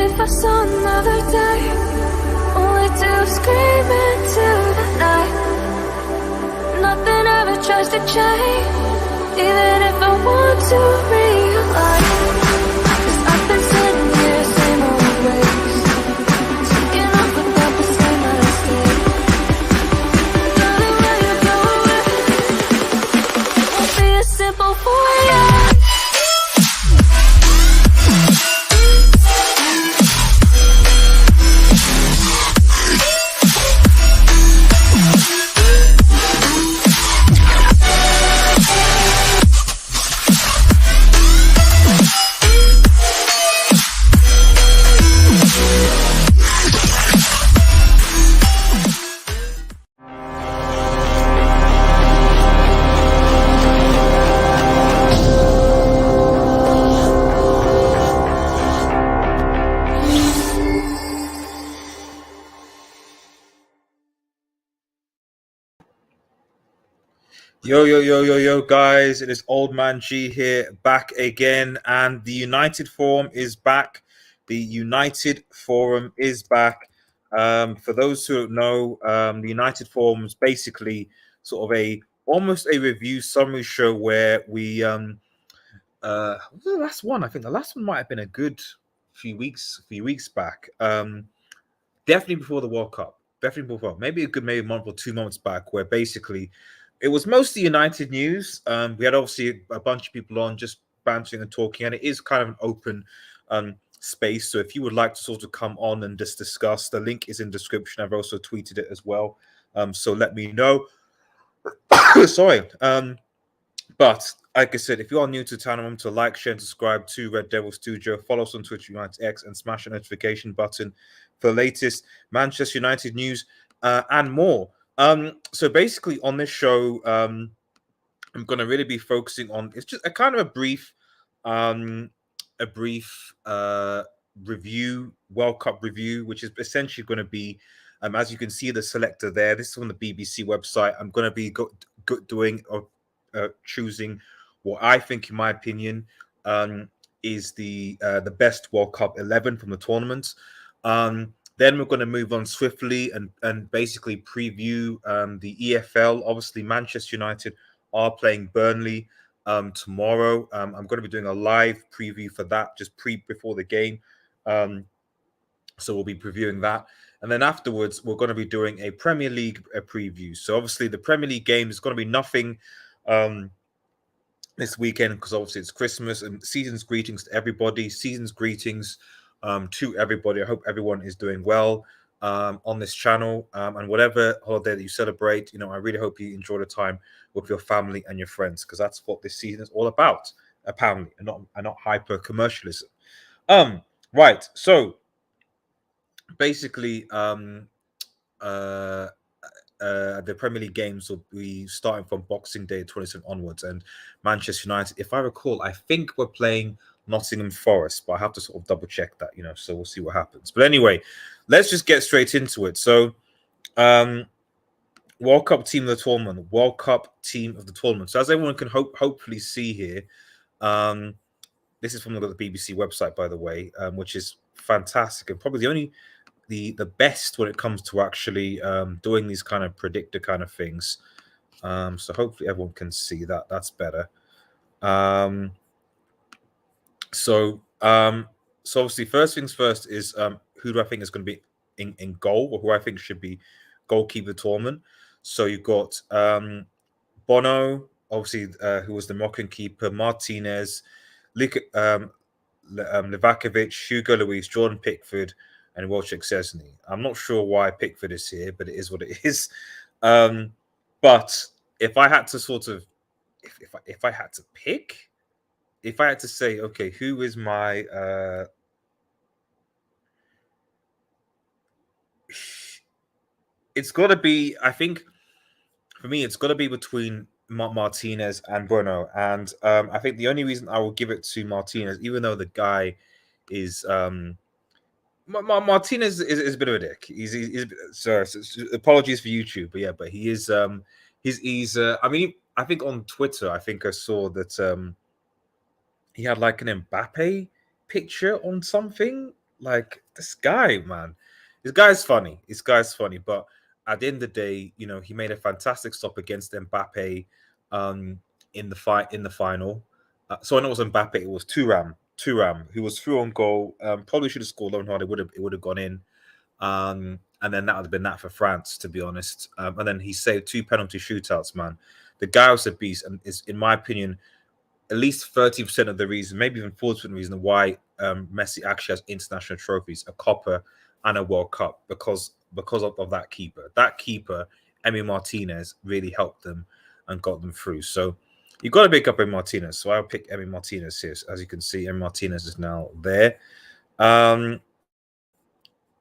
If I saw another day, only to scream into the night. Nothing ever tries to change, even if I want to realize. 'Cause I've been sitting here, same old ways, taking off without the same mistake. Darling, when you go away, it won't be as simple for you. Yo, guys, it is Old Man G here, back again, and the United Forum is back. The United Forum is back. For those who don't know, the United Forum is basically sort of almost a review summary show where we what was the last one? I think the last one might have been a good few weeks back. Definitely before the World Cup. Definitely before, maybe a month or 2 months back, where basically it was mostly United news. We had obviously a bunch of people on just bantering and talking, and it is kind of an open space. So if you would like to sort of come on and just discuss, the link is in description. I've also tweeted it as well. So let me know. Sorry. But like I said, if you are new to the channel, remember to like, share, and subscribe to Red Devil Studio. Follow us on Twitter, United X, and smash the notification button for the latest Manchester United news and more. So basically, on this show, I'm going to really be focusing on. It's just a kind of a brief review, World Cup review, which is essentially going to be, as you can see, the selector there. This is on the BBC website. I'm going to be doing choosing what I think, in my opinion, is the best World Cup 11 from the tournament. Then we're going to move on swiftly and basically preview the EFL. Obviously, Manchester United are playing Burnley tomorrow. I'm going to be doing a live preview for that, just before the game. So we'll be previewing that. And then afterwards, we're going to be doing a Premier League preview. So obviously, the Premier League game is going to be nothing this weekend because obviously it's Christmas, and season's greetings to everybody. Season's greetings to everybody. I hope everyone is doing well on this channel, and whatever holiday that you celebrate, I really hope you enjoy the time with your family and your friends, because that's what this season is all about, apparently, and not hyper commercialism. Right. So basically, the Premier League games will be starting from Boxing Day 27 onwards, and Manchester United, if I recall, I think we're playing Nottingham Forest, but I have to sort of double check that, so we'll see what happens. But anyway, let's just get straight into it. So, World Cup team of the tournament. World Cup team of the tournament. So as everyone can hopefully see here, this is from the BBC website, by the way, which is fantastic and probably the best when it comes to actually doing these kind of predictor kind of things. So hopefully everyone can see that. That's better. So obviously, first things first is who do I think is going to be in goal, or who I think should be goalkeeper tournament. So you've got Bono, obviously, who was the Moroccan keeper, Martinez, Livakovic, Hugo Lloris, Jordan Pickford, and Wojciech Szczesny. I'm not sure why Pickford is here, but it is what it is. But if I had to sort of, if I had to pick, if I had to say, okay, who is my it's got to be, I think, for me, it's got to be between Martinez and Bruno. And I think the only reason I will give it to Martinez, even though the guy is Martinez is a bit of a dick. He's sorry, apologies for YouTube, but yeah, but he is he's I mean, I think on Twitter, I think I saw that he had like an Mbappe picture on something. Like this guy, man. This guy's funny. This guy's funny. But at the end of the day, he made a fantastic stop against Mbappe um, in the fight in the final. So I know it was Mbappe. It was Turam, who was through on goal. Probably should have scored on hard. It would have gone in. And then that would have been that for France, to be honest. And then he saved two penalty shootouts, man. The guy was a beast, and is, in my opinion, at least 30% of the reason, maybe even 40% of the reason why Messi actually has international trophies, a Copa and a World Cup, because of that keeper. That keeper, Emi Martinez, really helped them and got them through. So you got to pick up Emi Martinez. So I'll pick Emi Martinez here. As you can see, Emi Martinez is now there.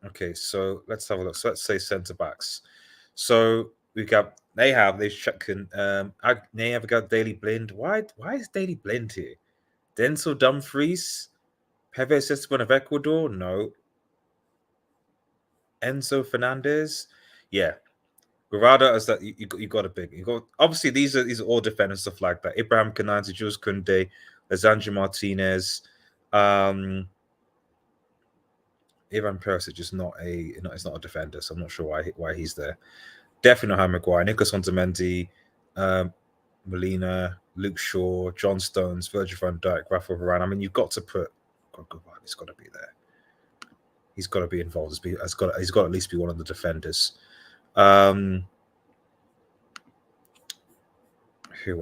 Okay, so let's have a look. So let's say centre backs. So they've checking they have got Daily Blind. Why is Daily Blind here? Denzel Dumfries, Peves Esteban of Ecuador, no. Enzo Fernandez, yeah. Guevara is that you got a big. You got obviously these are all defenders, stuff like that. Ibrahim Kanante, Jules Koundé, Lisandro Martinez, Ivan Perisic is not a defender, so I'm not sure why he's there. Definitely not Harry Maguire, Nicolas Otamendi, Molina, Luke Shaw, John Stones, Virgil van Dijk, Rafael Varane. I mean, you've got to put. He's got to be there. He's got to be involved. He's got to at least be one of the defenders. Who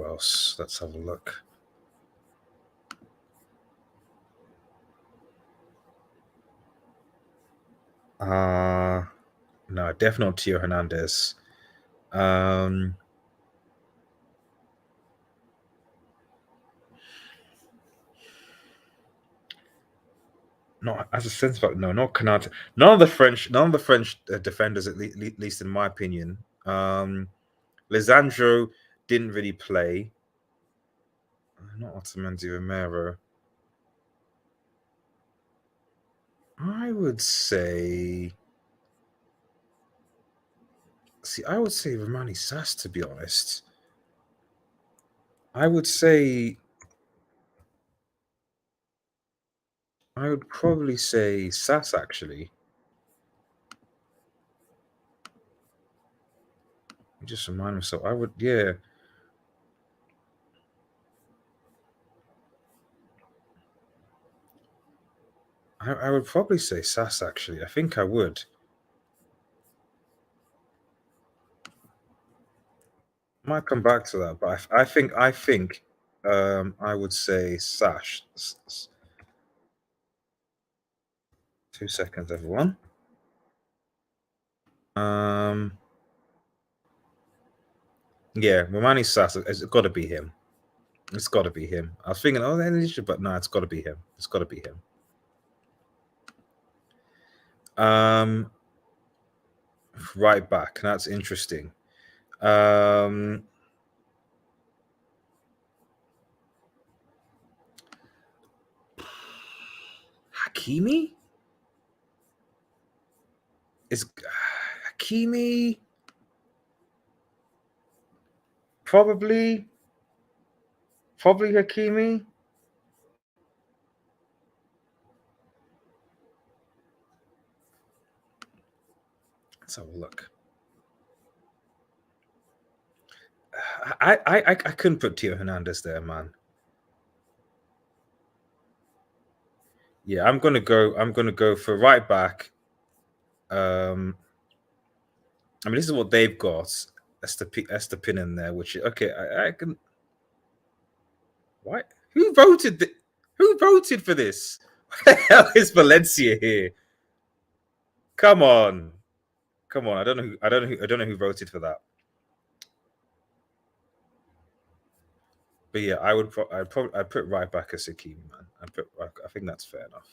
else? Let's have a look. No, definitely not Tio Hernandez. Not as a sense back. No, not Kanate. None of the French defenders, at least in my opinion. Lisandro didn't really play. Not Otamendi, Romero. I would say. See, I would say Romani Sass, to be honest. I would probably say Sass, actually. Just remind myself. Yeah. I would probably say Sass, actually. I think I would. Might come back to that, but I think I would say Sash. 2 seconds, everyone. Yeah, Romani Sass. It's got to be him. It's got to be him. I was thinking, but no, it's got to be him. It's got to be him. Right back. That's interesting. Hakimi? Is Hakimi probably Hakimi? Let's have a look. I couldn't put Tio Hernandez there, man. Yeah, I'm gonna go for right back. I mean, this is what they've got. Estepin in there, which okay, I can. Why? Who voted? Who voted for this? What the hell is Valencia here? Come on. I don't know. I don't know who voted for that. But yeah, I'd put right back as Hakimi, man. I think that's fair enough.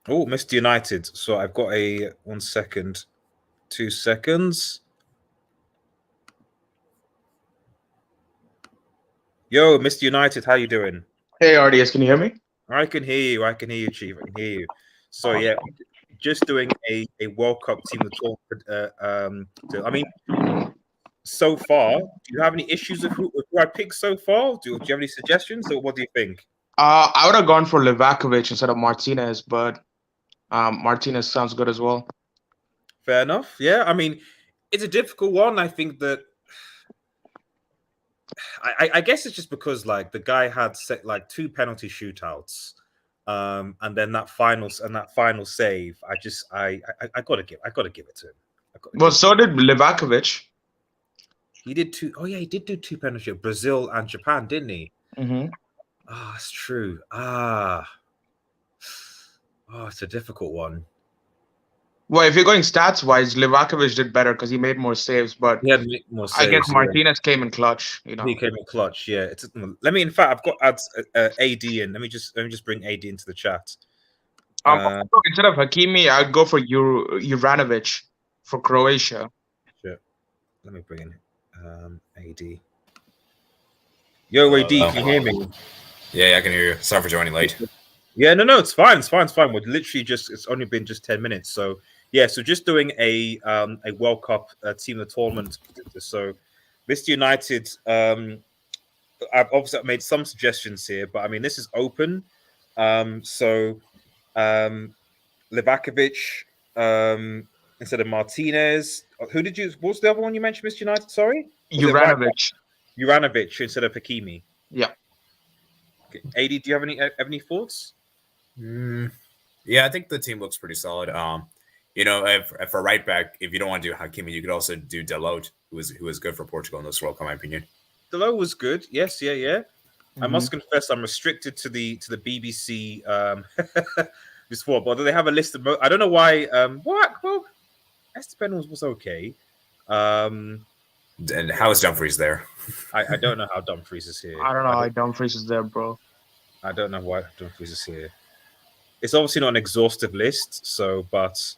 Oh, Mr. United. So I've got a 1 second, 2 seconds. Yo, Mr. United, how you doing? Hey, RDS, can you hear me? I can hear you. I can hear you, Chief. I can hear you. So yeah, just doing a World Cup team to talk. I mean, so far, do you have any issues with who I picked so far? Do you have any suggestions, or what do you think? I would have gone for Livakovic instead of Martinez, but Martinez sounds good as well. Fair enough. Yeah, I mean, it's a difficult one. I think that I guess it's just because like the guy had set like 2 penalty shootouts, and then that final save. I gotta give it to him. I gotta Well, give it to so him. did Livakovic. He did two. Oh yeah, he did do 2 penalty. Brazil and Japan, didn't he? Mm-hmm. Ah, it's true. Oh, it's a difficult one. Well, if you're going stats wise, Livakovic did better because he made more saves, but He had more I guess saves. Yeah. Martinez came in clutch. He came in clutch. Yeah. Let me. In fact, I've got AD in. Let me just bring AD into the chat. Also, instead of Hakimi, I'd go for Juranovic for Croatia. Sure. Let me bring in AD. Yo, AD, can you hear me? Yeah, I can hear you. Sorry for joining late. Yeah, no, it's fine. It's fine. We're literally it's only been just 10 minutes. So yeah, so just doing a World Cup team of the tournament. So Mr. United, I've obviously made some suggestions here, but I mean this is open. So Livakovic instead of Martinez. Who did you? What's the other one you mentioned, Mr. United? Sorry, Juranovic. Juranovic instead of Hakimi. Yeah. Okay. AD, do you have any thoughts? Yeah, I think the team looks pretty solid. If for right back, if you don't want to do Hakimi, you could also do Dalot, who was good for Portugal in this World Cup, in my opinion. Dalot was good. Yes, yeah. Mm-hmm. I must confess, I'm restricted to the BBC sport, but they have a list of. I don't know why. Well, Esteban was okay. And how is Dumfries there? I don't know how Dumfries is here. I don't know how Dumfries is there, bro. I don't know why Dumfries is here. It's obviously not an exhaustive list, but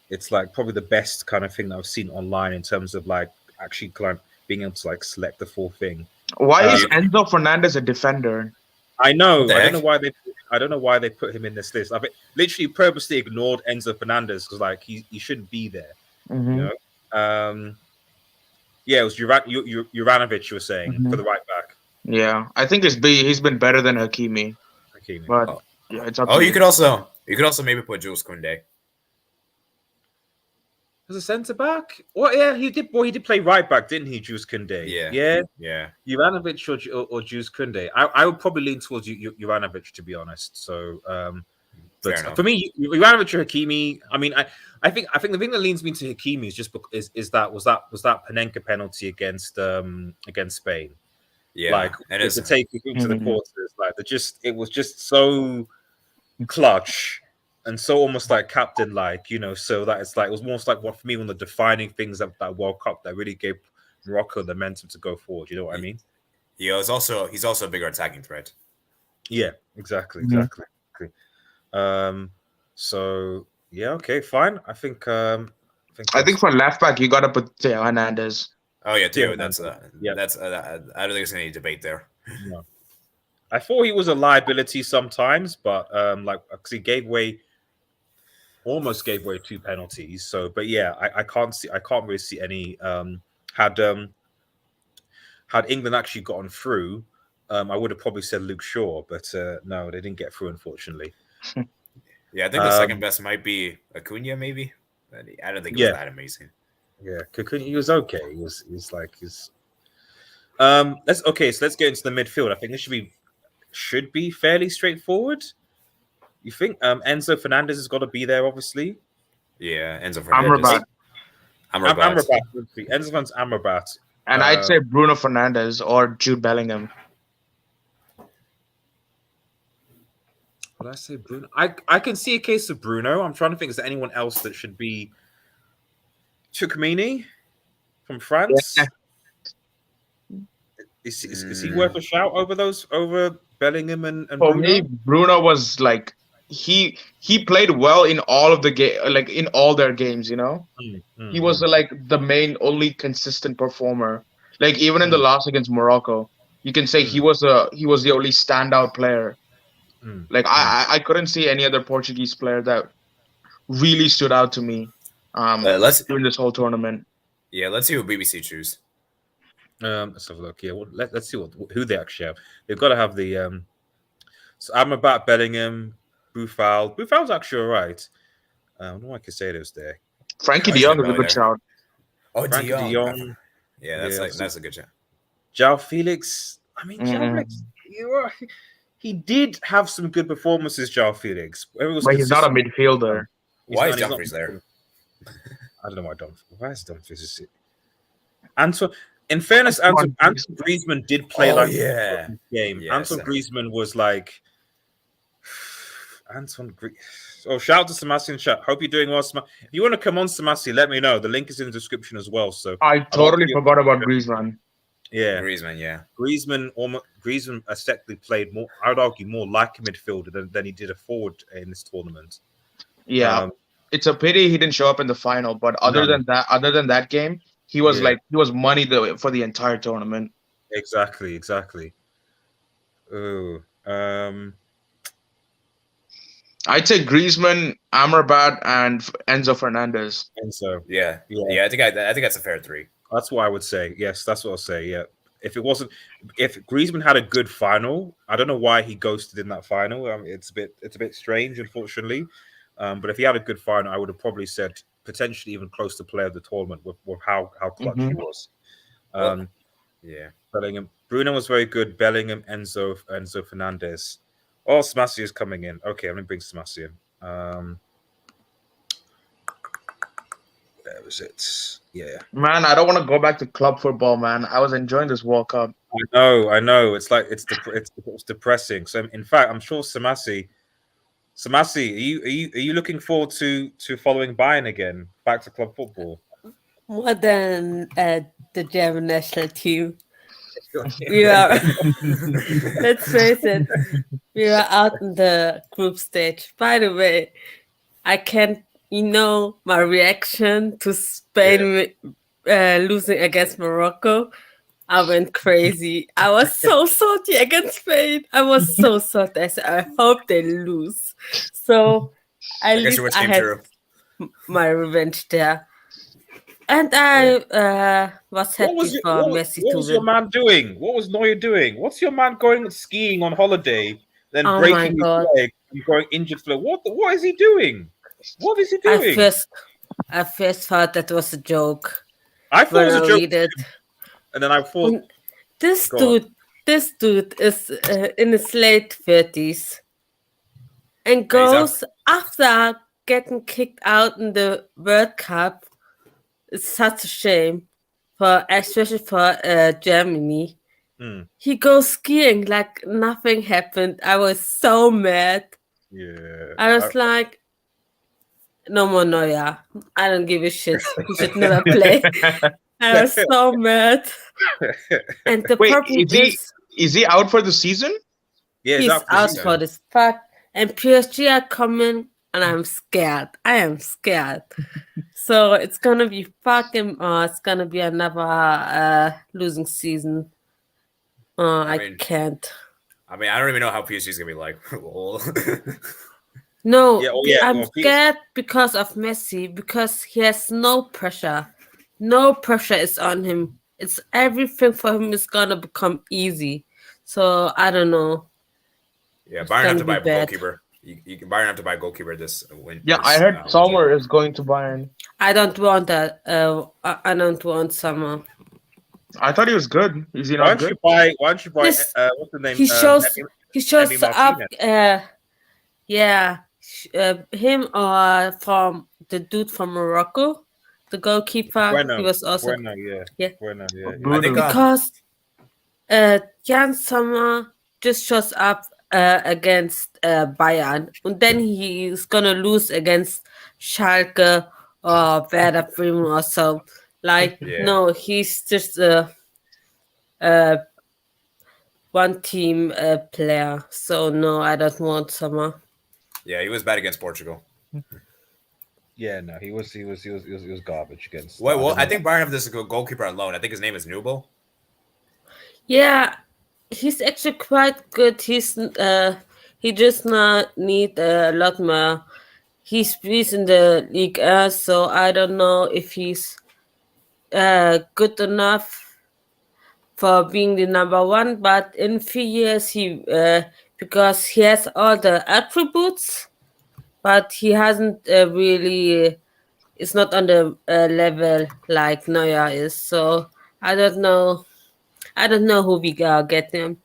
it's like probably the best kind of thing that I've seen online in terms of like actually kind of being able to like select the full thing. Why is Enzo Fernandez a defender? I know. I don't know why they put him in this list. I've literally purposely ignored Enzo Fernandez because like he shouldn't be there. Mm-hmm. You know. Yeah, it was Juranovic you were saying for the right back. Yeah, I think he's been better than Hakimi. But yeah, it's up to you could also maybe put Jules Koundé as a centre back. Well, yeah, he did. Well, he did play right back, didn't he, Jules Koundé? Yeah. Juranovic or Jules Koundé. I would probably lean towards Juranovic, to be honest. So, but for me, Juranovic or Hakimi. I mean, I think the thing that leans me to Hakimi is just is that Panenka penalty against Spain. Yeah, like to take it to the quarters. Like it was just so clutch and so almost like captain like, so that it's like it was almost like what for me one of the defining things of that World Cup that really gave Morocco the momentum to go forward. You know what I mean? Yeah, he's also a bigger attacking threat. Yeah, exactly. So yeah, okay, fine. I think for left back you gotta put Theo Hernandez. Oh yeah, Theo. That's I don't think there's any debate there. No. I thought he was a liability sometimes, but because he almost gave away 2 penalties. So, but yeah, I can't really see any. Had England actually gotten through, I would have probably said Luke Shaw, but no, they didn't get through, unfortunately. Yeah, I think the second best might be Acuna, maybe. I don't think it was that amazing. Yeah, he was okay. He's like his. So let's get into the midfield. I think this should be fairly straightforward. You think Enzo Fernandez has got to be there, obviously? Yeah, Enzo Fernandez. Amrabat. Enzo Fernandez, Amrabat. And I'd say Bruno Fernandes or Jude Bellingham. Would I say Bruno? I can see a case of Bruno. I'm trying to think, is there anyone else that should be Tchouaméni from France? Yeah. Is he worth a shout over Bellingham and For Bruno? me, Bruno was like he played well in all of the game, like in all their games. He was like the main, only consistent performer. Like even in the loss against Morocco, you can say he was the only standout player. Like I couldn't see any other Portuguese player that really stood out to me during this whole tournament. Yeah, let's see what BBC choose. Let's have a look. Yeah, let's see who they actually have. They've got to have the So I'm about Bellingham, Buffal. Buffal's actually all right. I don't know why Casado's there. Frankie Oh, De he's Jong been is a belly good there. shout. Oh, Frankie De De Jong. Jong. Yeah, that's a good shot. João Felix. I mean, João Felix. He did have some good performances, João Felix. It was But he's not a consistent. midfielder. Why is He's not- Dumfries there? I don't know why Dumfries. Why is Dumfries? Antoine. In fairness, Antoine Antoine Griezmann did play Oh, like yeah. a game. Yes. Antoine Griezmann was like Oh, shout out to Samasi in chat. Hope you're doing well, If you want to come on, Samasi, let me know. The link is in the description as well. So I totally forgot about Griezmann. yeah, Griezmann, yeah. Griezmann aesthetically played more. I would argue more like a midfielder than he did a forward in this tournament. Yeah, it's a pity he didn't show up in the final. But other than that game, he was money for the entire tournament. Exactly. Oh, I'd say Griezmann, Amrabat, and Enzo Fernandez. Yeah. I think that's a fair 3. That's what I would say. Yes, that's what I'll say. Yeah. If Griezmann had a good final, I don't know why he ghosted in that final. It's a bit strange, unfortunately. But if he had a good final, I would have probably said potentially even close to player of the tournament with how clutch he was. Bellingham, Bruno was very good. Bellingham, Enzo Fernandez. Oh, Smasi is coming in. Okay, I'm gonna bring Smasi in. There was it. Yeah. Man, I don't want to go back to club football, man. I was enjoying this World Cup. I know. It's like it's depressing. So in fact, I'm sure Samasi, are you looking forward to following Bayern again, back to club football? More than the German national team. We are, let's face it, we were out in the group stage. By the way, I can't, my reaction to Spain losing against Morocco, I went crazy. I was so salty against Spain. I was so salty. I said, I hope they lose. So at least I had my revenge there. And I was happy for Messi to win. What was your man doing? What was Neuer doing? What's your man going skiing on holiday, then breaking his leg and going injured? What is he doing? What is he doing? I first thought that was a joke. I thought it was a joke. And then I thought... This dude is in his late 30s and goes after getting kicked out in the World Cup. It's such a shame, especially for Germany. He goes skiing like nothing happened. I was so mad. Yeah. I was like, no more Neuer. I don't give a shit. He should never play. I was so mad. And the problem is he out for the season? Yeah, he's out for this fuck. And PSG are coming, and I'm scared. I am scared. So it's gonna be fucking. It's gonna be another losing season. I can't. I mean, I don't even know how PSG is gonna be like. No, I'm scared because of Messi, because he has no pressure. No pressure is on him. It's everything for him is gonna become easy. So I don't know. Yeah, Bayern have to buy a goalkeeper. Bayern have to buy a goalkeeper this win. Yeah, I heard Sommer is going to Bayern. I don't want that. I don't want Sommer. I thought he was good. Is he not good? Why don't you buy what's the name? He shows up. Him or from the dude from Morocco, the goalkeeper. Bueno, he was also Bueno, because Jan Sommer just shows up against Bayern, and then he's gonna lose against Schalke or Werder Bremen or so. No, he's just a one team player. So no, I don't want Sommer. Yeah, he was bad against Portugal. Yeah, no, he was garbage against. Well, I think Bayern have this goalkeeper on loan. I think his name is Nubel. Yeah, he's actually quite good. He's he just need a lot more. He's in the league, so I don't know if he's good enough for being the number one. But in 3 years, we because he has all the attributes, but he hasn't really. It's not on the level like Neuer is. So I don't know. I don't know who we get him.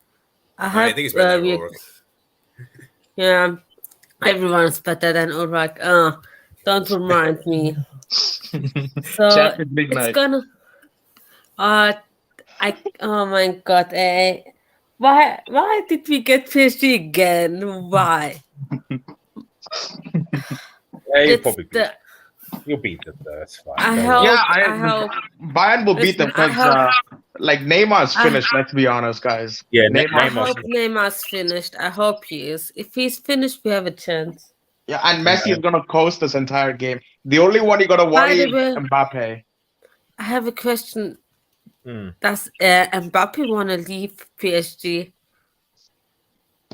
I I hope think it's better than we. Ulrich. Yeah, everyone's better than Ulrich. Don't remind me. So Champions League it's night. gonna. Oh my god! Why did we get PSG again? Why? Yeah, you'll It's probably beat. the. You'll beat them though. It's fine. I Don't hope. worry. Yeah, I hope. Bayern will beat them Listen, I because hope. like Neymar's I- finished. Let's be honest, guys. Yeah, I Neymar. Neymar's- hope Neymar's finished. I hope he is. If he's finished, we have a chance. Yeah, and Messi is gonna coast this entire game. The only one you gotta By worry the is way- Mbappe. I have a question. Hmm. Does Mbappe want to leave PSG?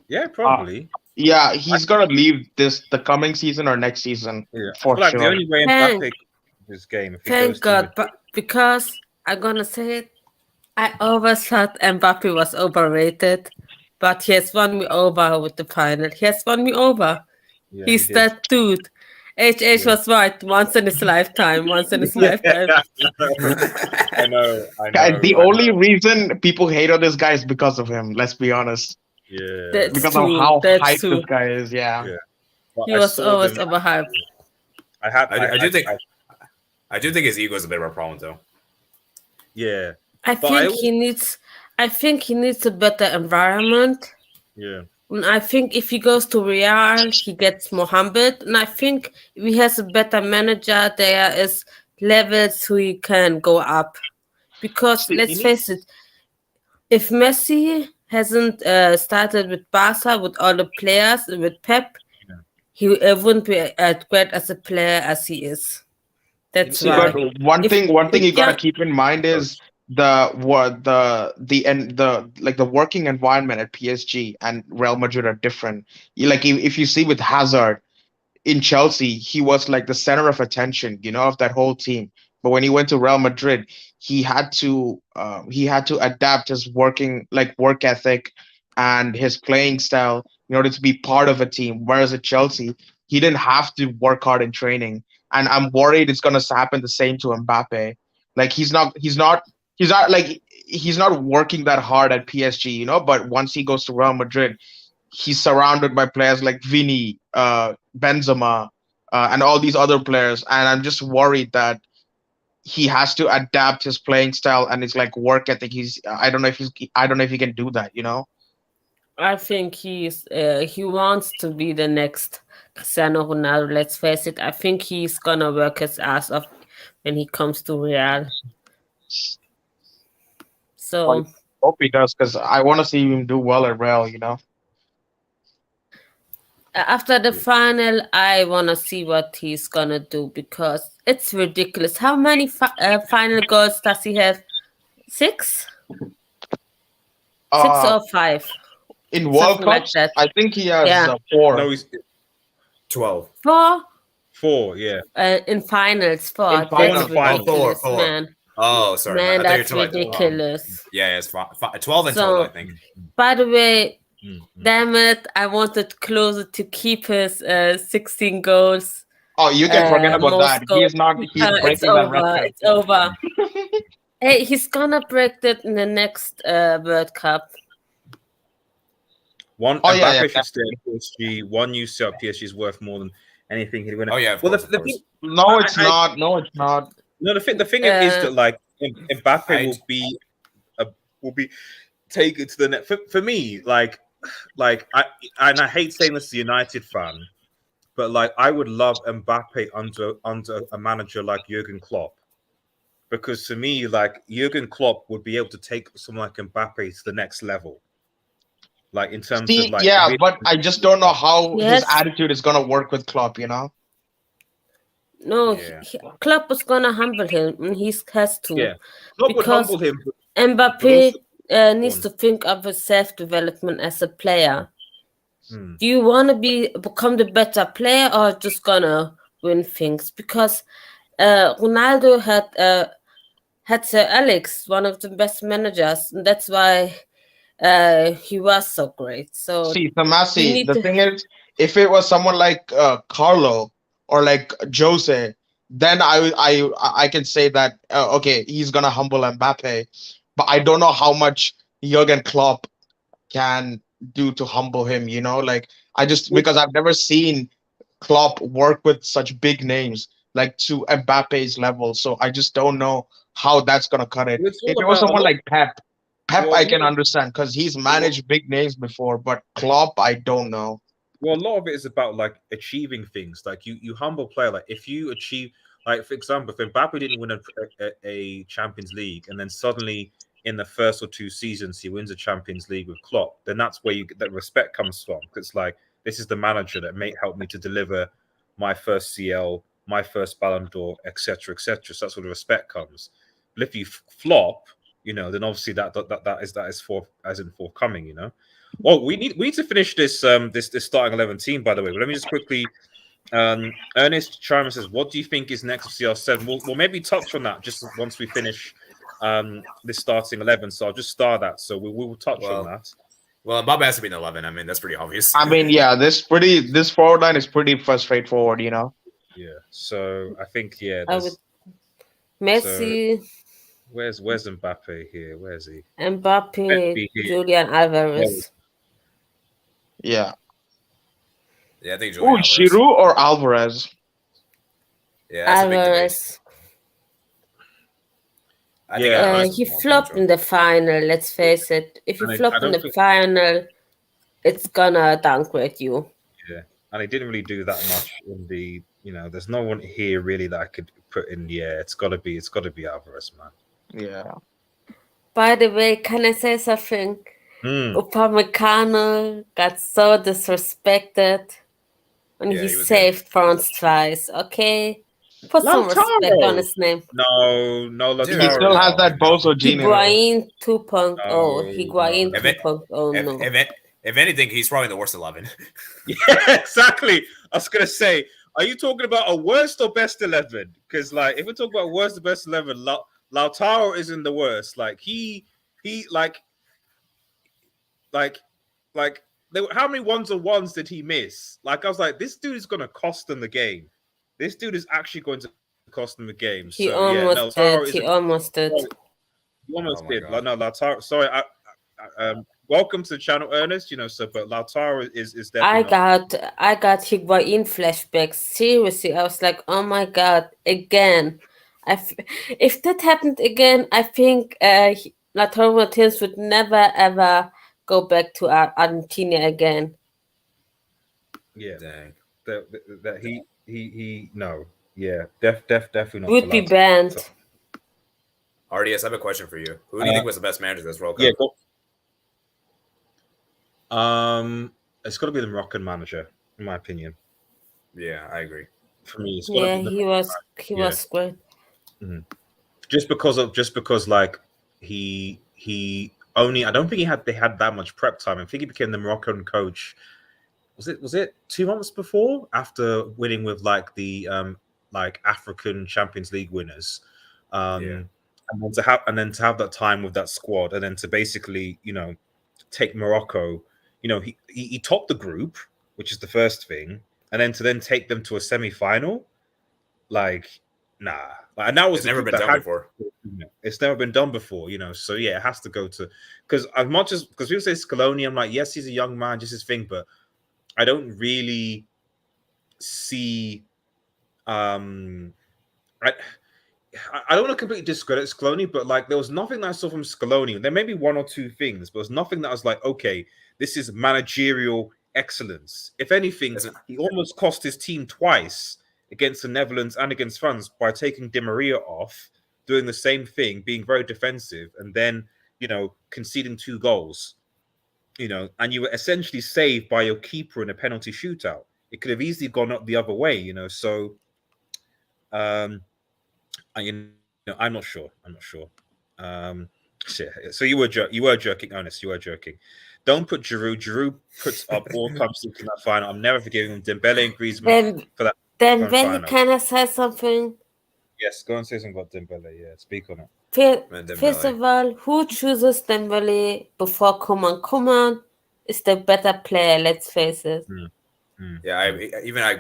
Yeah, probably. Yeah, he's gonna leave the coming season or next season Yeah. I for feel like sure. the only way Thank- Mbappe this game if he Thank goes God, to but because I'm gonna say it, I always thought Mbappe was overrated, but he has won me over with the final. He has won me over. yeah, He's he did. that dude. HH was right once in his lifetime. Once in his lifetime. I know. Guys, the I know. only reason people hate on this guy is because of him. Let's be honest. Yeah. That's Because true. of how That's hyped true. this guy is. Yeah. Yeah. But He I was saw always them- overhyped. I do think his ego is a bit of a problem, though. yeah. I But think he needs. I think he needs a better environment. Yeah. And I think if he goes to Real, he gets more humbled. And I think if he has a better manager, there is levels who he can go up. Because See, let's he face it, if Messi hasn't started with Barca with all the players with Pep, Yeah. he wouldn't be as great as a player as he is. That's See, why. But one If- thing you if gotta young- keep in mind is the working environment at PSG and Real Madrid are different. If you see with Hazard in Chelsea, he was like the center of attention, of that whole team. But when he went to Real Madrid, he had to adapt his work ethic and his playing style in order to be part of a team. Whereas at Chelsea, he didn't have to work hard in training. And I'm worried it's gonna happen the same to Mbappe. Like he's not working that hard at PSG, but once he goes to Real Madrid, he's surrounded by players like Vini, Benzema, and all these other players. And I'm just worried that he has to adapt his playing style and his work ethic. I don't know if he can do that, I think he wants to be the next Cristiano Ronaldo. Let's face it. I think he's gonna work his ass off when he comes to Real. So Hope he does, because I want to see him do well at Real, after the final, I wanna see what he's gonna do because it's ridiculous. How many final goals does he have? 6? 6 or 5? In World something like Cups, that. I think he has Yeah. 4. No, he's 12. 4 4. Yeah. in finals. 4. In That's finals. ridiculous, Four. man. Oh, sorry. Man, I thought you were that's talking about 12. ridiculous. Yeah, it's 12 and So- total, I think. By the way, Mm, damn it, I wanted Klose to keep his 16 goals. Oh, you can forget about most that. He goals. is not. He's It's breaking that over. record. It's over. Hey, he's gonna break that in the next World Cup. One Oh, Mbappe yeah, should stay at PSG. One you see PSG is worth more than anything he'd win. Oh, yeah, of Well, course. the thing, No, it's I- not. No, it's not. no, the thing is that Mbappe I- will be taken to the net. For me, I hate saying this as a United fan, but I would love Mbappe under a manager like Jurgen Klopp, because to me, Jurgen Klopp would be able to take someone like Mbappe to the next level, in terms See, of yeah, but I just don't know how Yes. his attitude is gonna work with Klopp. No, Yeah. Klopp was gonna humble him, and he has to. Yeah. Klopp would Because- humble him. but Mbappe needs Go to think of his self-development as a player. Hmm. Do you want to become the better player or just gonna win things? Because Ronaldo had Sir Alex, one of the best managers, and that's why he was so great. So See, we Messi, need the to. thing is, if it was someone like Carlo or like Jose, then I can say that okay, he's gonna humble Mbappe, but I don't know how much Jurgen Klopp can do to humble him. Like I just because I've never seen Klopp work with such big names like to Mbappe's level, so I just don't know how that's gonna cut it. It's If all it was about a someone lot. like Pep Well, I no, can understand because he's well, managed big names before, but Klopp I don't know. well, a lot of it is about like achieving things. Like you humble player. Like if you achieve, like for example, if Mbappe didn't win a Champions League, and then suddenly in the first or two seasons he wins a Champions League with Klopp, then that's where you that respect comes from. Because it's like this is the manager that may help me to deliver my first CL, my first Ballon d'Or, etc., etc. So that's where the respect comes. But if you flop, then obviously that is for as in forthcoming. Well, we need to finish this starting 11 team, by the way. But let me just quickly. Ernest Charman says, "What do you think is next for CR7?" We'll maybe touch on that just once we finish this starting 11. So I'll just start that. So we will touch on that. Well, Mbappe has to be in 11. I mean, that's pretty obvious. I mean, yeah, this forward line is pretty straightforward. Yeah. So I think I would Messi, So where's Mbappe here? Where is he? Mbappe, Julian Alvarez. Yeah. Yeah, I think Oh, Julian Alvarez. Giroud or Alvarez? Yeah, that's a big debate. Alvarez. I think Alvarez is He more flopped control. in the final. Let's face it. If you And flop I in don't the think- final, it's gonna downgrade you. Yeah, and he didn't really do that much in the. There's no one here really that I could put in. Yeah, it's got to be Alvarez, man. Yeah. By the way, can I say something? Upamecano got so disrespected when Yeah, he he was saved France twice. Okay, put some respect on his name. No, Dude, He Lautaro. still has that no. Bozo gene in him. Higuain 2.0. No, Higuain no. 2.0. No. If anything, he's probably the worst 11. Yeah, exactly. I was gonna say, are you talking about a worst or best 11? Because like, if we're talking about worst or best 11, Lautaro isn't the worst. Like he how many ones did he miss? Like I was like, this dude is gonna cost them the game. This dude is actually going to cost them the game. He So almost did. He almost did. You almost Oh my did. God. No, Lautaro. Sorry, welcome to the channel, Ernest. But Lautaro is definitely. I got Higuain flashbacks. Seriously, I was like, oh my god, again. If that happened again, I think Lautaro Martinez would never ever go back to Argentina again. Yeah, Dang. that he no, yeah, definitely not. Would be banned. So, RDS, I have a question for you. Who do you think was the best manager this World Cup? yeah, it's got to be the Moroccan manager, in my opinion. Yeah, I agree. For me, it's Yeah, he was great. Mm-hmm. Just because like he only, I don't think they had that much prep time. I think he became the Moroccan coach. Was it 2 months before, after winning with like the like African Champions League winners, and then to have that time with that squad, and then to basically take Morocco. He topped the group, which is the first thing, and then to take them to a semi-final, like nah. And that was It's never been done before. It's never been done before, So yeah, it has to go to, because as much as, because people say Scaloni, I'm like, yes, he's a young man, just his thing, but I don't really see. I don't want to completely discredit Scaloni, but like there was nothing that I saw from Scaloni. There may be one or two things, but there's nothing that I was like, okay, this is managerial excellence. If anything, he almost cost his team twice against the Netherlands and against France by taking Di Maria off, doing the same thing, being very defensive, and then conceding 2 goals. And you were essentially saved by your keeper in a penalty shootout. It could have easily gone up the other way, So, I'm not sure. So you were joking, Ernest. You were joking. Don't put Giroud. Giroud puts up all clubs in that final. I'm never forgiving him. Dembele and Griezmann for that. Dembele, can I say something? Yes, go and say something about Dembele. Yeah, speak on it. First of all, who chooses Dembele before Coman? Coman is the better player, let's face it. Yeah, I agree.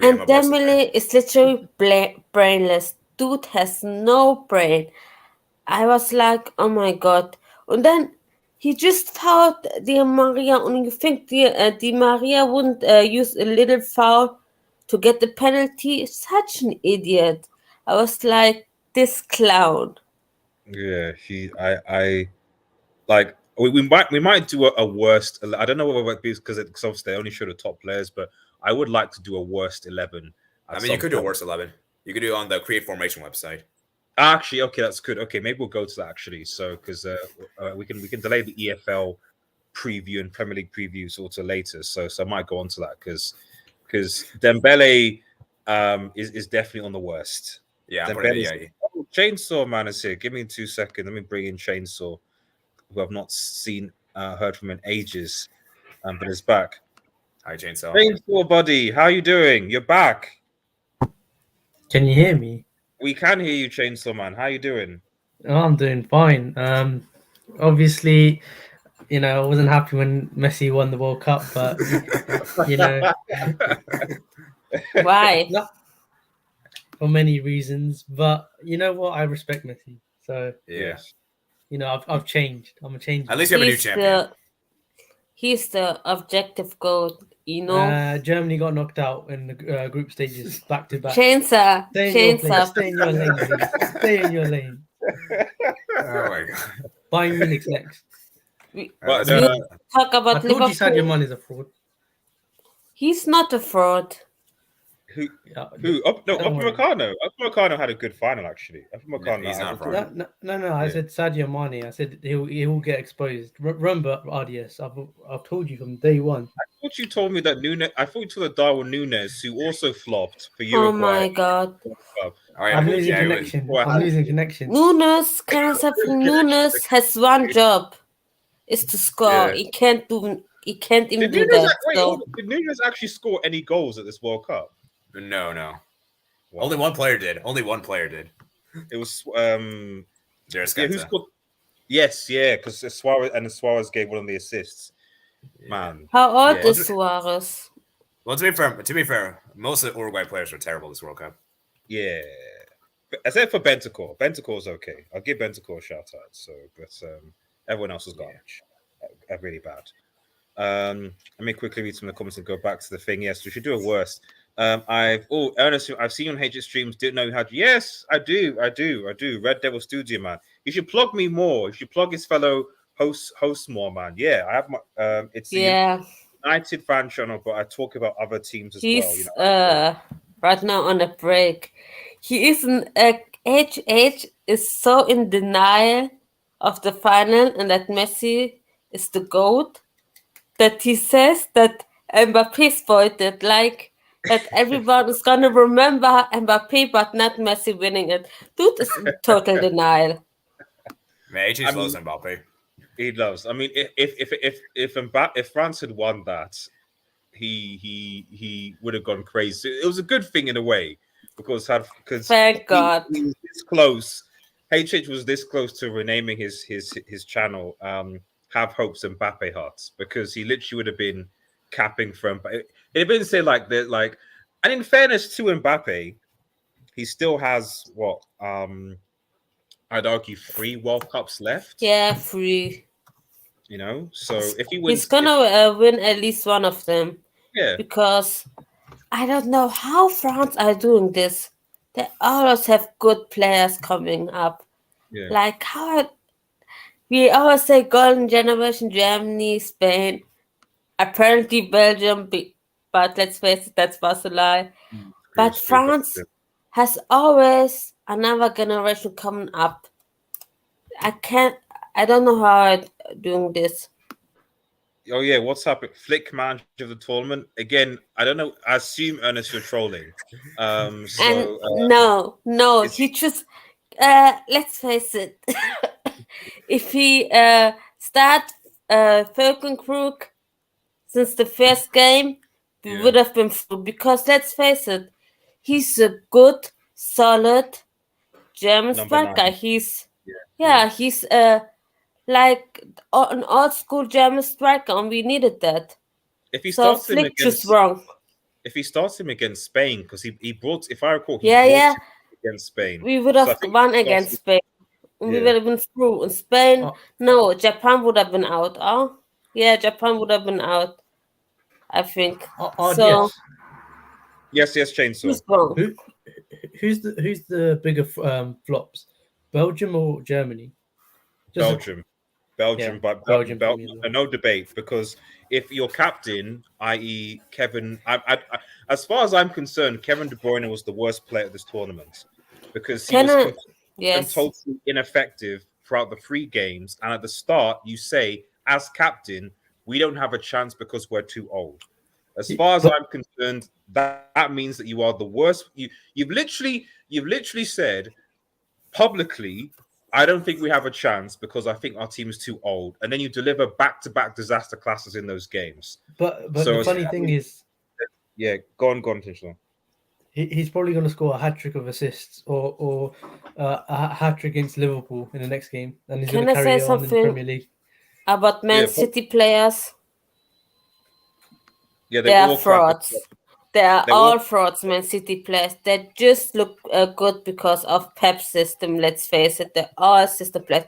And Dembele is literally brainless. Dude has no brain. I was like, oh my god. And then he just fouled Di Maria, and you think Di Maria wouldn't use a little foul to get the penalty? Such an idiot. I was like, this clown. Yeah, I like we might do a worst. I don't know what it would be because obviously they only show the top players, but I would like to do a worst 11. I mean, you could do a worst 11. You could do it on the Create Formation website. Actually, okay, that's good. Okay, maybe we'll go to that actually. So because we can delay the EFL preview and Premier League preview sort of later. So I might go on to that because Dembele is definitely on the worst. Yeah, Chainsaw Man is here. Give me 2 seconds. Let me bring in Chainsaw, who I've not seen heard from in ages, but is back. Hi, Chainsaw. Chainsaw buddy, how you doing? You're back. Can you hear me? We can hear you, Chainsaw Man. How you doing? Oh, I'm doing fine. Obviously, I wasn't happy when Messi won the World Cup, but Why? not for many reasons. But you know what? I respect Messi. So yeah, I've changed. I'm a change. At least you have a new champion. He's the objective goal. Germany got knocked out in the group stages back to back. Chainsaw. Stay in your lane. Please. Stay in your lane. Oh my god. Bayern Munich's next. Talk about I told Liverpool. you Sadio Mane is a fraud. He's not a fraud. Who? Don't worry. Upamecano had a good final actually. He's not a fraud. No. I said Sadio Mane. I said he will get exposed. Remember, RDS. I've told you from day one. I thought you told me that Nunes. I thought you told that Darwin Nunes, who also flopped for Uruguay. Oh my god. I'm losing connection. Nunes has one job. Is to score. Yeah. He can't even do that. Did Nunes actually score any goals at this World Cup? No. Wow. Only one player did. It was who scored? Yes, because Suarez gave one of the assists. Man, How old is Suarez? Well, to be fair, most of the Uruguay players were terrible this World Cup. yeah. Except for Bentancur. Bentancur's okay. I'll give Bentancur a shout out. But everyone else was garbage. Really bad. Let me quickly read some of the comments and go back to the thing. Yes, we should do a worst. Ernest, I've seen you on Hatred streams. Didn't know you had. Yes, I do. Red Devil Studio, man. You should plug me more. You should plug his fellow hosts more, man. Yeah, I have my. It's the United fan channel, but I talk about other teams as well. He's right now on a break. He isn't. HH is so in denial of the final and that Messi is the GOAT that he says that Mbappe spoiled it, like that everyone is gonna remember Mbappe but not Messi winning it. Dude is in total denial. Man, HH loves Mbappe. He loves. I mean, if France had won that, he would have gone crazy. It was a good thing in a way because thank God he was this close. HH was this close to renaming his channel. Have hopes Mbappe hearts, because he literally would have been capping from. It didn't say like that. Like, and in fairness to Mbappe, he still has what? I'd argue 3 World Cups left. Yeah, 3. So if he wins, he's gonna win at least one of them. Yeah. Because I don't know how France are doing this. They always have good players coming up. Yeah. Like how we always say golden generation, Germany, Spain, apparently Belgium, but let's face it, that's Barcelona. But France has always another generation coming up. I don't know how I'm doing this. Oh yeah, what's happening? Flick manager of the tournament again. I don't know. I assume Ernest, you're trolling. No, he just let's face it. If he start Völkenkroog since the first game, we would have been through. Because let's face it, he's a good, solid German striker. He's Yeah, he's like an old school German striker, and we needed that. If he So starts him Flick just against, wrong. if he starts him against Spain, because he brought, if I recall, he Yeah, brought yeah. him against Spain. We would So I have think won if he starts against Spain. We yeah. would have been through. In Spain, Oh. no, Japan would have been out. Oh, yeah, Japan would have been out, I think. So Yes, Chainsaw. who's wrong? Who's the bigger flops, Belgium or Germany? Belgium. Yeah, But Belgium for me as well. no debate, because if your captain, i.e. Kevin, as far as I'm concerned, Kevin De Bruyne was the worst player at this tournament because he Can was I? Yes. totally ineffective throughout the 3 games. And at the start, you say, as captain, we don't have a chance because we're too old. As far as I'm concerned, that means that you are the worst. You've literally said publicly, I don't think we have a chance because I think our team is too old. And then you deliver back-to-back disaster classes in those games. But the funny thing is, yeah, go on, Tisha. He's probably going to score a hat trick of assists or a hat trick against Liverpool in the next game, and he's going to carry on in the Premier League. About Man City players? Yeah, they are frauds. They're all frauds, Man City players. They just look good because of Pep's system, let's face it. They're all system players.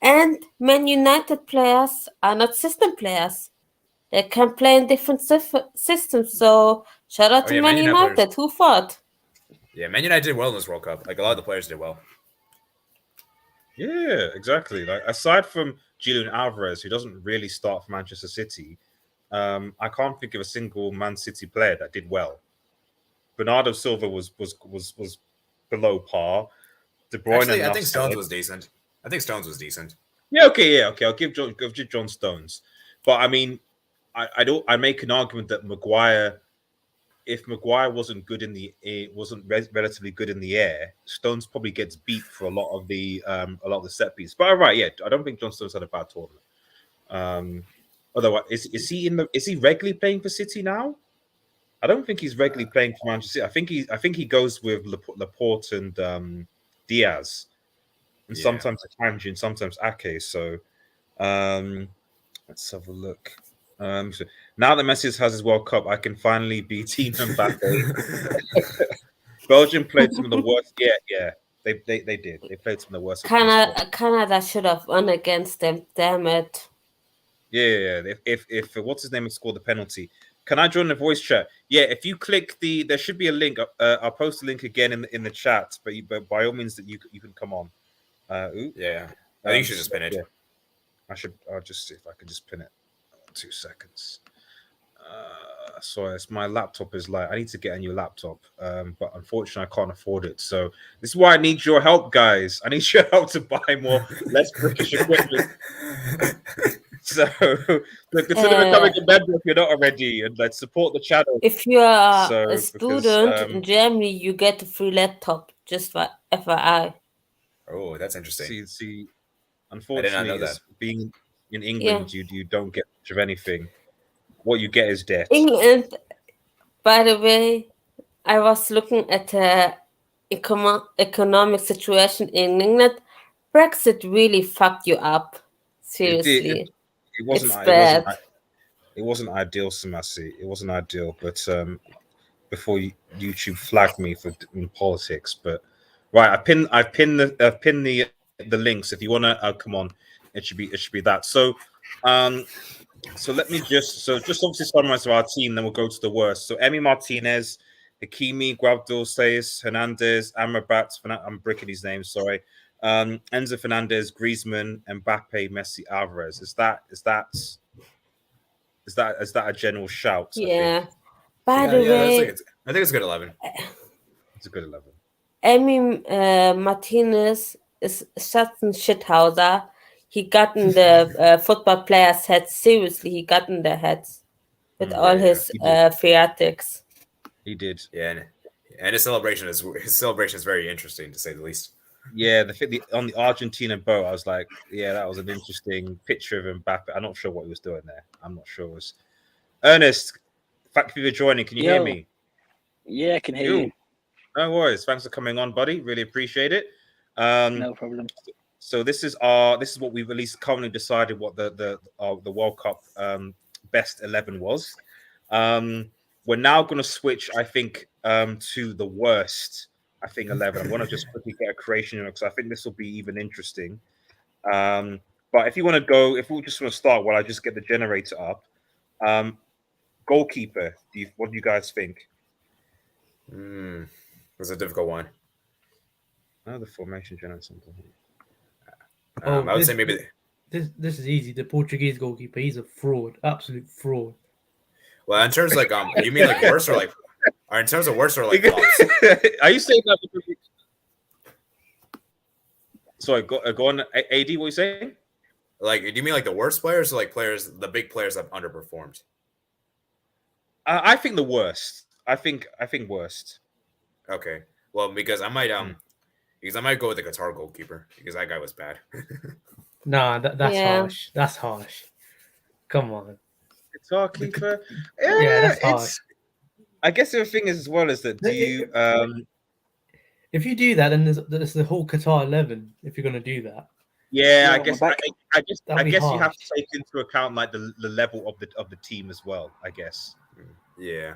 And Man United players are not system players. They can play in different systems. So shout out to Man United. Who fought? Yeah, Man United did well in this World Cup. Like, a lot of the players did well. Yeah, exactly. Like, aside from Julian Alvarez, who doesn't really start for Manchester City, I can't think of a single Man City player that did well. Bernardo Silva was below par. De Bruyne, actually, I think Stones was decent. Yeah, okay. I'll give John Stones, but I mean, I make an argument that Maguire, if Maguire wasn't good in the air, relatively good in the air, Stones probably gets beat for a lot of the set piece. But right, yeah, I don't think John Stones had a bad tournament. Otherwise, is he regularly playing for City now? I don't think he's regularly playing for Manchester City. I think he goes with Laporte and Diaz, and sometimes Akanji and sometimes Ake. So let's have a look. So now that Messi has his World Cup, I can finally be Team Mbappe. Belgium played some of the worst. Yeah. They did. They played some of the worst. Canada should have won against them. Damn it. Yeah. If what's his name had scored the penalty, can I join the voice chat? Yeah, if you click there should be a link. I'll post the link again in the chat. But by all means, that you can come on. Yeah, I think you should just pin it. Yeah. I'll just see if I can just pin it. 2 seconds. Sorry, my laptop is like, I need to get a new laptop, but unfortunately I can't afford it. So this is why I need your help, guys. I need your help to buy more less British equipment. So look, consider becoming a member if you're not already, and let's support the channel. If you are a student in Germany, you get a free laptop, just for FYI. Oh, that's interesting. See, unfortunately, I did not know that. Being in England, you don't get much of anything. What you get is debt. England, by the way, I was looking at the economic situation in England. Brexit really fucked you up. Seriously. It wasn't. It's bad. It wasn't ideal, Samasi. It wasn't ideal. But before YouTube flagged me for in politics, but right, I pinned the links. If you wanna come on, it should be that. So let me just obviously summarize our team, then we'll go to the worst. So Emi Martinez, Hakimi, Guabdul Saez, Hernandez, Amrabat, I'm bricking his name, sorry. Enzo Fernandez, Griezmann, Mbappe, Messi, Alvarez. Is that a general shout? Yeah. By the way, I think it's a good 11. It's a good 11. Emi Martinez is such a shithouser. He got in the football players' heads. Seriously, he got in their heads with all his theatrics. He did. Yeah, and his celebration is very interesting, to say the least. Yeah, on the Argentina boat, I was like, yeah, that was an interesting picture of Mbappe. I'm not sure what he was doing there. I'm not sure. Ernest, thank you for joining. Can you hear me? Yeah, I can hear you. No worries. Thanks for coming on, buddy. Really appreciate it. No problem. So this is what we've at least currently decided what the World Cup best 11 was. We're now going to switch, I think, to the worst. I think 11. I want to just quickly get a creation because I think this will be even interesting. But if you want to go, if we just want to start, while I just get the generator up. Goalkeeper. What do you guys think? It's a difficult one. Oh, the formation generator. I would say maybe this is easy. The Portuguese goalkeeper, he's a fraud, absolute fraud. Well, in terms of like you mean like worse or like, or in terms of worse or like flops? Are you saying that? Sorry, go on. AD, what are you saying? Like, do you mean like the worst players or like the big players that underperformed? I think the worst. I think worst. Okay. Well, because I might go with the Qatar goalkeeper because that guy was bad. Nah, that's harsh. That's harsh. Come on. Qatar keeper. Yeah, that's harsh. I guess the thing is as well is that if you do that, then there's the whole Qatar 11. If you're gonna do that. Yeah, I guess you have to take into account like the level of the team as well. I guess. Yeah,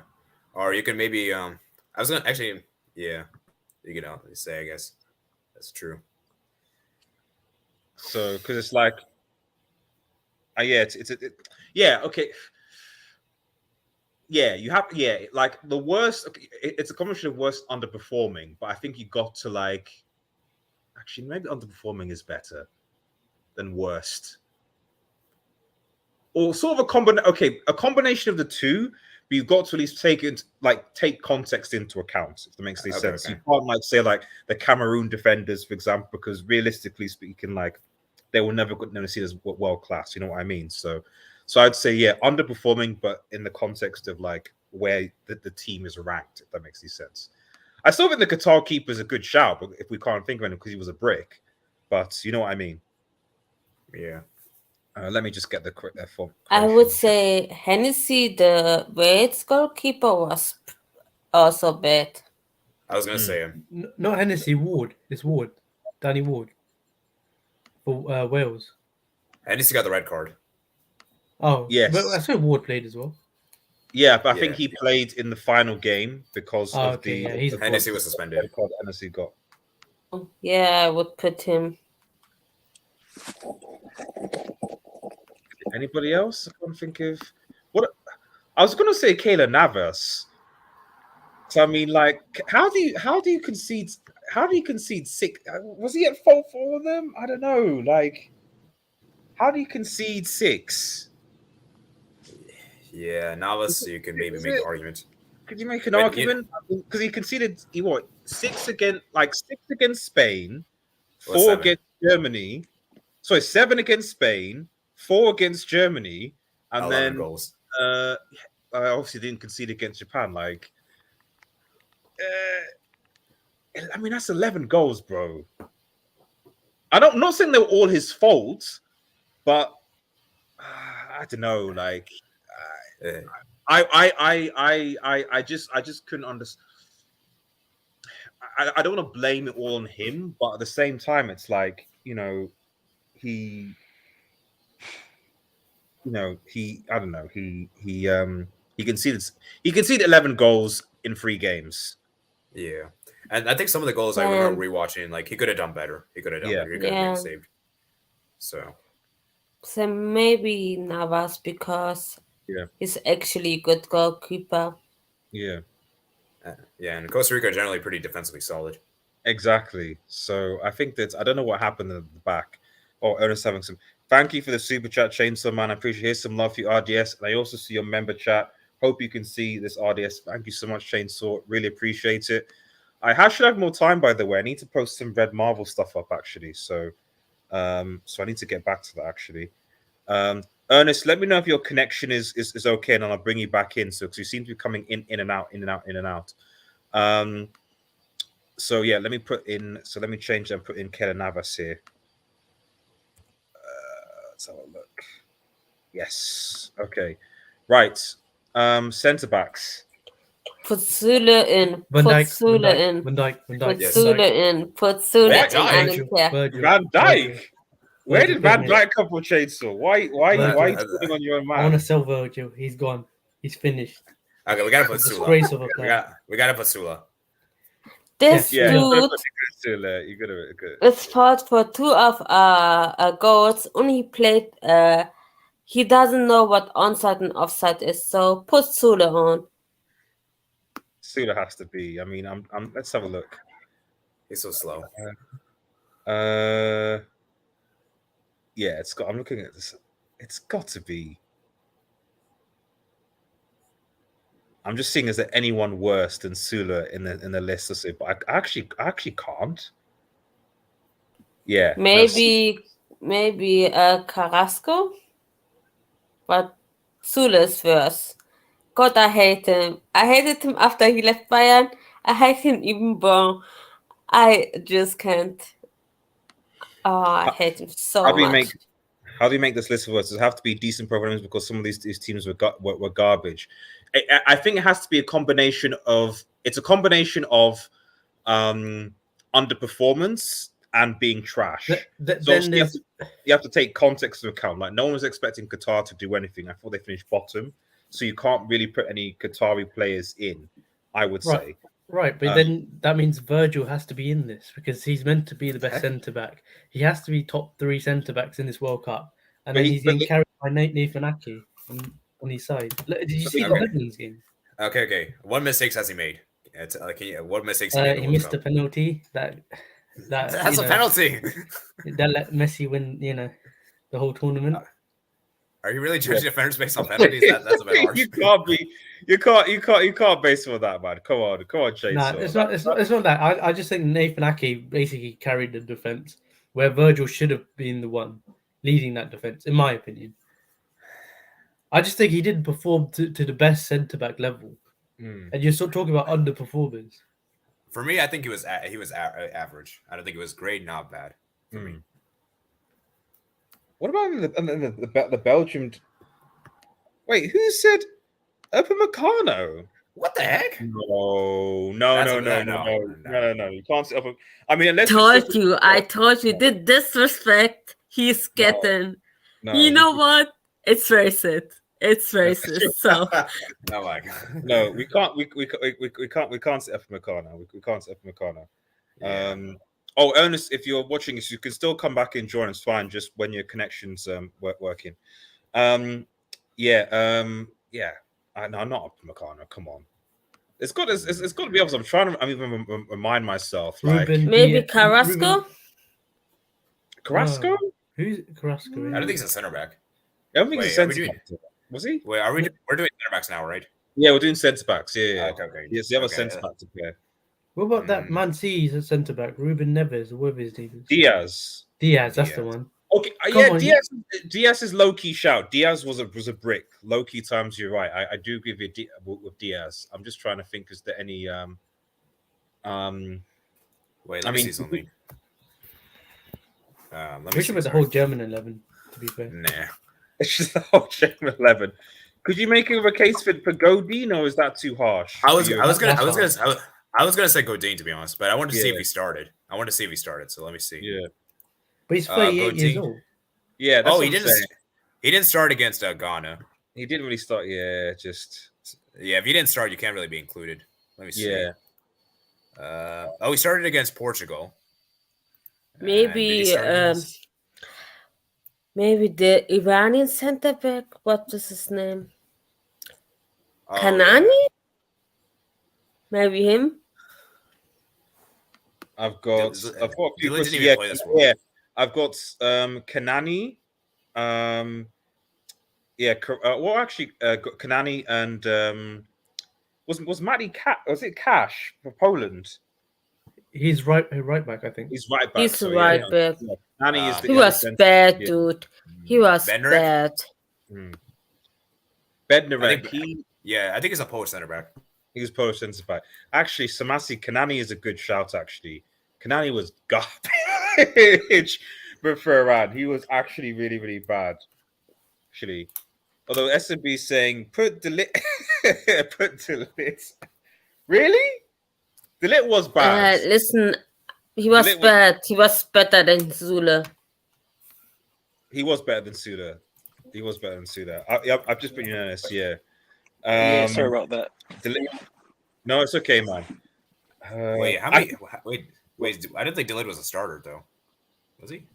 or you can maybe I was gonna actually you can say I guess that's true. So because it's like, okay. Yeah, you have like the worst. It's a combination of worst underperforming, but I think you got to like. Actually, maybe underperforming is better than worst, or sort of a combination of the two. But you've got to at least take context into account, if that makes any sense. Okay. You can't like say like the Cameroon defenders, for example, because realistically speaking, like they will never see as world class. You know what I mean? So I'd say underperforming, but in the context of like where the team is ranked, if that makes any sense. I still think the Qatar keeper is a good shout, but if we can't think of him because he was a brick, but you know what I mean? Yeah. Let me just get the form. I would say Hennessy, the Wales goalkeeper, was also bad. I was gonna say him. Not Hennessy, Ward. It's Ward, Danny Ward for Wales. Hennessy got the red card. Oh, yes. But I saw Ward played as well. Yeah, but I think he played in the final game because of Hennessy was suspended. Hennessy got. Yeah, I would put him. Anybody else? I can't think of what I was going to say. Keylor Navas. So I mean, like, how do you concede? How do you concede 6? Was he at fault for all of them? I don't know. Like, how do you concede 6? Yeah, Navas, you can maybe make the argument. Could you make an argument? Because he conceded 6 against Spain, 4 against Germany. Sorry, 7 against Spain, 4 against Germany, and then goals. I obviously didn't concede against Japan. Like, I mean, that's 11 goals, bro. I'm not saying they were all his fault, but I don't know. Like, I just couldn't understand. I don't want to blame it all on him, but at the same time, it's like he conceded 11 goals in 3 games. Yeah, and I think some of the goals I remember rewatching, like he could have done better. He could have done better. He could have been saved. So maybe Navas because he's actually a good goalkeeper. Yeah. And Costa Rica are generally pretty defensively solid. Exactly. So I think I don't know what happened at the back. Ernest having some. Thank you for the super chat, Chainsaw Man. I appreciate it. Here's some love for your RDS. And I also see your member chat. Hope you can see this RDS. Thank you so much, Chainsaw. Really appreciate it. I should have more time, by the way. I need to post some Red Marvel stuff up, actually. So I need to get back to that, actually. Ernest, let me know if your connection is okay, and I'll bring you back in. So, because you seem to be coming in and out. So yeah, let me change and put in Keylor Navas here. Let's have a look. Yes. Okay. Right. Centre backs. Put Sule in. Van Put Dijk, Sule in. Van Dijk, Put Yes. Sule in. Put Sule Van in. Dijk. I don't care. Van Dijk. Where did Van Virgil, Dijk come from, Chainsaw? Why are you sitting on your own I want to man? sell Virgil. He's gone. He's finished. Okay, we gotta put Sula. Disgrace of a player. We gotta put Sula. This Yeah, dude you gotta good. is fought for 2 of goals. Only played. He doesn't know what onside and offside is. So put Sule on. Sula has to be. I mean, I'm. Let's have a look. He's so slow. Yeah, it's got. I'm looking at this. It's got to be. I'm just seeing is there anyone worse than Sula in the list or so, but I actually can't. Yeah, Maybe Carrasco, but Sule is worse. God, I hate him. I hated him after he left Bayern. I hate him even more. I just can't. Oh, I hate him so much. How do you make this list of worse? Does it have to be decent performances because some of these teams were garbage? I think it has to be a combination of. It's a combination of underperformance and being trash. So you have to take context into account. Like no one was expecting Qatar to do anything. I thought they finished bottom, so you can't really put any Qatari players in. I would say. Right, but then that means Virgil has to be in this because he's meant to be the best centre back. He has to be top 3 centre backs in this World Cup, and then he's being carried by Nathan Ake on his side. Did you see the Netherlands game? Okay. What mistakes has he made? What mistakes he missed a penalty. That's a penalty. That let Messi win. The whole tournament. Are you really judging defenders based on penalties? That's a bit harsh. You can't base it on that, man. Come on, Chase. No, it's not that. I just think Nathan Ake basically carried the defense, where Virgil should have been the one leading that defense, in my opinion. I just think he didn't perform to the best centre back level, and you're sort of talking about underperformers. For me, I think he was average. I don't think it was great, not bad. For me. What about the Belgium? Wait, who said Upamecano? What the heck? No. You can't say Upamecano. I mean, unless I told you. The disrespect he's getting. No, you know what? It's racist. It's racist. So. Oh my god. No, we can't. We can't say Upamecano. We can't say Upamecano. Yeah. Ernest, if you're watching this, you can still come back and join us. Fine, just when your connection's working. I'm not Upamecano. Come on, it's got to be else. I'm trying to. even remind myself. Maybe Carrasco. Carrasco? Who's Carrasco? I don't think he's a center back. I don't think he's a centre back. Was he? Wait, we're doing center backs now, right? Yeah, we're doing centre backs. Yeah. Okay. Yes, the other centre back to play. What about that Man City's a centre back, Ruben Neves, or whatever his name is? Diaz, that's the one. Okay, Diaz is low key shout. Diaz was a brick. Low key times, you're right. I do agree with Diaz. I'm just trying to think. Is there any Wait, let me see something. We should put the whole German 11. To be fair, nah, it's just the whole German 11. Could you make a case for Godin, or is that too harsh? I was gonna say Godin, to be honest, but I wanted to see if he started. So let me see. Yeah, but he's 38 years old. Yeah. That's he didn't start against Ghana. He didn't really start. Yeah, if you didn't start, you can't really be included. Let me see. Yeah. He started against Portugal. Maybe the Iranian centre back. What was his name? Kanani? Yeah. Maybe him. I've got a few questions. Yeah. I've got Kanani. Kanani and was Matty was it Cash for Poland? He's right back, I think. He's right back. He's right back. Kanani is he was bad, dude. He was Bednarek? bad. Bednarek. I think he's a Polish centre back. He was Polish centre back. Actually, Samasi Kanani is a good shout. Actually, Kanani was garbage, but for Iran, he was actually really, really bad. Actually, although SMB is saying put delete. Really? De Ligt was bad. Listen, he was Ligt was- bad. He was better than Zule. He was better than Suda. He was better than Suda. I've just been honest. Yeah. Yeah, sorry about that. De Ligt- No, it's okay, man. Wait, how many? Wait. I didn't think De Ligt was a starter though. Was he?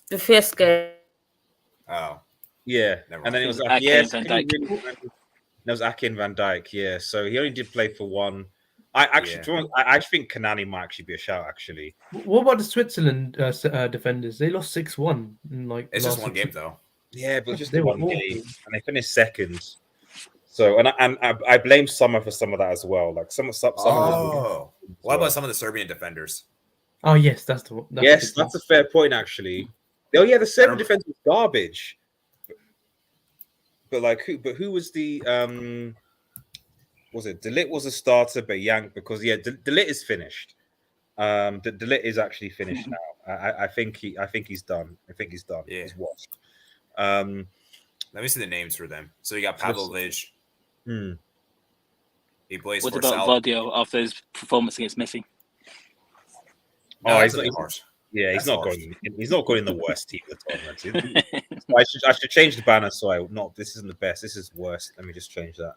The first game. Oh, Yeah, Never and then it mind. was Ake like, yes, and he Van Dijk. really- there was Ake and Van Dijk. Yeah, so he only did play for one. I actually, I actually think Kanani might actually be a shout. Actually, What about the Switzerland defenders? They lost 6-1 in like. it's the just last one 6 game though. yeah, but just They the were one awful. game, and they finished second. So, and I blame Summer for some of that as well. Like some Oh, what about some of the Serbian defenders? Oh yes, that's the one. Yes, that's a fair point, actually. Oh yeah, the Serbian defense was garbage. But like who was the was it De Ligt was a starter but yanked because De Ligt is finished. De Ligt is actually finished now. I think he's done. Yeah. He's washed. Let me see the names for them. So you got Pavlovic. He plays What for about South. Vardio after his performance against Messi? No, he's that's a bit not. harsh. Yeah, he's That's not harsh. going. He's not going in the worst team of the tournament. I should change the banner. So this isn't the best. This is worse. Let me just change that.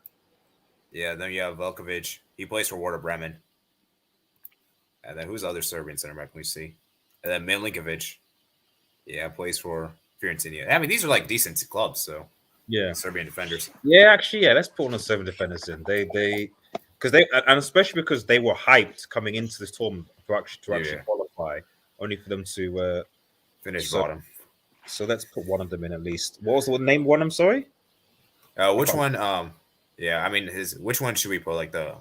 Yeah, then you have Velkovic. He plays for Werder Bremen. And then who's the other Serbian center back? Can we see? And then Milinkovic. Yeah, plays for Fiorentina. I mean, these are like decent clubs. So Yeah, Serbian defenders. yeah. Actually, yeah. Let's put on the 7 defenders in. They because they and especially because they were hyped coming into this tournament to actually qualify, only for them to Finish So- bottom. So let's put one of them in at least. What was the name? One. I'm sorry. Which one? Yeah, I mean, which one should we put? Like the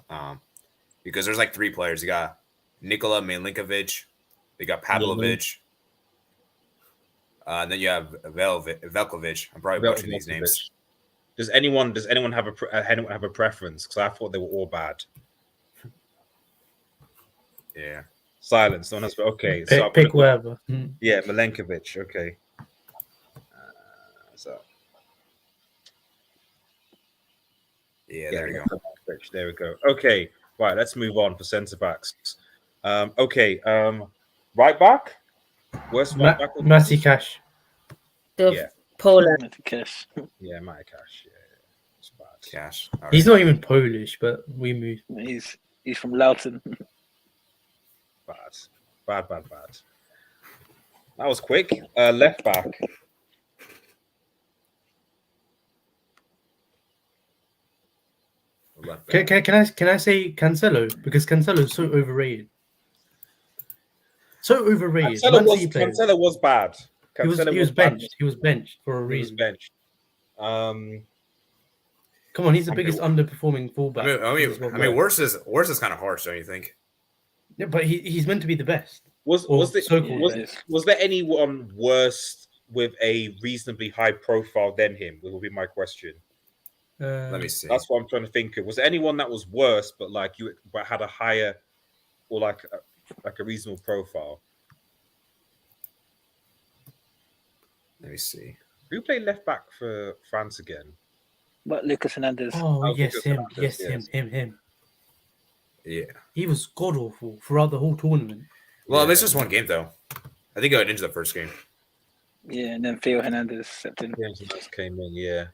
because there's like 3 players. You got Nikola Milinkovic. You got Pavlovic. And then you have Velkovic. I'm probably butchering these names. Does anyone have a preference? Because I thought they were all bad. Yeah. Silence. No one has. Okay. Pick wherever. Yeah, Milenkovic. Okay. Yeah, there you go. There we go. Okay. Right. Let's move on for centre backs. Okay. Right back. Worst right back. Matty Cash. Yeah. Poland. Cash. Yeah, Matty Cash. Yeah. It's bad. Cash. All He's right. not even Polish, but we moved. He's from Loughton. Bad. That was quick. Left back. Can I say Cancelo, because Cancelo is so overrated. So overrated. Cancelo was bad. He was benched. He was benched for a He was reason. benched. Come on, he's the biggest underperforming fullback. I mean, worse is kind of harsh, don't you think? Yeah, but he's meant to be the best. Was there anyone worse with a reasonably high profile than him? Will be my question. Let me see. That's what I'm trying to think of. Was there anyone that was worse, but had a higher or like a reasonable profile? Let me see. Who played left back for France again? But Lucas Hernandez. Oh yes, Lucas him. Hernandez, Yes, him. Yeah. He was god awful throughout the whole tournament. Well, it's just one game though. I think I went into the first game. Yeah, and then Theo Hernandez stepped in. James came in. Yeah.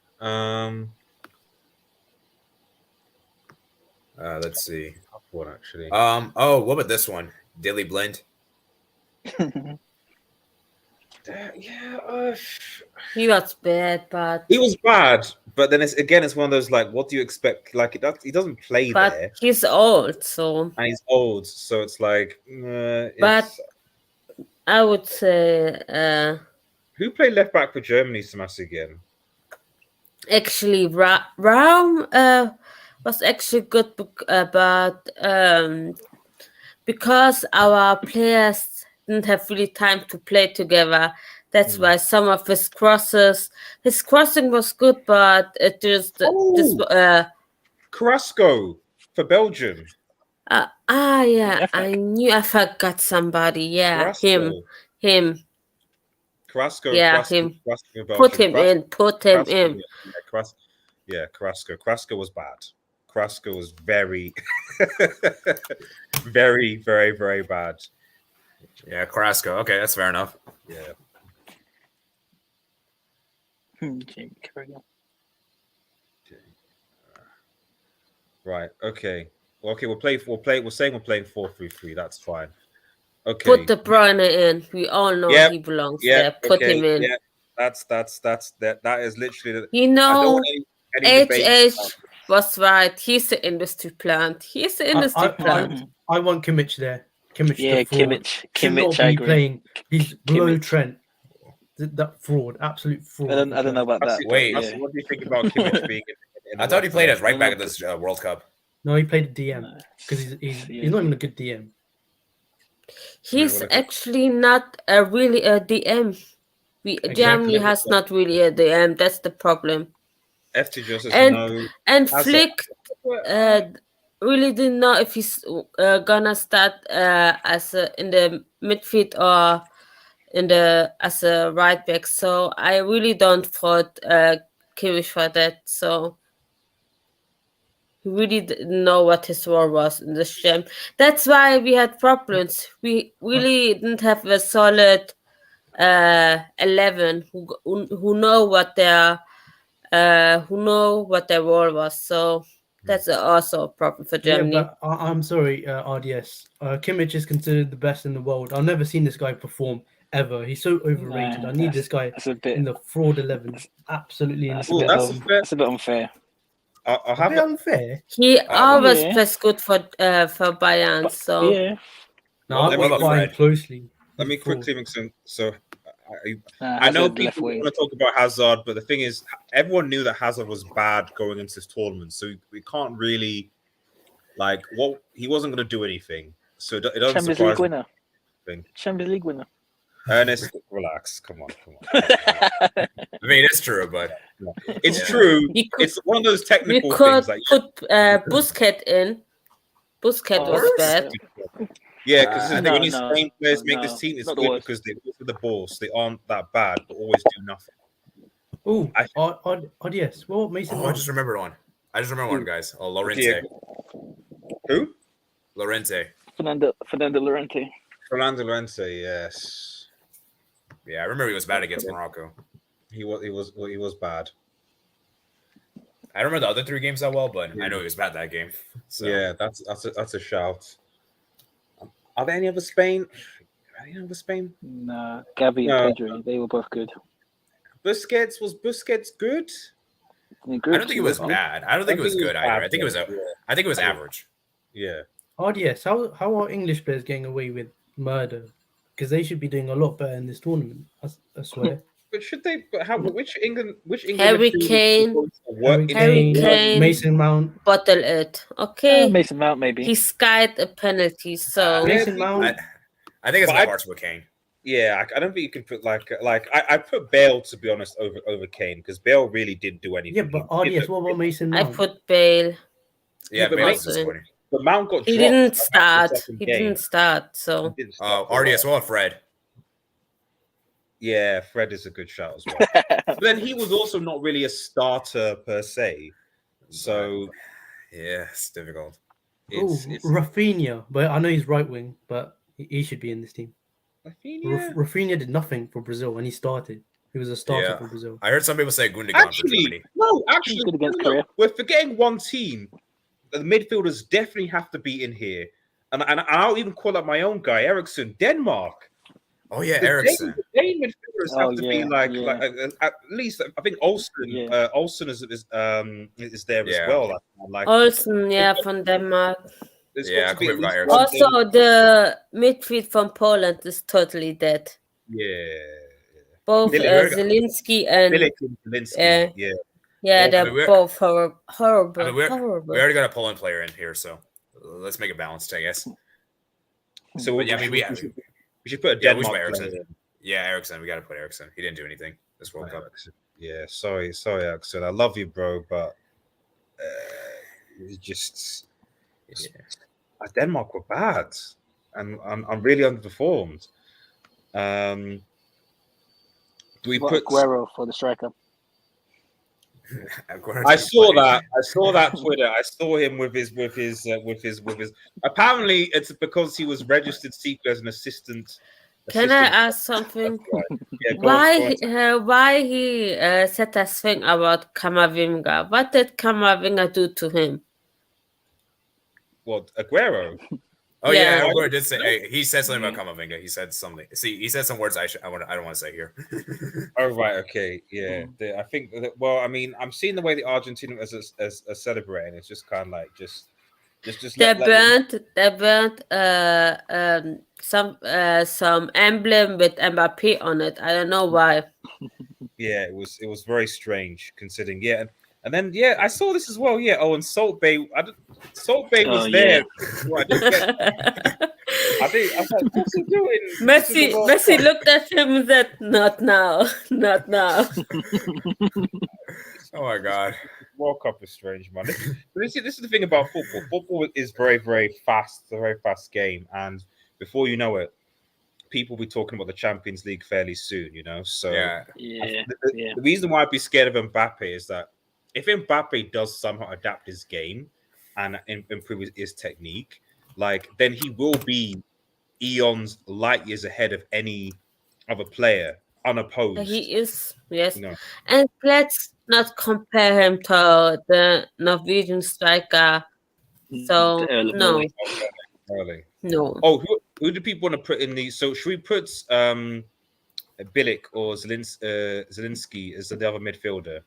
Let's see. Tough one actually. Oh, what about this one? Daily Blend. He was bad, but He was bad, but then it's one of those like, what do you expect? Like he doesn't play there, he's old, so. and he's old, so it's like. But I would say, who played left back for Germany, Samas again? actually, Raum was actually good, but because our players didn't have really time to play together. That's why some of his crossing was good, but it just Carrasco for Belgium. yeah, I knew I forgot somebody. Yeah, Carrasco. him. Carrasco. Yeah, Carrasco, him. Carrasco for Put Belgium. him in. Carrasco, Carrasco was bad. Carrasco was very, very, very, very bad. Yeah, Carrasco. Okay, that's fair enough. Yeah. Jamie Carragher. Right. Okay. Well, okay. We're saying we're playing 4-3-3. That's fine. Okay. Put De Bruyne in. We all know Yep, he belongs Yeah. there. Put Okay. him in. Yeah. That is literally. You I don't know, want any debate. HH was right. He's the industry plant. He's the industry plant. I want Kimmich there. Kimmich, Yeah, the fraud. Kimmich. Should Kimmich, not I be agree. playing. He's below Kimmich. Trent. That fraud, absolute fraud. I don't know about that. Wait. but yeah. What do you think about Kimmich being? In I the thought he left played side? as right back at this World Cup. No, he played a DM No, because he's yeah. not even a good DM. He's actually not really a DM. Germany has not really a DM. That's the problem. FT just says And no. and Hazard. Flick really didn't know if he's gonna start as in the midfield or as a right back. So I really don't fault Kimmich for that. So he really didn't know what his role was in this game. That's why we had problems. We really didn't have a solid 11 who know what their role was. So that's also a problem for Germany. Yeah, but I'm sorry, RDS. Kimmich is considered the best in the world. I've never seen this guy perform ever. He's so overrated. Nah, I need this guy That's a bit. in the fraud 11. Absolutely That's in a the bit. that's best. a fair- That's a bit unfair. I'll have bit unfair. He always yeah. plays good for Bayern. But, So yeah. No, Well, I'm what about buying Fred? closely. Let me He's fraud. quickly mix in. So I Hazard know left people wing. want to talk about Hazard, but the thing is, everyone knew that Hazard was bad going into this tournament, so we can't really he wasn't going to do anything. So it doesn't Champions League surprise me. winner. Thing. Champions League winner. Ernest, relax. Come on. I mean, it's true, but It's Yeah. true. You could- It's one of those we technical could things. Like, put Busquets in. Busquets was worst? bad. yeah, because No, when these Spain players make no, this team, it's not the good worst. because they go for the ball, so they aren't that bad, but always do nothing. Oh, I- RDS. What Mason? I just remembered one. Guys. Oh, Lorente. Yeah. Who? Lorente. Fernando Llorente. Fernando Llorente, yes. Yeah, I remember he was bad against Morocco. He was bad. I don't remember the other 3 games that well, but I know he was bad that game. So Yeah, that's a shout. Are there any other Spain? Nah, Gavi No. and Pedri. They were both good. Was Busquets good? I don't think it was bad. I don't think it was good either. I think it was I think it was average. Yeah. RDS. How are English players getting away with murder? Because they should be doing a lot better in this tournament. I swear. But should they? But how? Which England? Harry midfielders Kane. supposed to work in Harry England? Kane. Mason Mount. Bottle it. Okay. Mason Mount maybe. He skied a penalty. So Mason Mount. I think it's But my I- hearts with Kane. Yeah, I don't think you can put I put Bale, to be honest, over Kane, because Bale really didn't do anything. Yeah, but RDS. What about Mason I Mount? put Bale. Yeah, but Bale's Mason- disappointing. The Mount got He dropped didn't after the start. second He game. didn't start. So He didn't start. RDS, well, Fred. Yeah, Fred is a good shout as well. But then he was also not really a starter per se. So Yeah, it's difficult. it's Rafinha. But I know he's right wing, but he should be in this team. Rafinha. Rafinha did nothing for Brazil when he started. He was a starter Yeah. for Brazil. I heard some people say Gundogan for Actually, Germany. no, actually, Good against no, Korea. we're forgetting one team. The midfielders definitely have to be in here, and I'll even call out my own guy, Ericsson, Denmark. Oh yeah, The Ericsson. Dane midfielders Oh, have to yeah, be like yeah. at least I think Olsen. Yeah. Olsen is there Yeah. as well. Like Olsen, yeah, from Denmark. there's Yeah, got I to be completely at forgot least Ericsson. one Also, the midfield from Poland is totally dead. Yeah. Both Milik- Zelensky and Milik and Zelensky, yeah. Both- they're I mean, we're- both horrible. I mean, we horrible. already got a Poland player in here, so let's make it balanced, I guess. So But yeah, I mean, we should put a Yeah, we should Denmark put Ericsson. player in. Yeah, Ericsson. We got to put Ericsson. He didn't do anything this World Cup. Yeah, sorry, Axel. I love you, bro, but it's just Denmark were bad, and I'm really underperformed. Do we What, put Aguero for the striker. I saw that. I saw that Twitter. I saw him with his. Apparently, it's because he was registered secret as an assistant. Can I ask something? Yeah, go on. Why he said that thing about Kamavinga? What did Kamavinga do to him? What, Aguero? Oh Yeah. yeah, Aguero did say he said something about Kamavinga. He said something. See, he said some words I don't want to say here. Oh right, okay, yeah. I think well, I mean, I'm seeing the way the Argentina is celebrating. It's just kind of like just They let burnt some emblem with Mbappe on it. I don't know why. yeah, it was very strange considering. Yeah, and then yeah, I saw this as well. Yeah, oh, and Salt Bay. Salt Bay was there. Well, I didn't get. I was like, what's he doing? Messi looked at him and said, "Not now, not now." Oh my god. World Cup is strange, man. This is the thing about football. Football is very, very fast. It's a very fast game, and before you know it, people will be talking about the Champions League fairly soon. You know, so the reason why I'd be scared of Mbappe is that if Mbappe does somehow adapt his game and improve his technique, like then he will be eons, light years ahead of any other player, unopposed. He is, yes. You know. And let's not compare him to the Norwegian striker. So no. No. Oh, who do people want to put in the? So should we put Bilic or Zelensky as the other midfielder,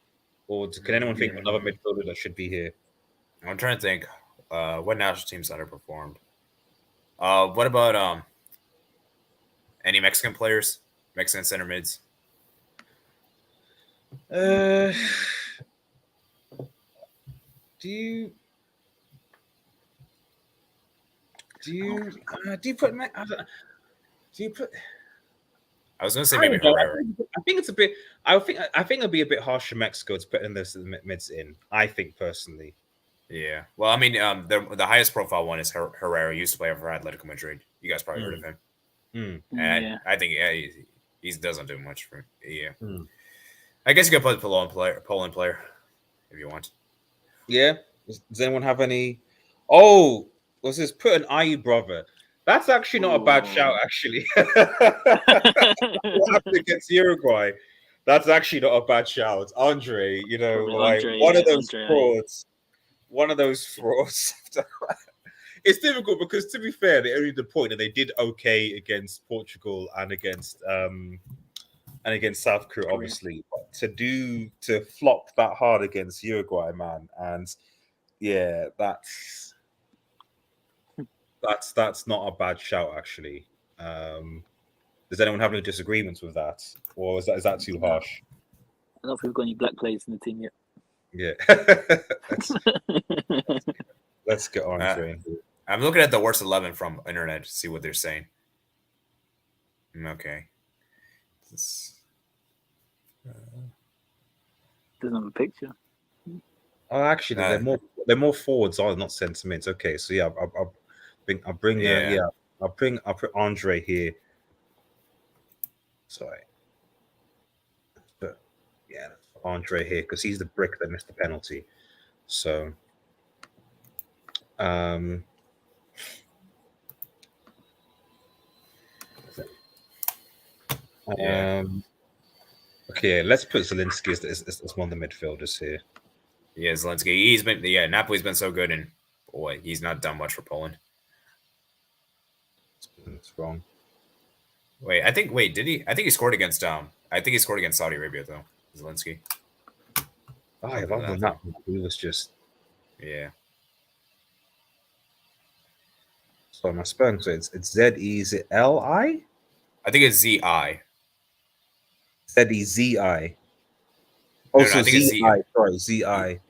or can anyone think of another midfielder that should be here? I'm trying to think. What national teams underperformed? What about any Mexican players? Mexican center mids? Do you put? I was going to say maybe Herrera. I think it's a bit. I think it'd be a bit harsh for Mexico to put in this mids in. I think personally. Yeah. Well, I mean, the highest profile one is Herrera. He used to play for Atletico Madrid. You guys probably heard of him. And I think he doesn't do much for. Yeah. I guess you could put Poland player if you want. Yeah. Does anyone have any? Oh, was this put an IE brother? That's actually not a bad shout, actually. What happened against Uruguay? That's actually not a bad shout. Andre, you know, like one of those frauds. One of those frauds. It's difficult because, to be fair, they only did the point and they did okay against Portugal and against South Korea, obviously. But to flop that hard against Uruguay, man, and yeah, that's not a bad shout, actually. Does anyone have any disagreements with that, or is that too harsh? I don't think we've got any black players in the team yet. Yeah. Let's get on. I'm looking at the worst 11 from internet to see what they're saying. Okay. Doesn't have a picture. Oh, actually, they're more forwards, not sentiments. Okay, so yeah, I'll put Andre here. Sorry, but yeah, Andre here because he's the brick that missed the penalty. So, okay, let's put Zelensky as one of the midfielders here. Yeah, Zelensky. Napoli's been so good, and boy, he's not done much for Poland. That's wrong. Did he? I think he scored against Saudi Arabia though. Zelensky. Oh, yeah, other than that, he was just So my spelling, so it's Z-E, is it L-I? I think it's Z-I. Z-E-Z-I. Oh, so Z-I. Sorry, Z-I.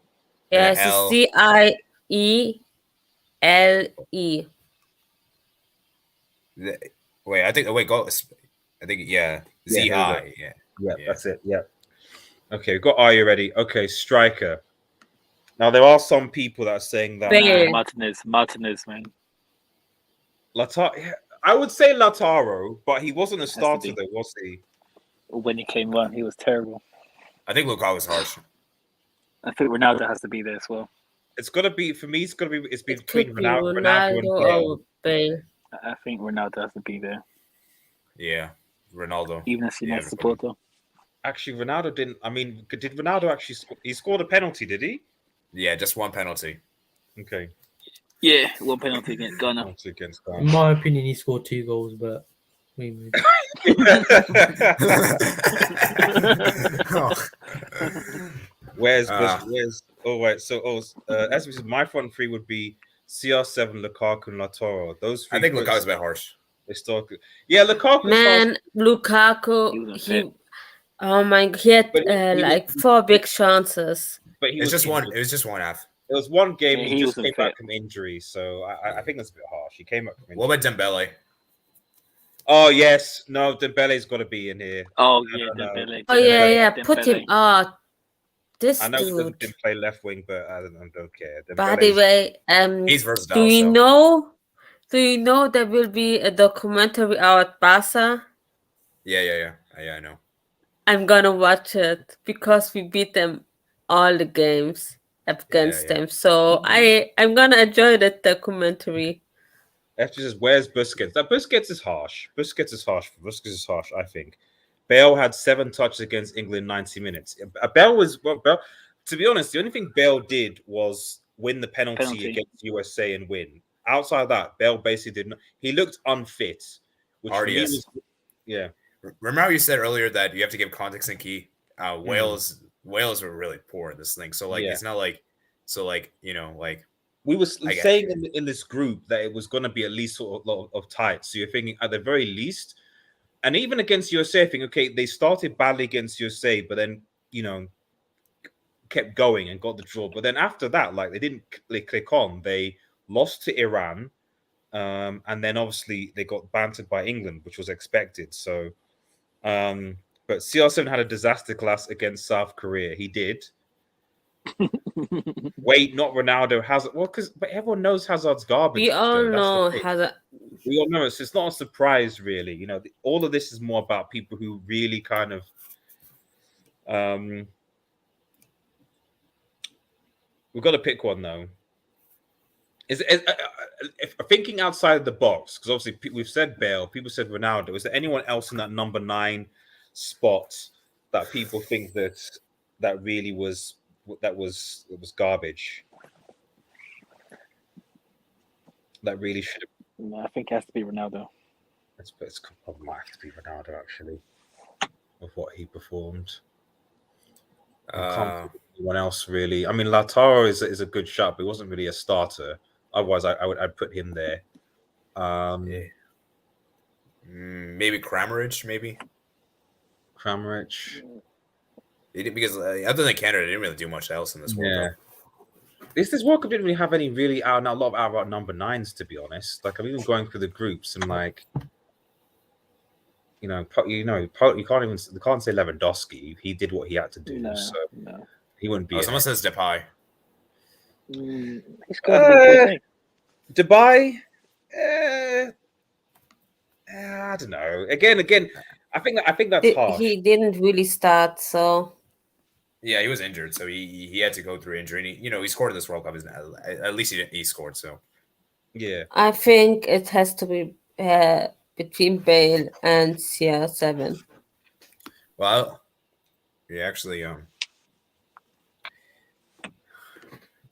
Yes, it's Z-I-E-L-E. Z-I. Yeah, that's it. Yeah. Okay, we've got I already. Okay, striker. Now there are some people that are saying that Martinez, man. I would say Lautaro, but he wasn't a starter though, was he? When he came on, he was terrible. I think Lukaku's harsh. I think Ronaldo has to be there as well. It's got to be for me. It's got to be. It's been It between could be Ronaldo and Ronaldo Bale. or Bale. I think Ronaldo has to be there, Yeah, Ronaldo. even as a Yeah, United supporter. Actually, Ronaldo didn't. I mean, did Ronaldo actually? He scored a penalty, did he? Yeah, just one penalty. Okay. Yeah, one penalty against Ghana. Penalty against In Ghana. my opinion, he scored 2 goals, but we moved. Where's oh right, so as we said, my front three would be CR7, Lukaku, and Lautaro. Those three. I think Lukaku's a bit harsh. Historically, yeah, Lukaku. Man, He Lukaku, was he oh my, he had But he like 4 big chances. But he It's was just one. It was just one half. It was one game. Yeah, he he just wasn't came fit. back from injury, so I think that's a bit harsh. He came back from injury. What about Dembele? Oh yes, no, Dembele's got to be in here. Oh No, yeah, no, no. Dembele. Oh yeah, Dembele. yeah, put him. Oh, this I know he dude. didn't play left wing, but I don't care. By the way, He's versatile. do you so. know? Do you know there will be a documentary about Barca? Yeah. I know. I'm gonna watch it because we beat them all the games against Yeah. them. So I'm gonna enjoy that documentary. After says, where's Busquets? That Busquets is harsh. Busquets is harsh, I think. Bale had 7 touches against England in 90 minutes. Bale was well, Bale, to be honest, the only thing Bale did was win the penalty against USA and win. Outside of that, Bale basically did not. He looked unfit, which for me was, yeah. Remember how you said earlier that you have to give context and key? Wales were really poor in this thing, so like it's not like we were saying in this group that it was going to be at least sort of tight. So you're thinking at the very least, and even against USA, I think okay, they started badly against USA, but then kept going and got the draw. But then after that, like they didn't click on. They lost to Iran, and then obviously they got bantered by England, which was expected. So, but CR7 had a disaster class against South Korea. He did. Wait, not Ronaldo. Hazard. Well, but everyone knows Hazard's garbage. We all know Hazard. We all know it's not a surprise, really. All of this is more about people who really kind of, we've got to pick one though. If thinking outside of the box, because obviously we've said Bale, people said Ronaldo. Is there anyone else in that number 9 spot that people think that really was garbage? That really should have. No, I think it has to be Ronaldo. It's probably might have to be Ronaldo actually, of what he performed. I can't think of anyone else really. I mean, Lautaro is a good shot, but he wasn't really a starter. Otherwise, I'd put him there. Maybe Kramaric, Kramaric. He did, because other than Canada, they didn't really do much else in this World Cup. This World Cup didn't really have any really a lot of out number 9s, to be honest. Like I'm even going through the groups and like, you can't say Lewandowski. He did what he had to do, so he wouldn't be. Someone says Depay. He's got to be Dubai. I don't know. Again, I think that's harsh. He didn't really start, so. Yeah, he was injured, so he had to go through injury. And he scored in this World Cup. At least he scored. So yeah, I think it has to be between Bale and CR7. Well, yeah, actually,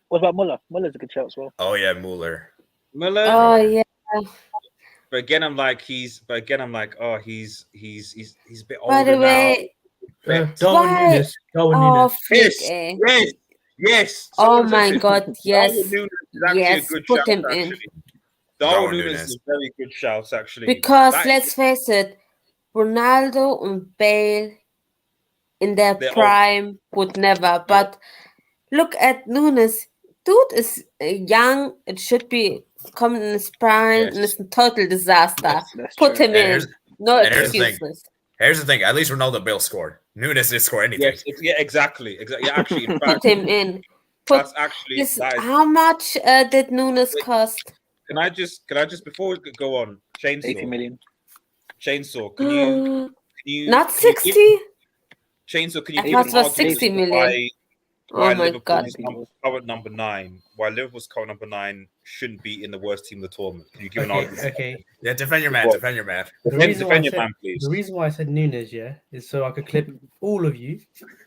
What about Muller? Muller's a good shout as well. Oh yeah, Muller. Oh yeah. But again, I'm like, he's a bit older By the way, Darwin Núñez. Yes. Oh my God, yes. Darwin Núñez is actually a good put shout, him actually. in. Darwin Núñez is a very good shout, actually. Because let's face it, Ronaldo and Bale in their prime would never. But look at Núñez. Dude is young. It should be coming in his prime, and it's a total disaster. Put him in. No excuses. Here's the thing. At least Ronaldo Bale scored. Núñez didn't score anything. Yes, exactly. Yeah, actually, in fact, put him in. How much did Núñez cost? Can I just before we go on, Chainsaw? 80 million. Chainsaw, can you not 60? Chainsaw, can you I thought it was 60 million. why Oh my God. Liverpool's current number 9, why Liverpool's current number 9 shouldn't be in the worst team of the tournament. Can you give an argument? Okay. Yeah, defend your man. What? Defend your man. Defend your man, please. The reason why I said Nunes, is so I could clip all of you.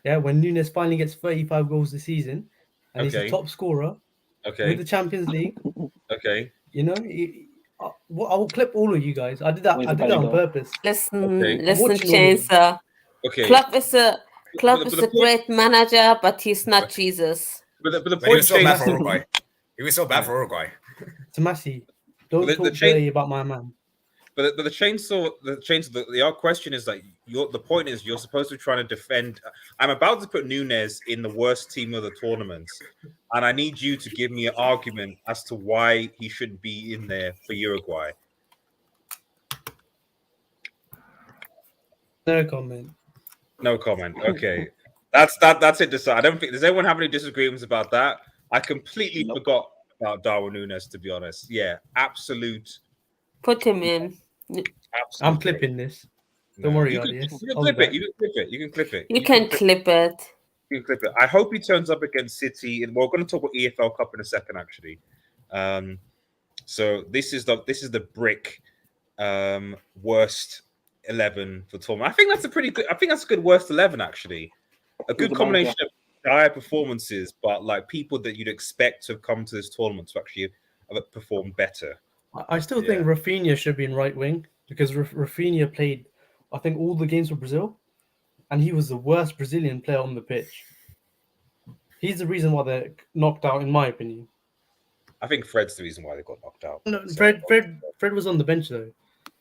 Yeah, when Nunes finally gets 35 goals this season, and he's the Okay. top scorer Okay. with the Champions League. Okay. You know, I will clip all of you guys. I did that. Where's I the did that on belly purpose. Listen, Okay. listen, watching all of them. Chainsaw. Okay. Klopp is a but the point- great manager, but he's not Jesus. But the But he point was so bad for change. Uruguay. He was so bad for Uruguay. Tomasi, don't The talk chain- dirty about my man. But the chainsaw, the question is like the point is you're supposed to be trying to defend. I'm about to put Nunes in the worst team of the tournament, and I need you to give me an argument as to why he shouldn't be in there for Uruguay. No comment. No comment. Okay, that's it. I don't think does anyone have any disagreements about that. I completely forgot about Darwin Nunes, to be honest. Yeah, absolute. Put him in. I'm clipping this. Don't worry, audience. You can clip it. You can clip it. You can clip it. You can clip it. You can clip it. I hope he turns up against City, and we're going to talk about EFL Cup in a second, actually. So this is the brick worst 11 for tournament. I think that's a pretty good. I think that's a good worst 11, actually. A good combination of dire performances, but like people that you'd expect to have come to this tournament to actually have performed better. I still think Rafinha should be in right wing because Rafinha played, I think, all the games for Brazil, and he was the worst Brazilian player on the pitch. He's the reason why they're knocked out, in my opinion. I think Fred's the reason why they got knocked out. No, Fred was on the bench though.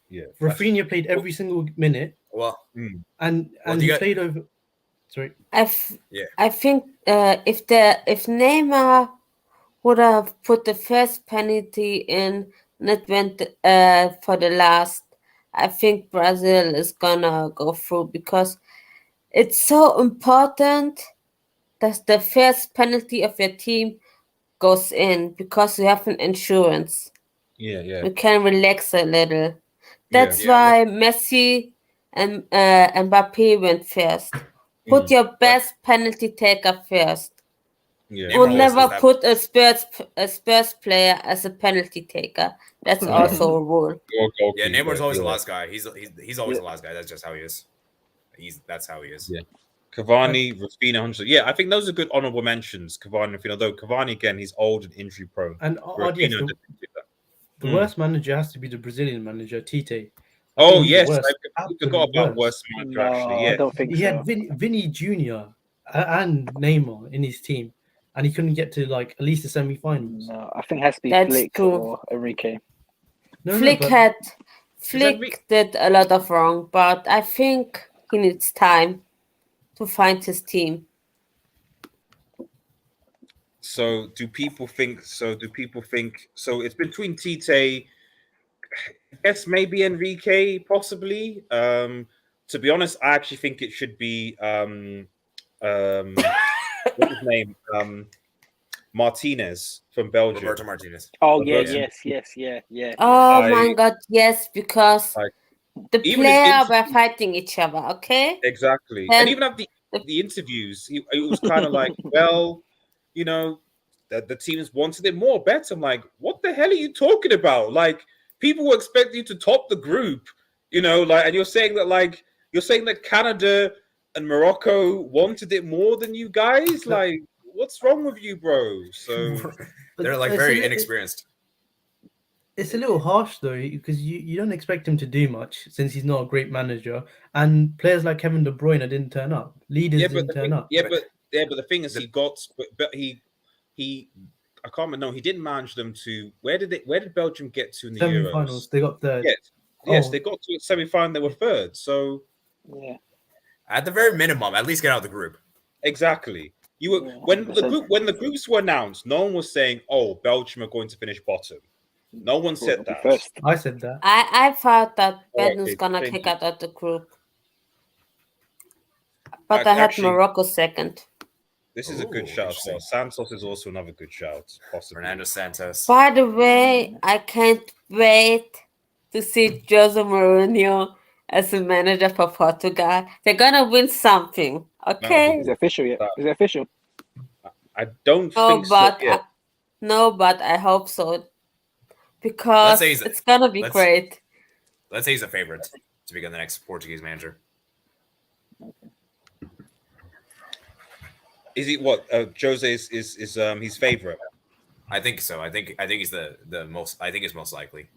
Yeah, Rafinha played every single minute. Well, and he played over. Sorry. I think if Neymar would have put the first penalty in and it went for the last, I think Brazil is gonna go through because it's so important that the first penalty of your team goes in because you have an insurance. Yeah. You can relax a little. That's why Messi and Mbappe went first. Put your best penalty taker first. Yeah. You'll never put a Spurs player as a penalty taker. That's also a rule. Yeah, Neymar's always the last guy. He's always the last guy. That's just how he is. That's how he is. Yeah. Cavani, Rafinha, 100. Yeah, I think those are good honorable mentions. Cavani, Rafinha. Although Cavani again, he's old and injury prone. And the worst manager has to be the Brazilian manager, Tite. Oh yes, I forgot about worst manager. Actually, yeah, I don't think he had Vinny Jr. and Neymar in his team, and he couldn't get to like at least the semi-finals. No, I think it has to be That's Flick true. or Enrique. Flick did a lot of wrong, but I think he needs time to find his team. So do people think? So it's between Tite, I guess maybe Enrique, possibly. To be honest, I actually think it should be what's his name? Martinez from Belgium. Roberto Martinez. Oh Roberto. yeah. Oh my God, yes, because the players were fighting each other. Okay. Exactly, and even at the interviews, it was kind of like, well, you know, the teams wanted it more better. I'm like, what the hell are you talking about? Like, people were expecting you to top the group, you know, like, and you're saying that Canada and Morocco wanted it more than you guys. Like, what's wrong with you, bro? So they're like very inexperienced. It's a little harsh though, because you don't expect him to do much since he's not a great manager, and players like Kevin De Bruyne didn't turn up. Leaders didn't turn up. But the thing is, he I can't remember. No, he didn't manage them to. Where did Belgium get to in the semi-finals? Euros? They got third. Yes, they got to a semi-final. They were third. So yeah, at the very minimum, at least get out of the group. Exactly. You were when the groups were announced. No one was saying, "Oh, Belgium are going to finish bottom." No one said that. I said that. I thought that Belgium's gonna kick out of the group, but I had Morocco second. This is a good shout. So Santos is also another good shout. Possibly. Fernando Santos. By the way, I can't wait to see Jose Mourinho as a manager for Portugal. They're gonna win something. Okay. Is it official yet? Is it official? I don't No, think so. but Yeah. no, but I hope so Let's because say he's it's gonna be let's great. let's say he's a favorite to become the next Portuguese manager. Is he what? Jose is his favorite. I think so. I think he's the most. I think he's most likely.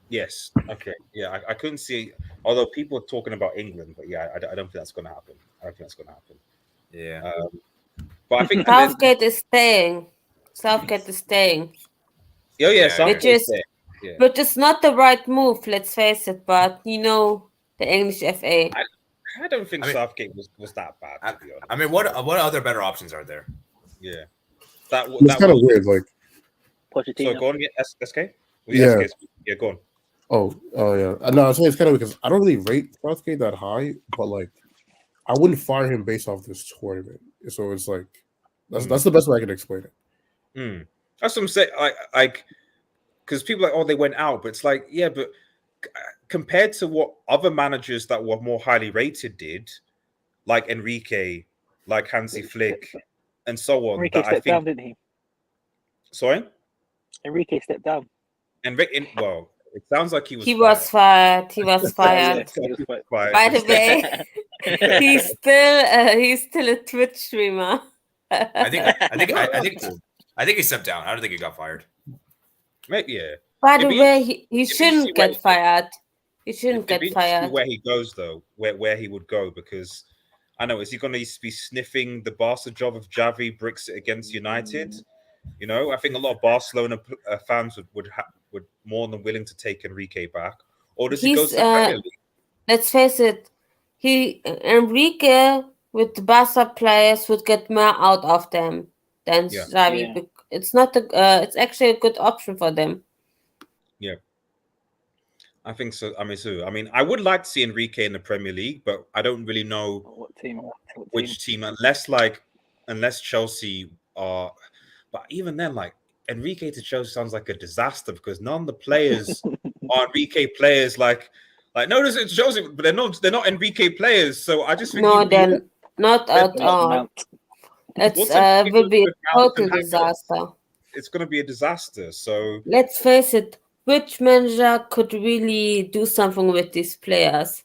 Yes. Okay. Yeah. I couldn't see. Although people are talking about England, but yeah, I don't think that's going to happen. I don't think that's going to happen. Yeah. But I think. Southgate is staying. Southgate is staying, Oh yeah, Yeah, which Southgate's is there. Yeah. which is not the right move. Let's face it. But the English FA. I don't think I mean- Southgate was that bad, I, to be honest. I mean, what other better options are there? Yeah. That It's kind of was. weird. Like, So Pochettino. go on, SK. Yeah. SK. Yeah, go on. oh yeah. No, I was saying it's kind of because I don't really rate Southgate that high, but like, I wouldn't fire him based off this tournament. So it's like that's the best way I can explain it. That's what I'm saying. Like, because people are like, oh, they went out, but it's like, yeah, but compared to what other managers that were more highly rated did, like Enrique, like Hansi Flick, and so on, Enrique that I stepped think. down, didn't he? Sorry, Enrique stepped down. Well, it sounds like he was. He was fired. He was Yeah, fired. he was quite- Fired. By the way, he's still a Twitch streamer. I think he stepped down. I don't think he got fired. Maybe, yeah. By It'd the be way, he see shouldn't where get fired. He shouldn't It'd be get interesting fired. where he goes, though, where he would go, because I know, is he going to be sniffing the Barca job of Javi Brexit against United? I think a lot of Barcelona fans would more than willing to take Enrique back, or does he go to the Premier League? Let's face it, Enrique with the Barca players would get more out of them than Yeah. Xavi. Yeah. It's not it's actually a good option for them. Yeah, I think so. I mean, I would like to see Enrique in the Premier League, but I don't really know What team? which team, unless Chelsea are. But even then, like, Enrique to Chelsea sounds like a disaster because none of the players are Enrique players. Like no, this is Chelsea, but they're not Enrique players. So I just think No, he'd be- then not at Not all. Mount. It's What's Enrique will be doing a with total Mount and disaster. it's going to be a disaster. So Let's face it, which manager could really do something with these players?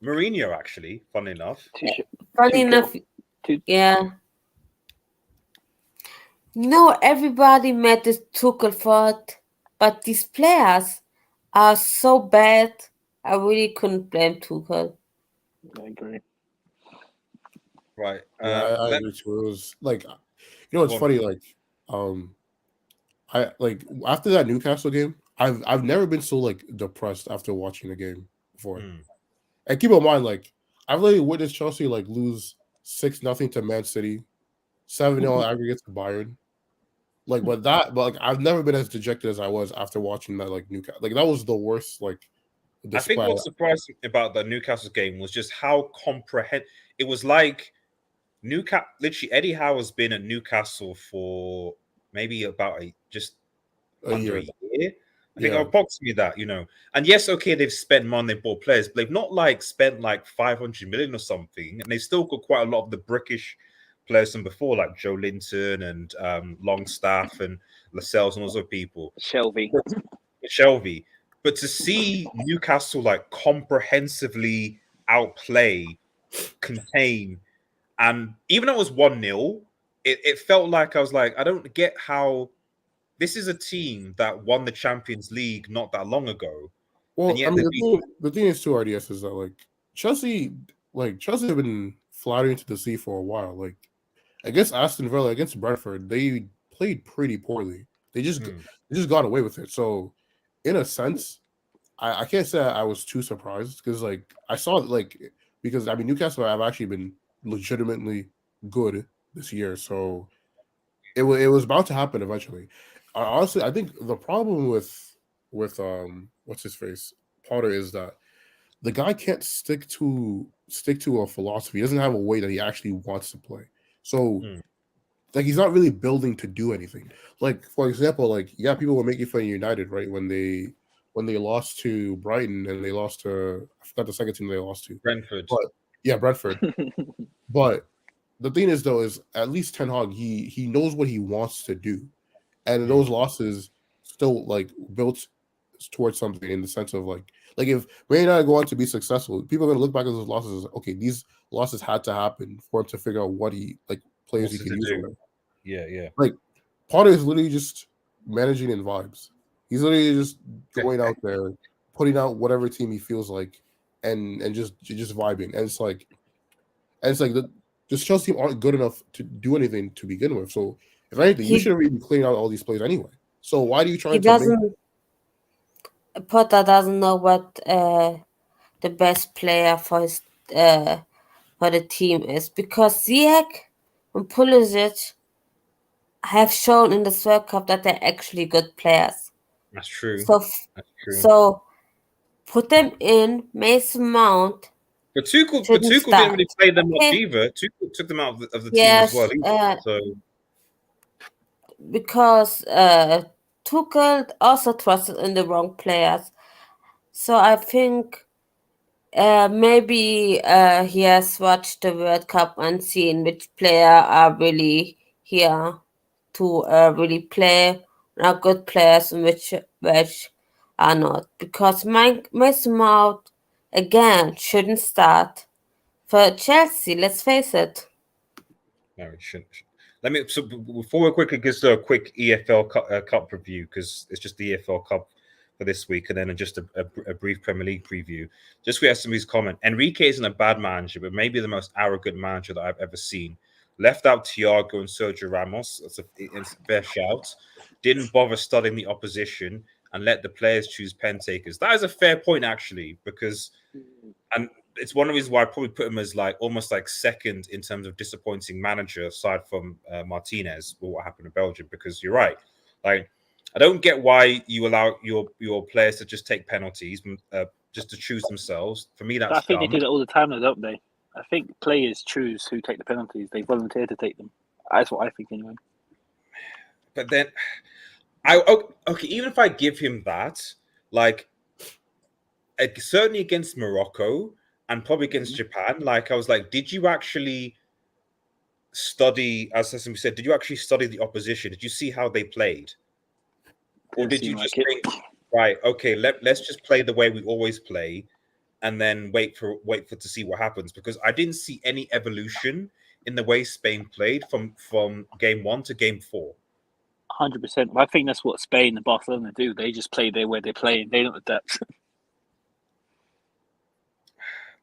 Mourinho, actually, funny enough. Funny Tuchel. enough, Tuchel. yeah. Everybody made this Tuchel fault, but these players are so bad. I really couldn't blame Tuchel. I agree. Right. Yeah, I agree too. It was like, it's funny. Like, I like after that Newcastle game, I've never been so like depressed after watching the game before. And keep in mind, like, I've literally witnessed Chelsea like lose 6-0 to Man City, 7-0 aggregates to Bayern. Like, but like, I've never been as dejected as I was after watching that like Newcastle. Like, that was the worst. Like, I think what surprised me about the Newcastle game was just how it was. Like Newcastle, literally, Eddie Howe has been at Newcastle for maybe about under a year. I think approximately that, And yes, okay, they've spent money, they bought players, but they've not like spent like 500 million or something, and they still got quite a lot of the brickish players from before, like Joe Linton and Longstaff and Lascelles and those other people. Shelby. But to see Newcastle like comprehensively outplay, contain, and even though it was 1-0, it felt like I was like, I don't get how this is a team that won the Champions League not that long ago. Well, I mean, the thing is too, RDS, is that like Chelsea have been flying into the sea for a while. Like against Aston Villa, against Brentford, they played pretty poorly. They just got away with it. So in a sense, I can't say I was too surprised because like I saw because I mean Newcastle have actually been legitimately good this year. So it was bound to happen eventually. Honestly, I think the problem with what's his face Potter is that the guy can't stick to a philosophy. He doesn't have a way that he actually wants to play. So like he's not really building to do anything. Like for example, like people were making fun of United, right? When they lost to Brighton and they lost to I forgot the second team they lost to. Brentford. But Brentford. But the thing is though is at least Ten Hag he knows what he wants to do, and those losses still like built towards something in the sense of like if Man United go on to be successful, people are gonna look back at those losses as okay, these losses had to happen for him to figure out what he like players he can use. Yeah. Like Potter is literally just managing in vibes. He's literally just going out there, putting out whatever team he feels like, and just vibing. And it's like the Chelsea team aren't good enough to do anything to begin with. So if anything, you should already be clearing out all these players anyway. So why do you try to? Potter doesn't know what the best player for his for the team is, because Ziyech and Pulisic have shown in the World Cup that they're actually good players. That's true. So put them in. Mason Mount. But Tuchel didn't really play them much either. Tuchel took them out of the team as well. Because Tuchel also trusted in the wrong players. So I think maybe he has watched the World Cup and seen which player are really here to really play, are good players, and which are not. Because Mason Mount, again, shouldn't start for Chelsea. Let's face it. No, it shouldn't. So before we quickly get to a quick EFL Cup review, because it's just the EFL Cup for this week, and then just a brief Premier League preview. Just we have somebody's comment. Enrique isn't a bad manager, but maybe the most arrogant manager that I've ever seen. Left out Thiago and Sergio Ramos. It's a fair shout. Didn't bother studying the opposition and let the players choose pen takers. That is a fair point, actually, because and it's one of the reasons why I probably put him as like almost like second in terms of disappointing manager, aside from Martinez or what happened in Belgium. Because you're right, like I don't get why you allow your players to just take penalties, just to choose themselves. For me, that's I think dumb. they do that all the time, though, don't they? I think players choose who take the penalties. They volunteer to take them. That's what I think, anyway. But then, okay, even if I give him that, like certainly against Morocco and probably against Japan, like I was like, did you actually study? As we said, did you actually study the opposition? Did you see how they played, or did you just think, right? Okay, let's just play the way we always play, and then wait for to see what happens, because I didn't see any evolution in the way Spain played from game 1 to game 4. 100%. I think that's what Spain and Barcelona do. They just play their way they play, and they don't adapt.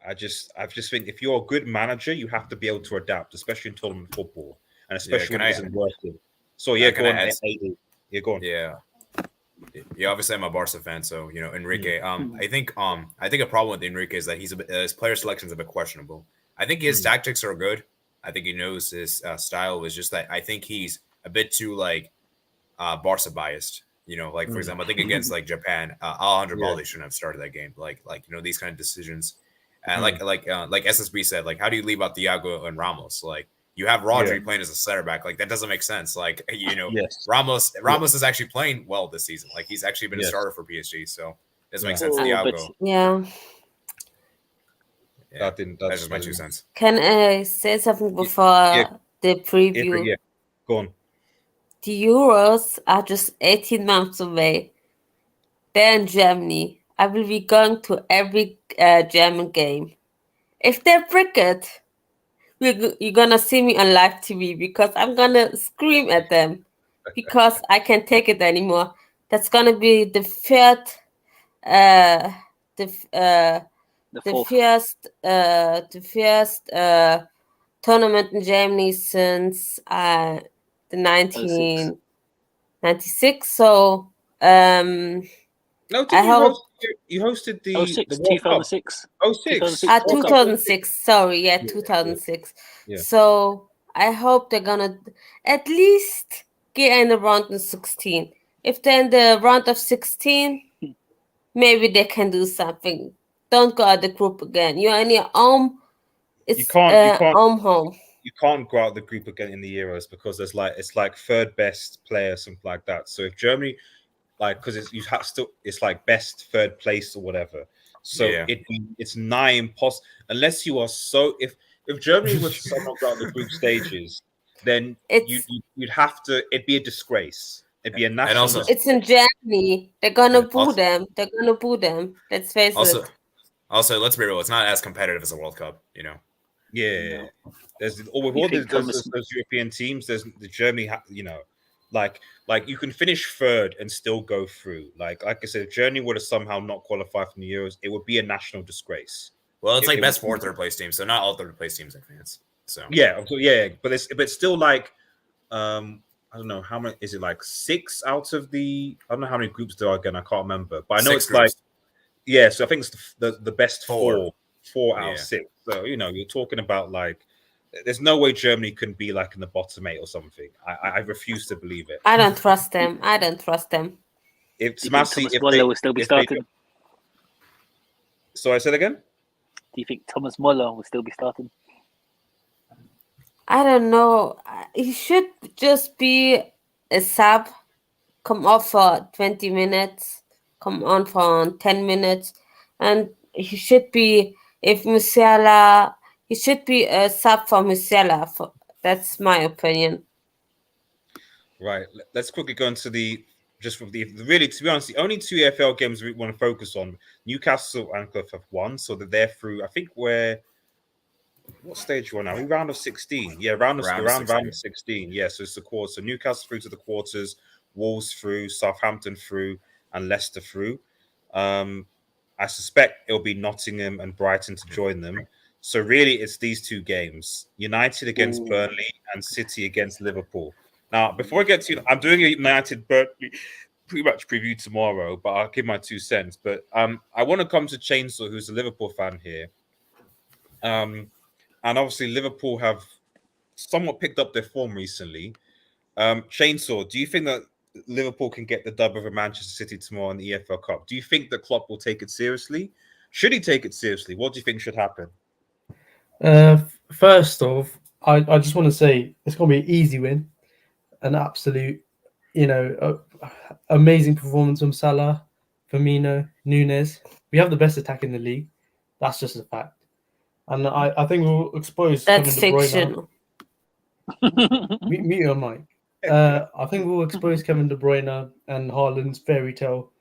I just think if you're a good manager, you have to be able to adapt, especially in tournament football, and especially when it isn't working. So go on. Go on. Yeah, obviously I'm a Barca fan, so Enrique. I think a problem with Enrique is that his player selection is a bit questionable. I think his tactics are good. I think he knows his style. Is just that I think he's a bit too like Barca biased. Like for example, I think against like Japan, Alejandro Balde shouldn't have started that game. Like these kind of decisions, and like SSB said, like how do you leave out Thiago and Ramos? Like you have Rodri playing as a center back. Like that doesn't make sense. Like Ramos is actually playing well this season. Like he's actually been a starter for PSG. So it doesn't make sense. Thiago. That's just my 2 cents. Can I say something before the preview? Yeah, go on. The Euros are just 18 months away. They're in Germany. I will be going to every German game. If they're cricket, you're going to see me on live TV, because I'm going to scream at them because I can't take it anymore. That's going to be the first tournament in Germany since the 1996. So no, you hosted the 2006. 2006. Sorry, 2006. Yeah. So I hope they're gonna at least get in the round of 16. If they're in the round of 16, maybe they can do something. Don't go out the group again. You're in your home. It's you can't home. You can't go out the group again in the Euros, because it's like third best player, something like that. So if Germany, because it's like best third place or whatever. So it's nigh impossible unless you are so. if Germany was to somehow go out the group stages, then you'd have to. It'd be a disgrace. It'd be a national. also- disgrace. It's in Germany. They're gonna boo also- them. They're gonna boo them. Let's face Also, it. also, let's be real. It's not as competitive as a World Cup. Yeah, there's with all think those European teams. There's the Germany. Like you can finish third and still go through. Like I said, if Germany would have somehow not qualified from the Euros, it would be a national disgrace. Well, it's like best would- 4 third place teams, so not all third place teams advance. So yeah, but still like I don't know how many is it like 6 out of the I don't know how many groups there are again. I can't remember, but I know 6 it's like groups. so I think it's the best 4 out of 6. So you're talking about like there's no way Germany can be like in the bottom 8 or something. I refuse to believe it. I don't trust them. I don't trust them. If Do you think Messi, Thomas if Muller they, will still be if they- starting? So I said again. Do you think Thomas Muller will still be starting? I don't know. He should just be a sub. Come off for 20 minutes. Come on for 10 minutes. And he should be, if Musiala, he should be a sub for Musiala. That's my opinion. Right. Let's quickly go into really, to be honest, the only 2 EFL games we want to focus on, Newcastle and Cliff have won, so that they're through. I think what stage are we on now? Are we round of 16? Yeah, round of 16. Yeah, so it's the quarter. So Newcastle through to the quarters, Wolves through, Southampton through, and Leicester through. I suspect it'll be Nottingham and Brighton to join them. So really, it's these 2 games: United against Burnley and City against Liverpool. Now, before I get to, I'm doing a United Burnley pre-match preview tomorrow, but I'll give my 2 cents. But I want to come to Chainsaw, who's a Liverpool fan here. And obviously, Liverpool have somewhat picked up their form recently. Chainsaw, do you think that Liverpool can get the dub over Manchester City tomorrow in the EFL Cup? Do you think that Klopp will take it seriously? Should he take it seriously? What do you think should happen? First off, I just want to say it's going to be an easy win. An absolute, amazing performance from Salah, Firmino, Nunes. We have the best attack in the league. That's just a fact. And I think we'll expose That's Kevin De Bruyne. fictional. Mute your mic. I think we'll expose Kevin De Bruyne and Haaland's fairy tale.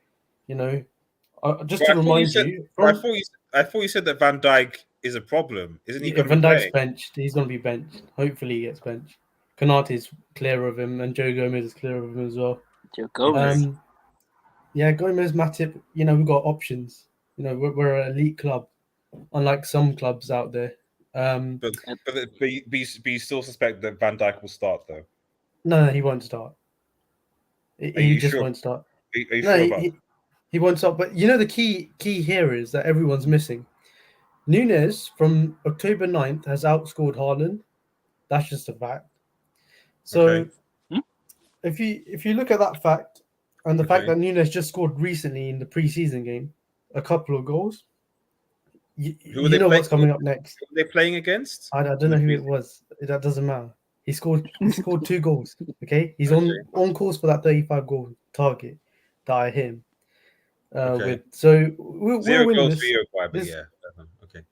Just to remind you. I thought you said that Van Dijk is a problem. Isn't he? Van Dijk's benched. He's going to be benched. Hopefully, he gets benched. Konate's clear of him, and Joe Gomez is clear of him as well. Joe Gomez. Gomez, Matip. We've got options. We're an elite club, unlike some clubs out there. But you still suspect that Van Dijk will start, though? No, he won't start. He just won't start. Are you sure about that? He won't start. But the key here is that everyone's missing. Nunes from October 9th has outscored Haaland. That's just a fact. So if you look at that fact and the fact that Nunes just scored recently in the preseason game, a couple of goals, you know what's coming up next. Who are they playing against? I don't know who it was. That doesn't matter. He scored 2 goals. Okay, he's on course for that 35-goal target that I hit him with. So we'll 0 win goals this. for Uruguay, but yeah. Okay.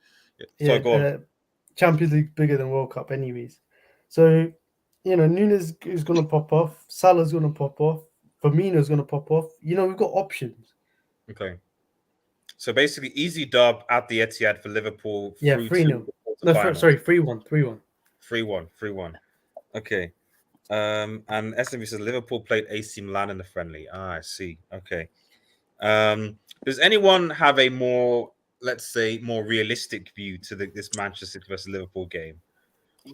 Yeah, go on. Champions League bigger than World Cup, anyways. So Nunes is going to pop off. Salah's going to pop off. Firmino's going to pop off. We've got options. Okay. So basically, easy dub at the Etihad for Liverpool. Yeah, 3-0. No, sorry, 3-1. 3-1. Okay. And SMV says Liverpool played AC Milan in the friendly. I see. Okay. Does anyone have a more, let's say, more realistic view to this Manchester City versus Liverpool game?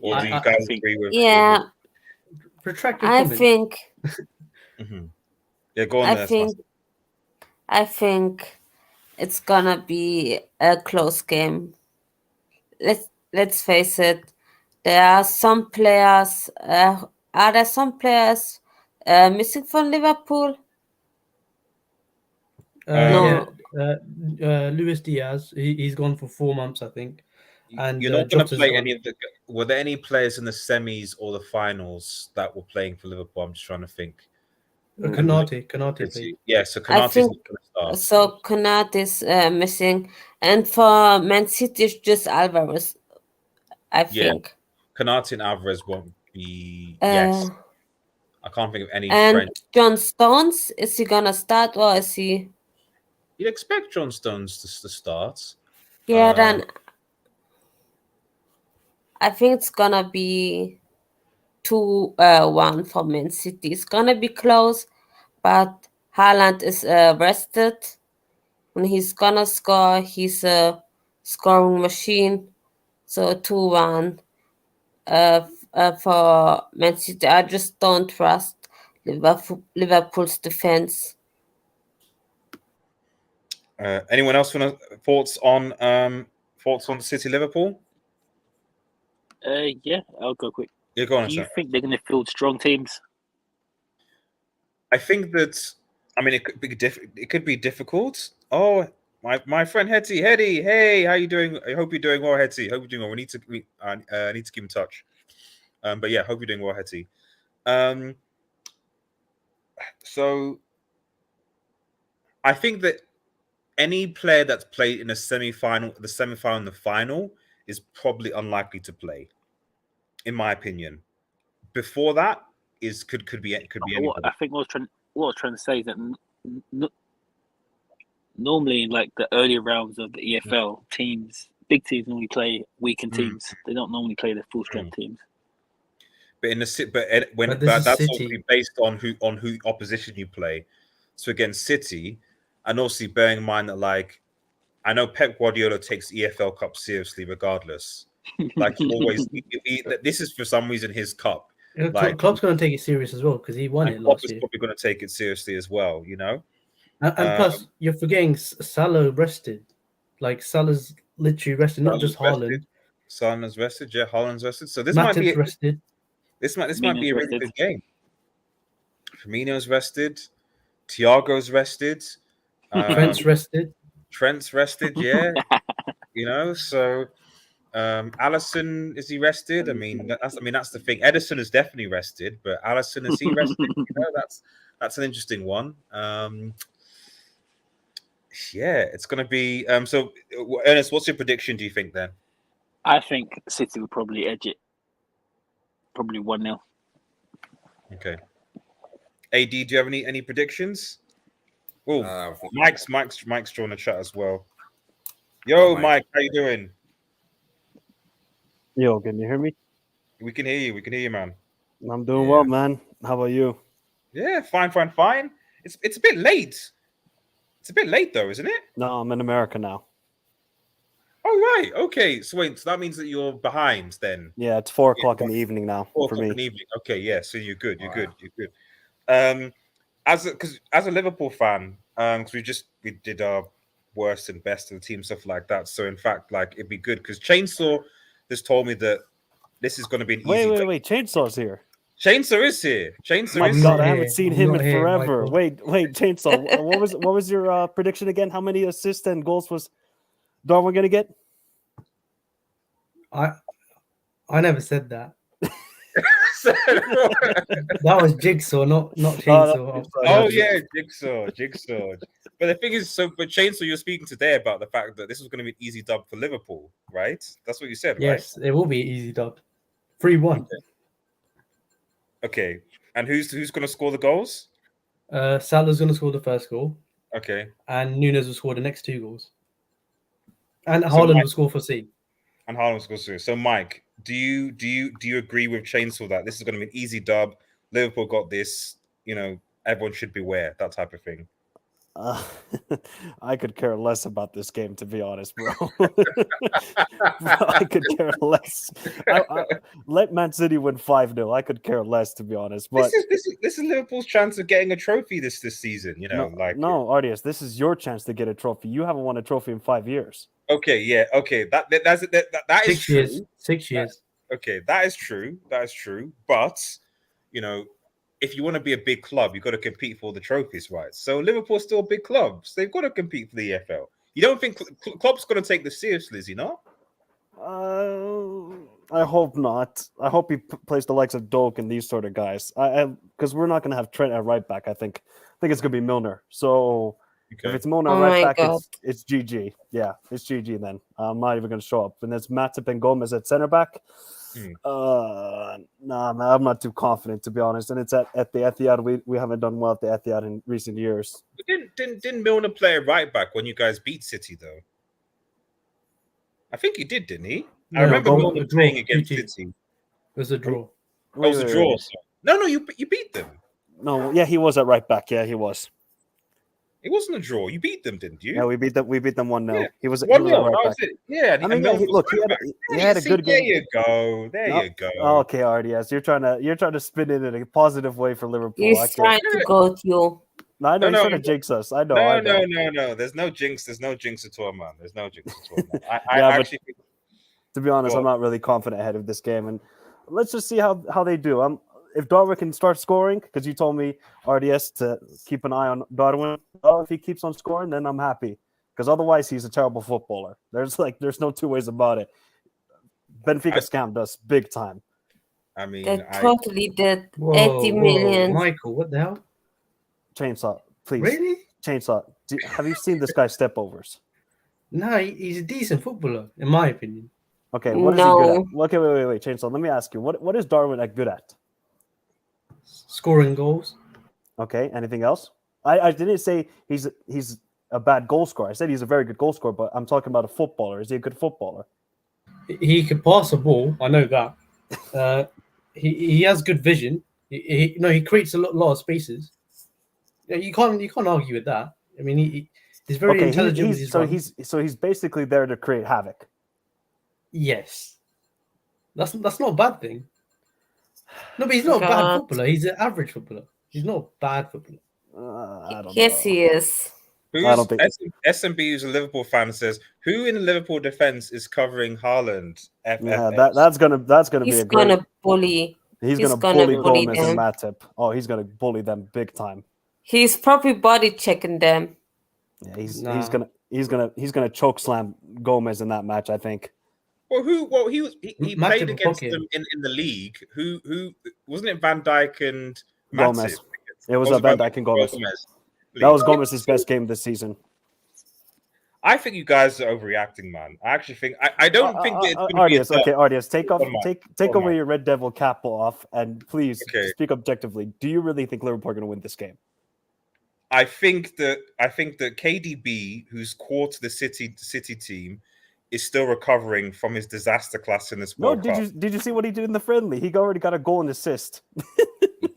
Or do you guys agree with? Yeah. Retract your I comment. think. Yeah, go on. I think it's gonna be a close game. Let's face it. There are some players. Are there some players missing from Liverpool? No. Luis Diaz. He's gone for 4 months, I think. And you're not going to play gone. any of the. Were there any players in the semis or the finals that were playing for Liverpool? I'm just trying to think. Konate played. Yeah, so Konate's not going to start. So Konate is missing, and for Man City, it's just Alvarez. I Yeah. think. Konate and Alvarez won't be. Uh, Yes, I can't think of any and French. John Stones, is he gonna start or is he? You'd expect John Stones to start. Yeah, then I think it's gonna be 2-1 for Man City. It's gonna be close, but Haaland is rested and he's gonna score. He's a scoring machine. So 2-1 for Man City. I just don't trust Liverpool's defense. Anyone else want thoughts on the City Liverpool? Yeah, I'll go quick. Yeah, go on. Do you Sir. think they're going to field strong teams? I think that. I mean, it could be difficult. Oh, my friend Hetty, hey, how you doing? I hope you're doing well, Hetty. Hope you're doing well. We need to keep in touch. But yeah, hope you're doing well, Hetty. So I think that any player that's played in the semi-final, and the final is probably unlikely to play, in my opinion. Before that could be anybody. I think what I was trying to say is that normally in like the earlier rounds of the EFL, big teams normally play weakened teams. They don't normally play the full strength teams. But that's obviously based on who opposition you play. So against City, and also bearing in mind that, like, I know Pep Guardiola takes EFL Cup seriously, regardless. Like, he always, this is for some reason his cup. Like, Klopp's going to take it serious as well because he won it Klopp last year. Probably going to take it seriously as well, you know. And plus, you're forgetting Salah rested. Like, Salah's literally rested, not just Haaland. Salah's rested, yeah. Haaland's rested. So this Matip's might be rested. This might be a really good game. Firmino's rested. Thiago's rested. Trent's rested. Trent's rested, yeah. You know, so Alisson, is he rested? I mean, that's the thing. Edison is definitely rested, but Alisson, is he rested? You know, that's an interesting one. Yeah, it's gonna be so Ernest, what's your prediction, do you think then? I think City will probably edge it. Probably 1-0. Okay. AD, do you have any predictions? Oh, Mike's drawing a chat as well. Yo, Mike, how you doing? Yo, can you hear me? We can hear you. We can hear you, man. I'm doing well, man. How about you? Yeah, fine. It's a bit late. It's a bit late though, isn't it? No, I'm in America now. Oh, right. Okay. So wait, so that means that you're behind then. Yeah, it's 4 o'clock in the evening now for me. In the evening. Okay, yeah. So you're good. You're good. As a Liverpool fan, because we did our worst and best of the team, stuff like that. So in fact, like, it'd be good because Chainsaw just told me that this is going to be an easy. Wait. Chainsaw's here. Chainsaw is here. My God, I haven't seen him in forever. Wait, Chainsaw. what was your prediction again? How many assists and goals was Darwin going to get? I never said that. That was Jigsaw, not Chainsaw. Jigsaw. But the thing is, but Chainsaw, you're speaking today about the fact that this was going to be an easy dub for Liverpool, right? That's what you said, right? Yes, it will be an easy dub. 3-1. Okay. And who's going to score the goals? Salah's going to score the first goal. Okay. And Nunes will score the next 2 goals. And Haaland will score for C. And Haaland will score for C. So, Mike, do you agree with Chainsaw that this is going to be an easy dub? Liverpool got this. You know, everyone should beware, that type of thing. I could care less about this game, to be honest, bro. I could care less. Let Man City win 5-0. I could care less, to be honest. But this is Liverpool's chance of getting a trophy this season. You know, Ardias, this is your chance to get a trophy. You haven't won a trophy in 5 years. Okay, yeah, okay. That is true. 6 years. Okay, that is true. That is true. But you know, if you want to be a big club, you've got to compete for the trophies, right? So Liverpool's still a big club. So they've got to compete for the EFL. You don't think Klopp's going to take this seriously, is he not? I hope not. I hope he plays the likes of Doak and these sort of guys. Because we're not going to have Trent at right back. I think it's going to be Milner. So If it's Milner Oh right my back, God. it's GG. Yeah, it's GG then. I'm not even going to show up. And there's Matip and Gomez at center back. Nah, man, I'm not too confident, to be honest. And it's at the Etihad. We haven't done well at the Etihad in recent years. Didn't Milner play right back when you guys beat City though? I think he did, didn't he? I remember Milner playing against City. It was a draw. It was a draw. No, you beat them. No, yeah, he was at right back. Yeah, he was. It wasn't a draw. You beat them, didn't you? Yeah, we beat them 1-0. Yeah. He was 1-0. right That back. was it. Yeah, I mean, look, he had a good game. There you go. There you go. Okay, RDS, you're trying to spin it in a positive way for Liverpool. He's trying to go to you. I know he's trying to jinx us. I know. No. There's no jinx. There's no jinx at all, man. There's no jinx at all, man. I actually think, to be honest, I'm not really confident ahead of this game, and let's just see how they do. If Darwin can start scoring, because you told me, RDS, to keep an eye on Darwin. Oh, if he keeps on scoring, then I'm happy. Because otherwise, he's a terrible footballer. There's no two ways about it. Benfica scammed us big time. I mean, They totally did. 80 million. Michael, what the hell? Chainsaw, please. Really? Chainsaw. Have you seen this guy's step overs? No, he's a decent footballer, in my opinion. Okay, what is he good at? Okay, wait, Chainsaw. Let me ask you, what is Darwin good at? Scoring goals. Okay, anything else? I didn't say he's a bad goal scorer. I said he's a very good goal scorer, but I'm talking about a footballer. Is he a good footballer? He can pass a ball. I know that. He has good vision. He creates a lot of spaces. You can't argue with that. I mean, he's very intelligent with his runs. So he's basically there to create havoc. Yes, that's not a bad thing. No, but he's not a bad footballer. He's an average footballer. He's not a bad footballer. I don't know. Yes, he is. I don't think SMB, who's a Liverpool fan, says, "Who in the Liverpool defense is covering Haaland?" Yeah, that's gonna be a great. Gonna bully. He's gonna bully Gomez and Matip. Oh, he's gonna bully them big time. He's probably body checking them. Yeah, he's gonna choke slam Gomez in that match, I think. Well, he played against them in the league. Who wasn't it? Van Dijk and Gomez. Matip? It was Van Dijk and Gomez. That was Gomez's best game this season. I think you guys are overreacting, man. I actually think I don't think that it's RDS, okay, RDS, take away your Red Devil cap off and please speak objectively. Do you really think Liverpool are going to win this game? I think that KDB, who's core to the City team, is still recovering from his disaster class in this World Cup. Did you see what he did in the friendly? He already got a goal and assist.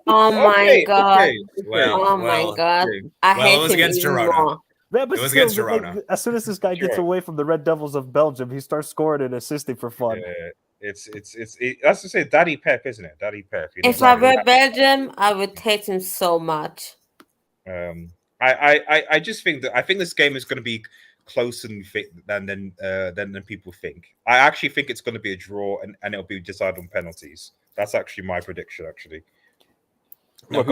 Oh my God! Okay. Oh my God! I hate him against even Girona. more. Yeah, but it was still, against Girona. As soon as this guy gets away from the Red Devils of Belgium, he starts scoring and assisting for fun. It's that's to say, Daddy Pep, isn't it? Daddy Pep. If I were Belgium, I would hate him so much. I just think that this game is going to be closer than people think. I actually think it's going to be a draw and it'll be decided on penalties. That's actually my prediction. Actually, look,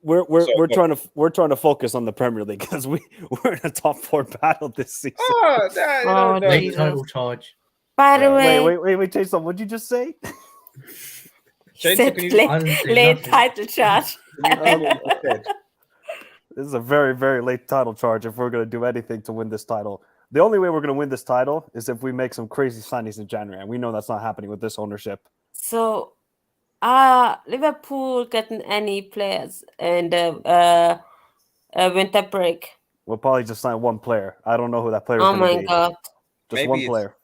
we're trying to focus on the Premier League because we're in a top 4 battle this season. Late title charge. By the way, wait, Jason, what'd you just say? Late title charge. This is a very, very late title charge if we're going to do anything to win this title. The only way we're going to win this title is if we make some crazy signings in January, and we know that's not happening with this ownership. So, Liverpool getting any players in the winter break? We'll probably just sign one player. I don't know who that player is going to be. Oh my God. Just maybe one player.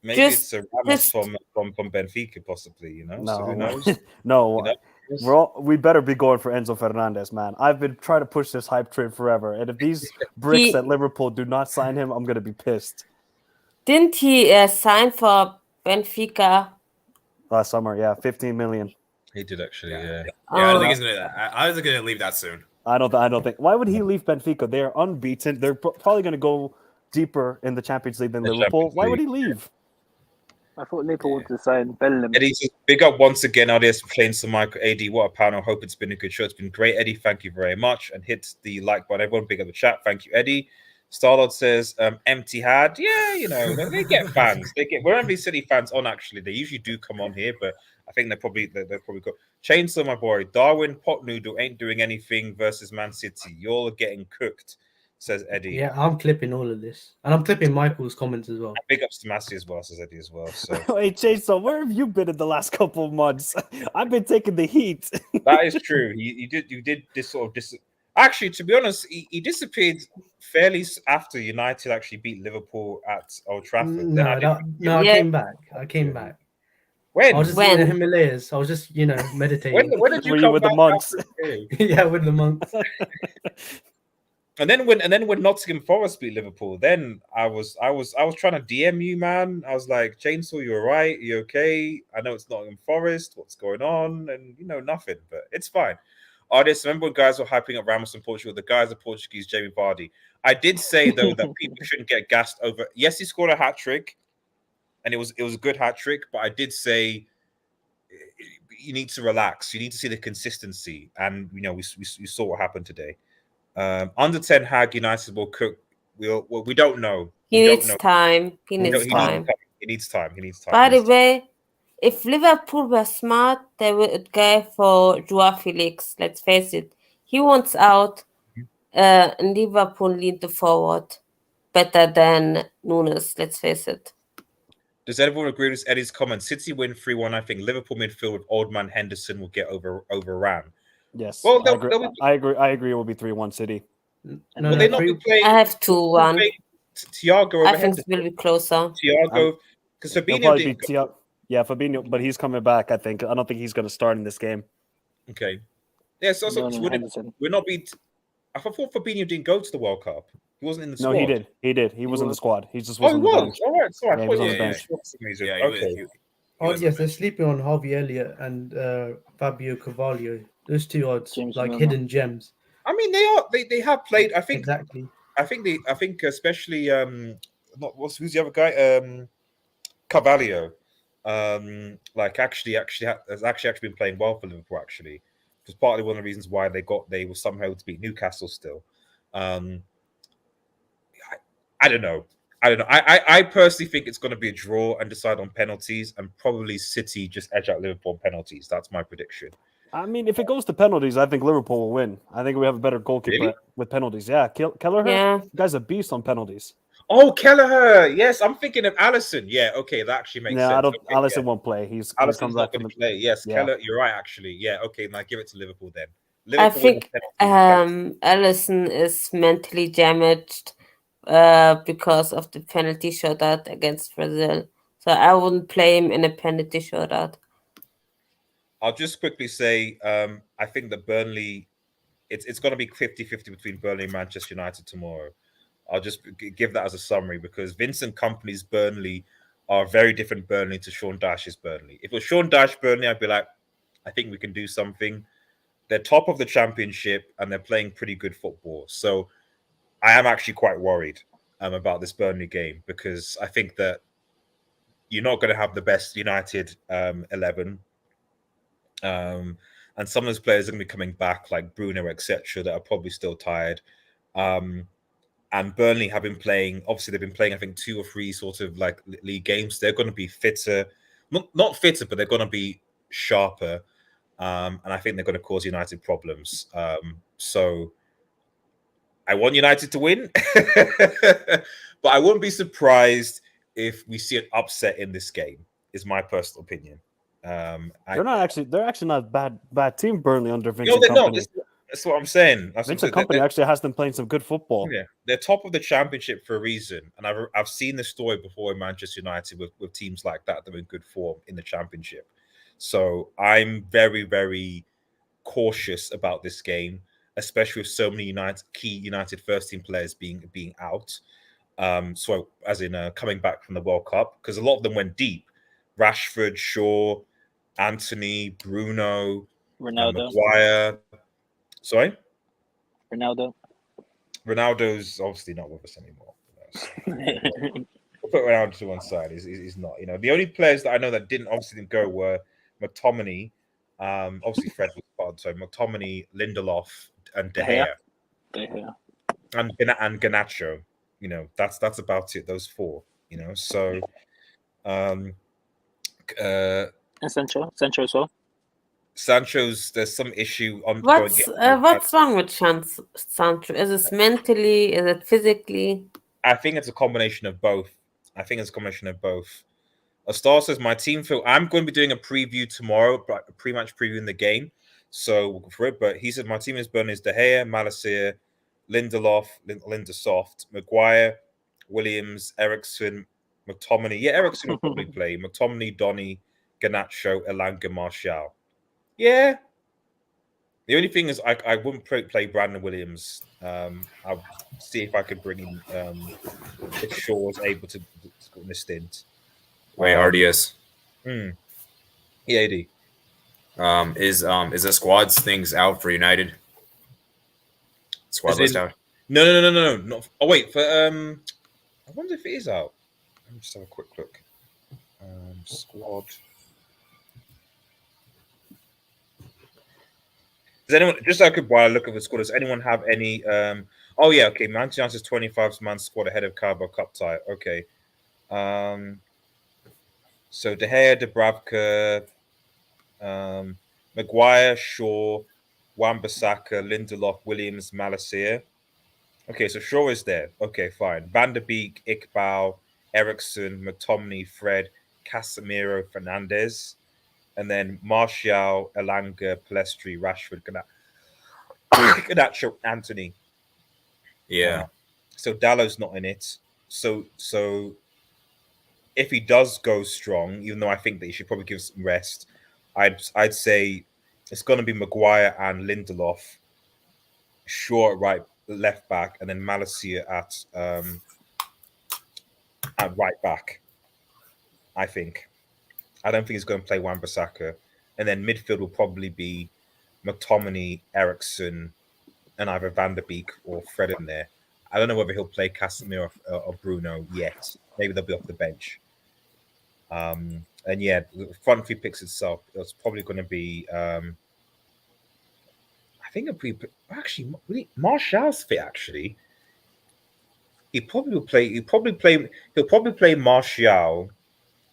Maybe it's a Ramos from Benfica, possibly, you know? No, so who knows? No. You know? We better be going for Enzo Fernandez, man. I've been trying to push this hype train forever. And if these bricks at Liverpool do not sign him, I'm going to be pissed. Didn't he sign for Benfica? Last summer, yeah, 15 million. He did actually, yeah. I don't think he's going to leave that soon. I don't think. Why would he leave Benfica? They are unbeaten. They're probably going to go deeper in the Champions League than Liverpool. Why would he leave? I thought Liverpool wanted to sign Bellingham. Eddie, big up once again, RDS, for playing some Michael AD. What a panel. Hope it's been a good show. It's been great, Eddie. Thank you very much. And hit the like button. Everyone, big up the chat. Thank you, Eddie. Starlord says, empty had. Yeah, you know, they get fans. We're MV City fans on, actually. They usually do come on here, but I think they're probably good. Chainsaw, my boy. Darwin Pot Noodle ain't doing anything versus Man City. You're getting cooked, says Eddie. Yeah, I'm clipping all of this, and I'm clipping Michael's comments as well. Big ups to Massey as well, says Eddie as well. So Hey, Chainsaw, where have you been in the last couple of months? I've been taking the heat. that is true. You did this sort of Actually, to be honest, he disappeared fairly after United actually beat Liverpool at Old Trafford. No, I Yeah. came back. I came back. When? I was just in the Himalayas. I was just, meditating. When did you Were you come with the back monks? after the game? Yeah, with the monks. And then when Nottingham Forest beat Liverpool, then I was trying to DM you, man. I was like, Chainsaw, you all right? You okay? I know it's Nottingham Forest. What's going on? And nothing, but it's fine. Artists, remember when guys were hyping up Ramos in Portugal? The guys are Portuguese, Jamie Vardy. I did say though that people shouldn't get gassed over. Yes, he scored a hat trick, and it was a good hat trick. But I did say you need to relax. You need to see the consistency, and we saw what happened today. Under Ten Hag, United will cook. We don't know. He needs time. He He needs time. needs time. He needs time. By the way, if Liverpool were smart, they would go for Joao Felix. Let's face it. He wants out, and Liverpool lead the forward better than Nunes. Let's face it. Does everyone agree with Eddie's comment? City win 3-1. I think Liverpool midfield with Old Man Henderson will get overran. Yes, Well, I agree. It will be 3-1 City. Will they not be playing? I have 2-1. Thiago over I think Henderson. it will be closer. Thiago, because He'll Fabinho probably didn't. be yeah, Fabinho, but he's coming back. I think. I don't think he's going to start in this game. Okay. Yeah. So we're not be. I thought Fabinho didn't go to the World Cup. He wasn't in the squad. No, he did. He did. He was in the squad. He just Oh, was he on the was. bench. All right. Sorry. Yeah, he was on the bench. Yeah, Okay. Yes, they're sleeping on Harvey Elliott and Fabio Carvalho. Those two odds, James like Milner. hidden gems. I mean, they have played. I think Exactly. I think especially who's the other guy? Carvalho. Has actually been playing well for Liverpool. Actually, it was partly one of the reasons why they were somehow able to beat Newcastle still. I don't know. I personally think it's going to be a draw and decide on penalties, and probably City just edge out Liverpool on penalties. That's my prediction. I mean, if it goes to penalties, I think Liverpool will win. I think we have a better goalkeeper with penalties. Yeah, Kelleher, Yeah. the guy's a beast on penalties. Oh, Kelleher. Yes, I'm thinking of Allison. Yeah, okay, that actually makes sense. Allison won't play. He's Allison's back not going to play. Yes, Yeah. Kelleher, you're right, actually. Yeah, okay, now give it to Liverpool then. I think Allison is mentally damaged because of the penalty shootout against Brazil. So I wouldn't play him in a penalty shootout. I'll just quickly say, I think that Burnley, it's going to be 50-50 between Burnley and Manchester United tomorrow. I'll just give that as a summary because Vincent Kompany's Burnley are very different Burnley to Sean Dyche's Burnley. If it was Sean Dyche Burnley, I'd be like, I think we can do something. They're top of the championship and they're playing pretty good football. So I am actually quite worried about this Burnley game because I think that you're not going to have the best United 11. And some of those players are going to be coming back, like Bruno, etc., that are probably still tired. And Burnley have been playing. Obviously, they've been playing. I think 2 or 3 sort of like league games. They're going to be fitter, not fitter, but they're going to be sharper. And I think they're going to cause United problems. So I want United to win, but I wouldn't be surprised if we see an upset in this game. Is my personal opinion. They're actually not a bad team, Burnley, under Vincent No, they're Kompany. not. That's what I'm saying. Vincent Kompany actually has them playing some good football. Yeah, they're top of the championship for a reason, and I've seen this story before in Manchester United with teams like that are in good form in the championship. So I'm very, very cautious about this game, especially with so many key United first team players being out. So as in coming back from the World Cup, because a lot of them went deep. Rashford, Shaw, Anthony, Bruno, Ronaldo. Maguire. Sorry? Ronaldo's obviously not with us anymore. We'll put Ronaldo to one side. He's not. The only players that I know that didn't go were McTominay. Obviously Fred was part. So McTominay, Lindelof, and De Gea. And Garnacho. That's about it. Those 4. So And Sancho as well. There's some issue on What's wrong with Sancho? Is it mentally? Is it physically? I think it's a combination of both. A star says my team feel I'm going to be doing a preview tomorrow, but a pre-match preview in the game. So we'll go for it. But he said my team is Burnley, De Gea, Malacia, Lindelof, Lindesoft, Maguire, Williams, Ericsson, McTominay. Yeah, Ericsson will probably play. McTominay, Donny, Garnacho, Elanga, Martial. Yeah. The only thing is I wouldn't play Brandon Williams. I'll see if I could bring in if Shaw was able to score in the stint. Wait, RDS. Yeah, AD. Is the squads things out for United? Squad list out? No. Not, oh wait, for I wonder if it is out. Let me just have a quick look. Squad. Does anyone just so I could while I look at the squad? Does anyone have any? Oh yeah, okay. Manchester United's 25-man squad ahead of Carabao Cup tie. Okay. So De Gea, Dubravka, Maguire, Shaw, Wan-Bissaka, Lindelof, Williams, Malacia. Okay, so Shaw is there. Okay, fine. Van der Beek, Iqbal, Ericsson, McTominay, Fred, Casemiro, Fernandez, and then Martial, Elanga, Palestri, Rashford, Garnacho, Anthony. Yeah. So Dallow's not in it. So if he does go strong, even though I think that he should probably give some rest, I'd say it's going to be Maguire and Lindelof, Shaw at left back, and then Malacia at right back. I think. I don't think he's going to play Wan-Bissaka, and then midfield will probably be McTominay, Ericsson, and either Van der Beek or Fred in there. I don't know whether he'll play Casemiro or Bruno yet. Maybe they'll be off the bench. And yeah, the front three picks itself, it's probably going to be. I think it'll be actually Martial's fit. Actually, he'll probably play Martial,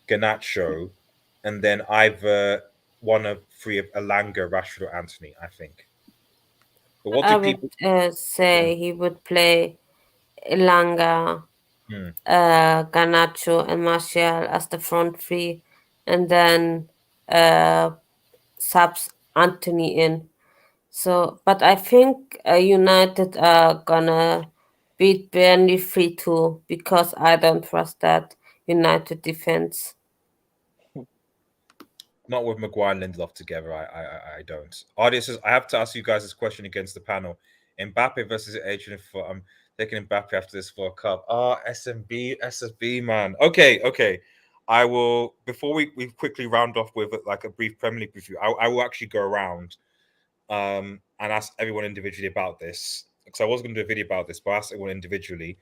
Garnacho, and then either one of three of Elanga, Rashford, or Anthony. I think. But what I do people would say he would play Elanga, Garnacho, and Martial as the front three, and then subs Anthony in. So, but I think United are gonna beat Burnley 3-2 because I don't trust that United defense. Not with Maguire and Lindelof together. I don't. Audience says I have to ask you guys this question against the panel. Mbappe versus Adrian for I'm taking Mbappe after this World Cup. SSB man. Okay. I will before we quickly round off with like a brief Premier League review. I will actually go around and ask everyone individually about this. Because I was going to do a video about this, but I asked everyone individually.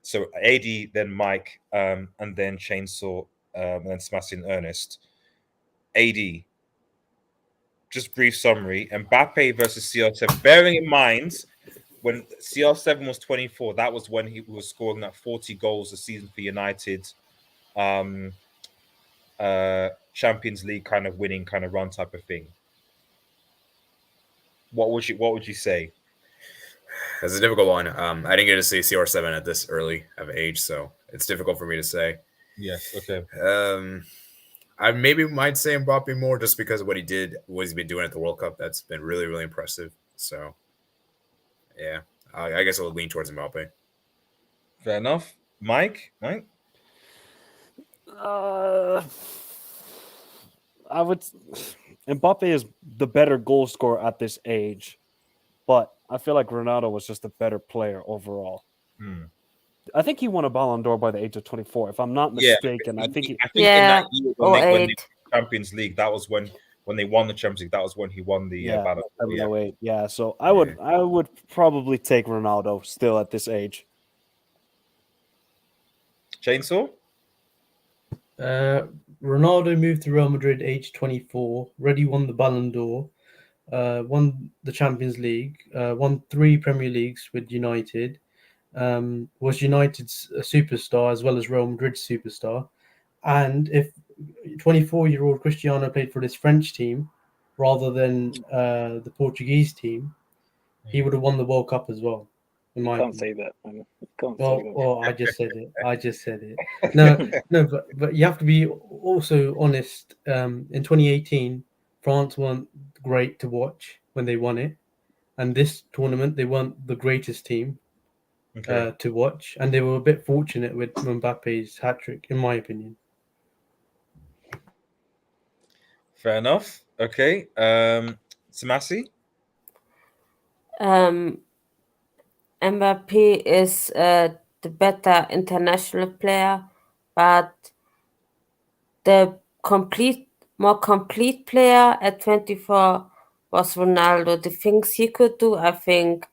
So AD, then Mike, and then Chainsaw, and then Smash in Ernest. AD, just brief summary. Mbappe versus CR7. Bearing in mind, when CR7 was 24, that was when he was scoring that 40 goals a season for United. Champions League kind of winning kind of run type of thing. What would you say? That's a difficult one. I didn't get to see CR7 at this early of age, so it's difficult for me to say. Yes, okay. I maybe might say Mbappe more just because of what he's been doing at the World Cup. That's been really, really impressive. So, yeah, I guess I'll lean towards Mbappe. Fair enough. Mike? I would. Mbappe is the better goal scorer at this age, but I feel like Ronaldo was just a better player overall. I think he won a Ballon d'Or by the age of 24, if I'm not mistaken. I think in that year when they won the Champions League, that was when they won the Champions League. That was when he won the Ballon d'Or. Yeah, so I would probably take Ronaldo still at this age. Chainsaw? Ronaldo moved to Real Madrid age 24, already won the Ballon d'Or, won the Champions League, won 3 Premier Leagues with United, was United's superstar as well as Real Madrid's superstar. And if 24-year-old Cristiano played for this French team rather than the Portuguese team, he would have won the World Cup as well. In my Can't opinion. say that. Man. Can't say Well, that. well, I just said it. I just said it. No, but you have to be also honest. In 2018, France weren't great to watch when they won it, and this tournament they weren't the greatest team to watch, and they were a bit fortunate with Mbappe's hat trick, in my opinion. Fair enough. Okay. Samasi? Mbappe is the better international player, but the more complete player at 24 was Ronaldo. The things he could do, I think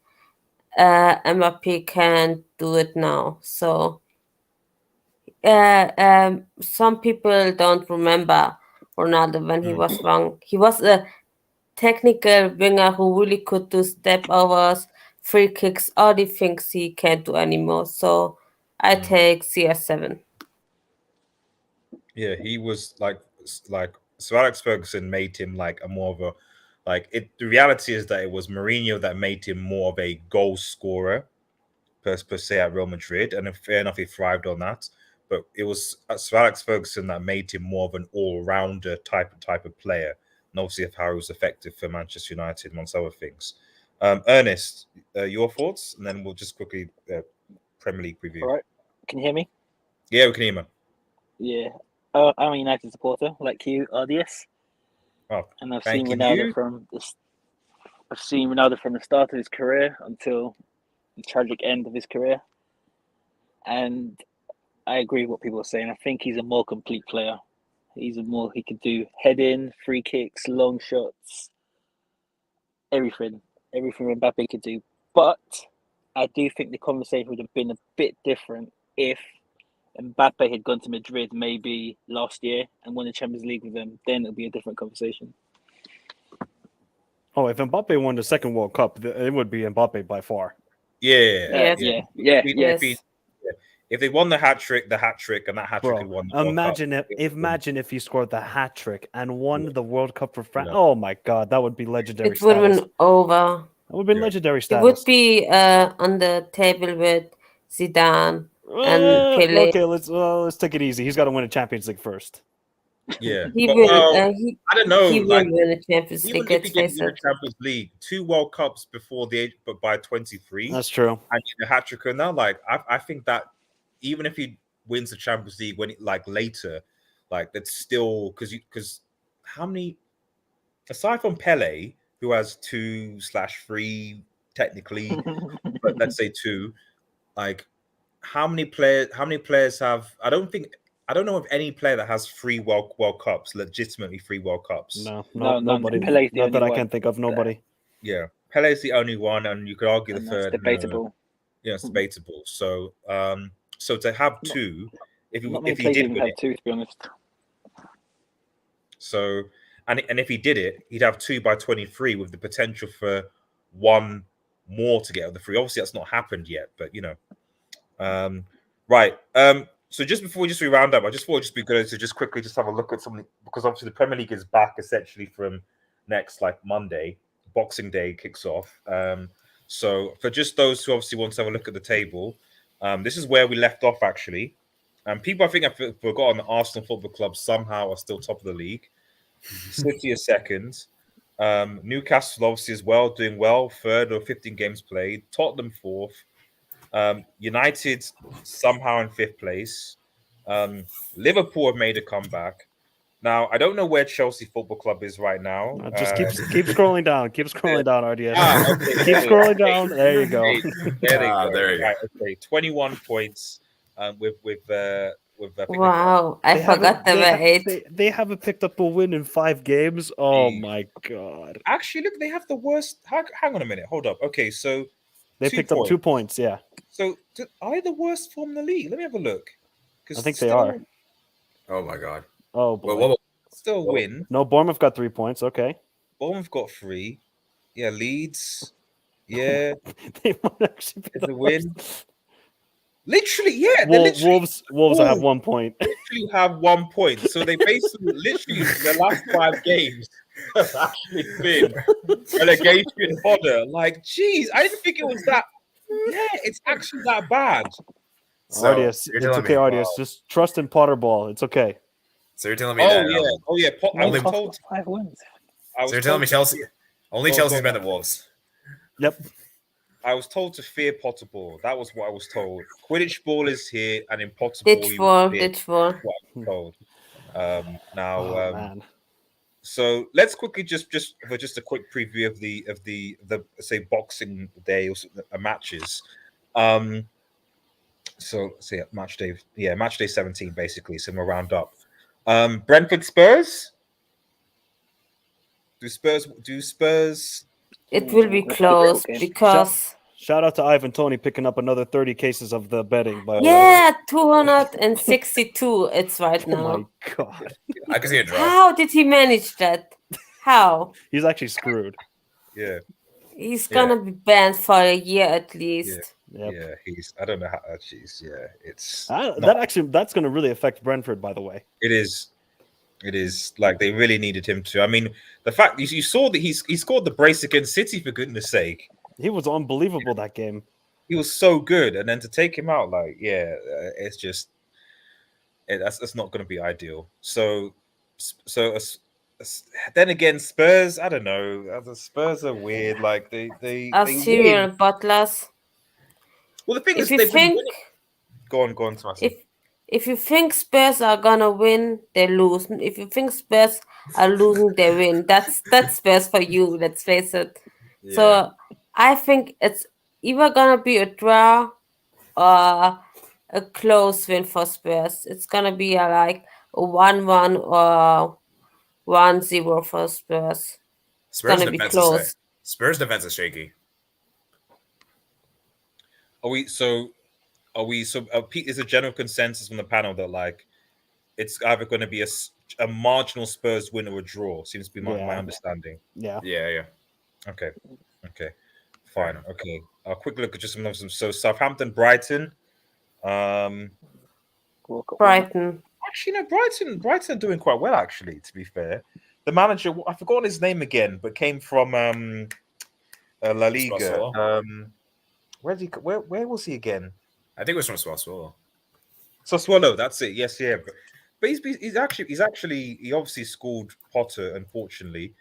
Mbappe can do it now. So some people don't remember Ronaldo when he was young. He was a technical winger who really could do step overs, free kicks, all the things he can't do anymore. So I take CR7. Yeah, he was like Sir Alex Ferguson made him like a more of a the reality is that it was Mourinho that made him more of a goal scorer per se at Real Madrid, and fair enough, he thrived on that. But it was Sir Alex Ferguson that made him more of an all-rounder type of player, and obviously of how he was effective for Manchester United, amongst other things. Ernest, your thoughts, and then we'll just quickly Premier League preview. All right. Can you hear me? Yeah, we can hear you. Yeah. I'm a United supporter, like you, RDS. Oh, and I've thank seen you. Ronaldo from the start of his career until the tragic end of his career. And I agree with what people are saying. I think he's a more complete player. He can do head-in, free kicks, long shots, everything Mbappe could do. But I do think the conversation would have been a bit different if Mbappe had gone to Madrid maybe last year and won the Champions League with them. Then it would be a different conversation. Oh, if Mbappe won the second World Cup, it would be Mbappe by far. Yeah. If they won the hat trick, and that hat trick had won the imagine World Cup. Imagine if he scored the hat trick and won the World Cup for France. Oh my God, that would be legendary. It would have been over. That would be legendary status. It would be on the table with Zidane and Pele. Okay, let's take it easy. He's got to win a Champions League first. Yeah, he will. I don't know. He will win a Champions League. Even if he didn't win the Champions League, 2 World Cups before the age, but by 23. That's true. And the hat trick now, I think that even if he wins the Champions League later, that's still because how many aside from Pele, who has 2/3 technically, but let's say 2, how many players have? I don't know of any player that has 3 World Cups, legitimately 3 World Cups. No, nobody. Not that I can think of. Nobody. Yeah, Pele's the only one, and you could argue the third. Debatable. It's debatable. So, so to have 2, if he did win have it, 2, to be honest. So, and if he did it, he'd have 2 by 23 with the potential for 1 more to get of the 3. Obviously, that's not happened yet, but right. So just before we round up, I just thought it'd just be good to just quickly just have a look at something, because obviously the Premier League is back essentially from next Monday. Boxing Day kicks off. So for just those who obviously want to have a look at the table, this is where we left off actually. People I think have forgotten that Arsenal Football Club somehow are still top of the league. City is second. Newcastle obviously as well, doing well, 3rd or 15 games played. Tottenham 4th. United somehow in 5th place. Liverpool have made a comeback. Now I don't know where Chelsea Football Club is right now. Just keep scrolling down. Keep scrolling down, RDS. Okay. Keep scrolling down. There you go. There you go. Right, okay, 21 points. With wow, I forgot they were 8. They haven't picked up a win in 5 games. Oh my God! Actually, look, they have the worst. Hang on a minute. Hold up. Okay, so they picked up 2 points. Yeah. So are they the worst form in the league? Let me have a look. I think they are. Oh my God. Oh boy. Still win. No, Bournemouth got 3 points. Okay. Bournemouth got 3. Yeah, Leeds. Yeah. They might actually be the win. Literally, yeah. They literally Wolves have 1 point. literally have 1 point. So they basically, literally, the last 5 games have actually been relegation fodder. Like, geez, I didn't think it was that. Yeah, it's actually that bad. So Ardius, you're it's telling okay, me, Ardius. Just trust in Potter ball. It's okay. so you're telling me Oh that yeah, I was Newcastle told. 5 wins. I was so you're telling me told Chelsea only Go- Chelsea's go better on. than Wolves. Yep. I was told to fear Potter ball. That was what I was told. Quidditch ball is here, and in Potter ball, you will fear. Ditch ball. What I was told. Now, Oh man. so let's quickly just for just a quick preview of the say Boxing Day or matches. So say match day 17 basically. So we'll round up. Brentford Spurs. Do Spurs? It will be That's a close difficult game. because Shout out to Ivan Tony picking up another 30 cases of the betting. By the way. yeah, 262. It's right Oh my now. god. I can see a draw. How did he manage that? How? He's actually screwed. Yeah, He's gonna be banned for a year at least. Yep. yeah. He's. I don't know how. Jeez, yeah. It's That's going to really affect Brentford, by the way. It is. It is like they really needed him to. I mean, the fact you saw that he scored the brace against City, for goodness sake. He was unbelievable that game. He was so good, and then to take him out, like, it's just that's not going to be ideal. So then again, Spurs. I don't know. The Spurs are weird. Like they Serial win. butlers. Well, the thing is, If you they've been think winning. Go on, Sebastian. if you think Spurs are gonna win, they lose. If you think Spurs are losing, they win. That's Spurs for you. Let's face it. Yeah. So I think it's either gonna be a draw or a close win for Spurs. It's gonna be like a 1-1 or 1-0 for Spurs. Spurs gonna be defense close. is Spurs defense is shaky. Pete, is a general consensus from the panel that like it's either going to be a marginal Spurs win or a draw? Seems to be my understanding. Yeah. Yeah. Okay, fine. Okay, a quick look at just some of them. So Southampton, Brighton. Brighton. Actually, no, Brighton are doing quite well. Actually, to be fair, the manager, I've forgotten his name again, but came from La Liga. Where was he again? I think it was from Sassuolo. Sassuolo, that's it. Yes, yeah. But he obviously scored Potter, unfortunately,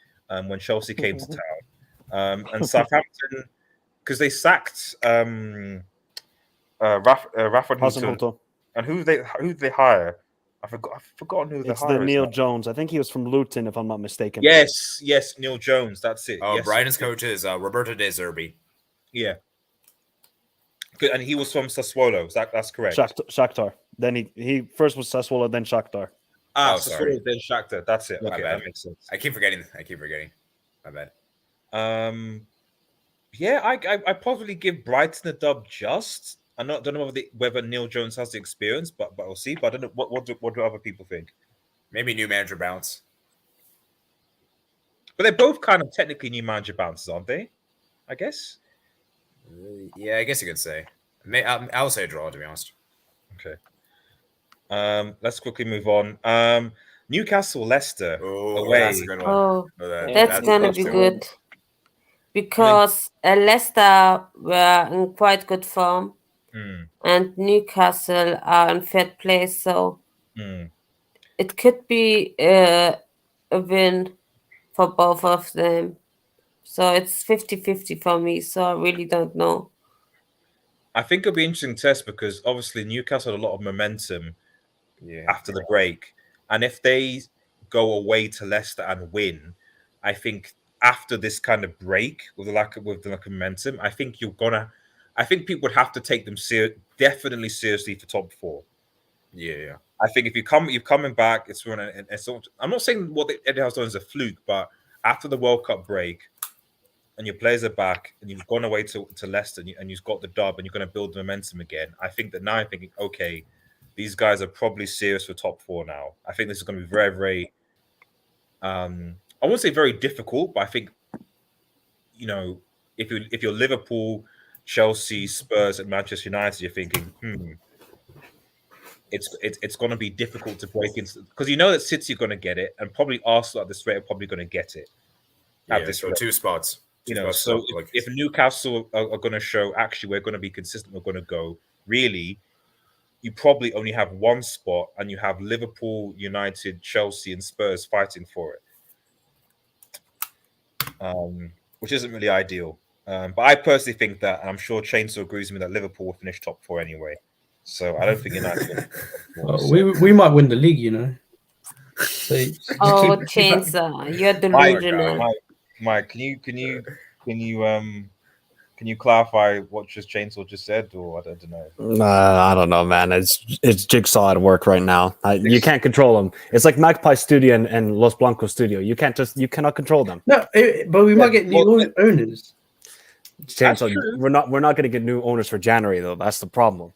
when Chelsea came to town. And Southampton, because they sacked Rafa Hasenhuttl. And who they hire? I've forgotten who it's the hire the is Neil now. Jones. I think he was from Luton, if I'm not mistaken. Yes, Neil Jones. That's it. Oh, yes. Brighton's coach is Roberto De Zerbi. Yeah. Good, and he was from Sassuolo. That's correct. Shakhtar. Then he first was Sassuolo, then Shakhtar. Sassuolo, sorry. then Shakhtar. That's it. My Okay, bad. that makes sense. I keep forgetting. My bad. Yeah, I probably give Brighton a dub. Just I don't know whether Neil Jones has the experience, but we'll see. But I don't know what do other people think. Maybe new manager bounce. But they're both kind of technically new manager bounces, aren't they? I guess. Yeah, I guess you could say. I will say a draw, to be honest. Okay. Let's quickly move on. Newcastle, Leicester away. That's a good one. Oh, that's that's gonna be good. good because Leicester were in quite good form, and Newcastle are in third place. So it could be a win for both of them. So it's 50-50 for me. So I really don't know. I think it'll be an interesting test because obviously Newcastle had a lot of momentum after the break. And if they go away to Leicester and win, I think after this kind of break with the lack of momentum, I think people would have to take them definitely seriously for top 4. Yeah. I think if you're coming back, I'm not saying what Eddie Howe's done is a fluke, but after the World Cup break, and your players are back, and you've gone away to Leicester, and you've got the dub, and you're going to build the momentum again. I think that now I'm thinking, okay, these guys are probably serious for top 4 now. I think this is going to be very, very, I won't say very difficult, but I think, if you're Liverpool, Chelsea, Spurs, and Manchester United, you're thinking, it's going to be difficult to break into, because you know that City are going to get it, and probably Arsenal at this rate are probably going to get it. At this so rate. 2 spots. So if Newcastle are going to show, actually, we're going to be consistent, we're going to go, really, you probably only have 1 spot, and you have Liverpool, United, Chelsea, and Spurs fighting for it, which isn't really ideal. But I personally think that, and I'm sure Chainsaw agrees with me, that Liverpool will finish top 4 anyway. So I don't think United. We might win the league, you know. So Oh, Chainsaw, you're delusional. Mike, can you clarify what Chainsaw just said, or I don't know? I don't know, man. It's Jigsaw at work right now. You can't control him. It's like Magpie Studio and Los Blancos Studio. You cannot control them. No, but we might get new owners. Chainsaw, we're not going to get new owners for January though. That's the problem.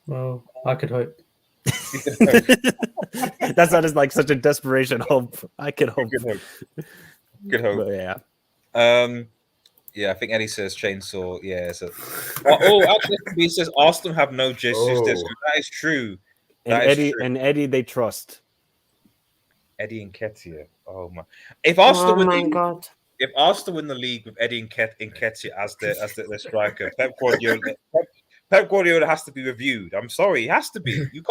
Well, I could hope. That's not like such a desperation hope. I could hope. Good hope. But yeah. Yeah, I think Eddie says Chainsaw. Yeah. So, actually, he says Arsenal have no Jesus. That is true. Eddie, they trust. Eddie and Nketiah. Oh my! If Arsenal win the league with Eddie and Nketiah as their striker, Pep Guardiola has to be reviewed. I'm sorry, he has to be. You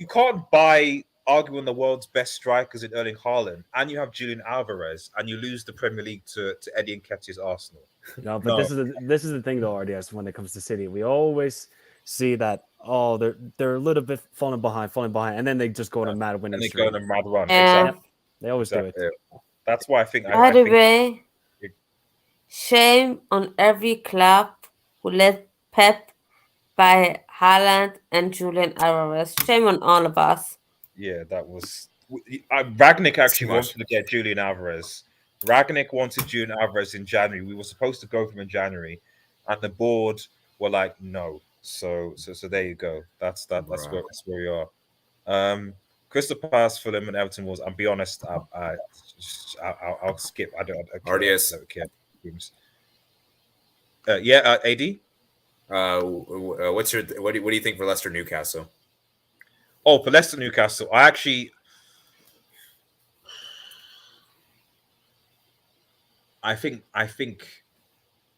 can't buy arguing the world's best strikers in Erling Haaland, and you have Julian Alvarez, and you lose the Premier League to Eddie Nketiah's Arsenal. This is the thing though, RDS. When it comes to City, we always see that they're a little bit falling behind, and then they just go on a mad winning streak. They go on a mad run. Yeah. Exactly. They always do it. That's why I think. By the way, shame on every club who let Pep buy Haaland and Julian Alvarez. Shame on all of us. Yeah, that was. Ragnick actually wanted to get Julian Alvarez. Ragnick wanted Julian Alvarez in January. We were supposed to go for him in January, and the board were like, no. So there you go. That's where we are. Crystal Palace, Fulham, and Everton was. I'll be honest. I'll skip. I don't. RDS. AD. What do you think for Leicester Newcastle? Oh, for Leicester Newcastle, I think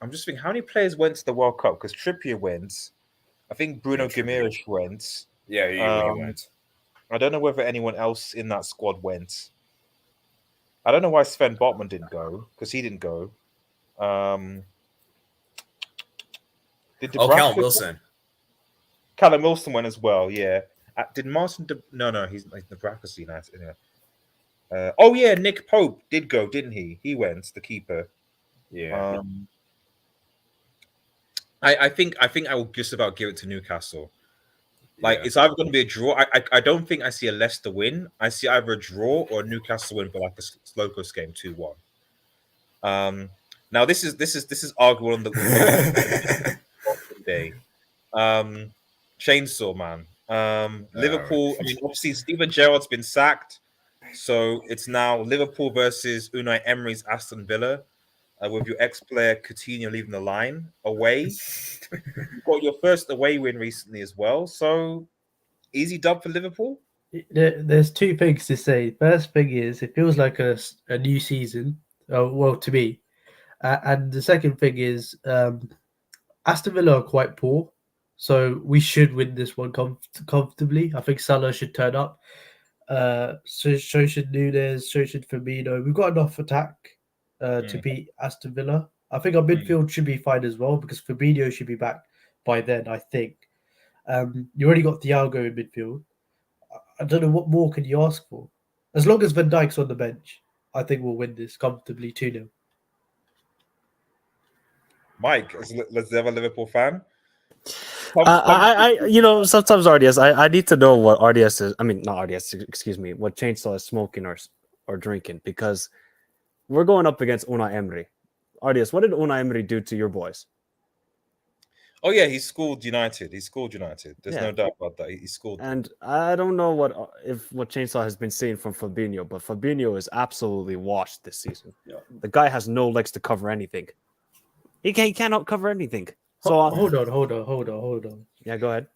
I'm just thinking how many players went to the World Cup, because Trippier went. I think Bruno Guimaraes went. Yeah, he went. I don't know whether anyone else in that squad went. I don't know why Sven Botman didn't go, because he didn't go. Callum Wilson. Callum Wilson went as well, yeah. Did Martin... No, he's like Nebraska United. Yeah. Nick Pope did go, didn't he? He went, the keeper. Yeah. I think I will just about give it to Newcastle. It's either going to be a draw. I don't think I see a Leicester win. I see either a draw or a Newcastle win, but like a Slocos game 2-1. Now this is arguable on the day. Chainsaw man. Liverpool. I mean, obviously Steven Gerrard's been sacked, so it's now Liverpool versus Unai Emery's Aston Villa, with your ex-player Coutinho leaving the line away. You've got your first away win recently as well, so easy dub for Liverpool. There's 2 things to say. First thing is, it feels like a new season. Well, to me, and the second thing is, Aston Villa are quite poor. So we should win this one comfortably. I think Salah should turn up. So should Nunes, so should Firmino. We've got enough attack to beat Aston Villa. I think our midfield should be fine as well, because Firmino should be back by then, I think. You already got Thiago in midfield. I don't know what more can you ask for. As long as Van Dijk's on the bench, I think we'll win this comfortably 2-0. Mike, let's have a Liverpool fan. Sometimes RDS, I need to know what RDS is. I mean, not RDS, excuse me, what Chainsaw is smoking or drinking, because we're going up against Unai Emery. RDS, what did Unai Emery do to your boys? Oh yeah, he schooled United. There's no doubt about that. He schooled. And I don't know what Chainsaw has been seeing from Fabinho, but Fabinho is absolutely washed this season. Yeah. The guy has no legs to cover anything. He cannot cover anything. So hold on. Yeah, go ahead.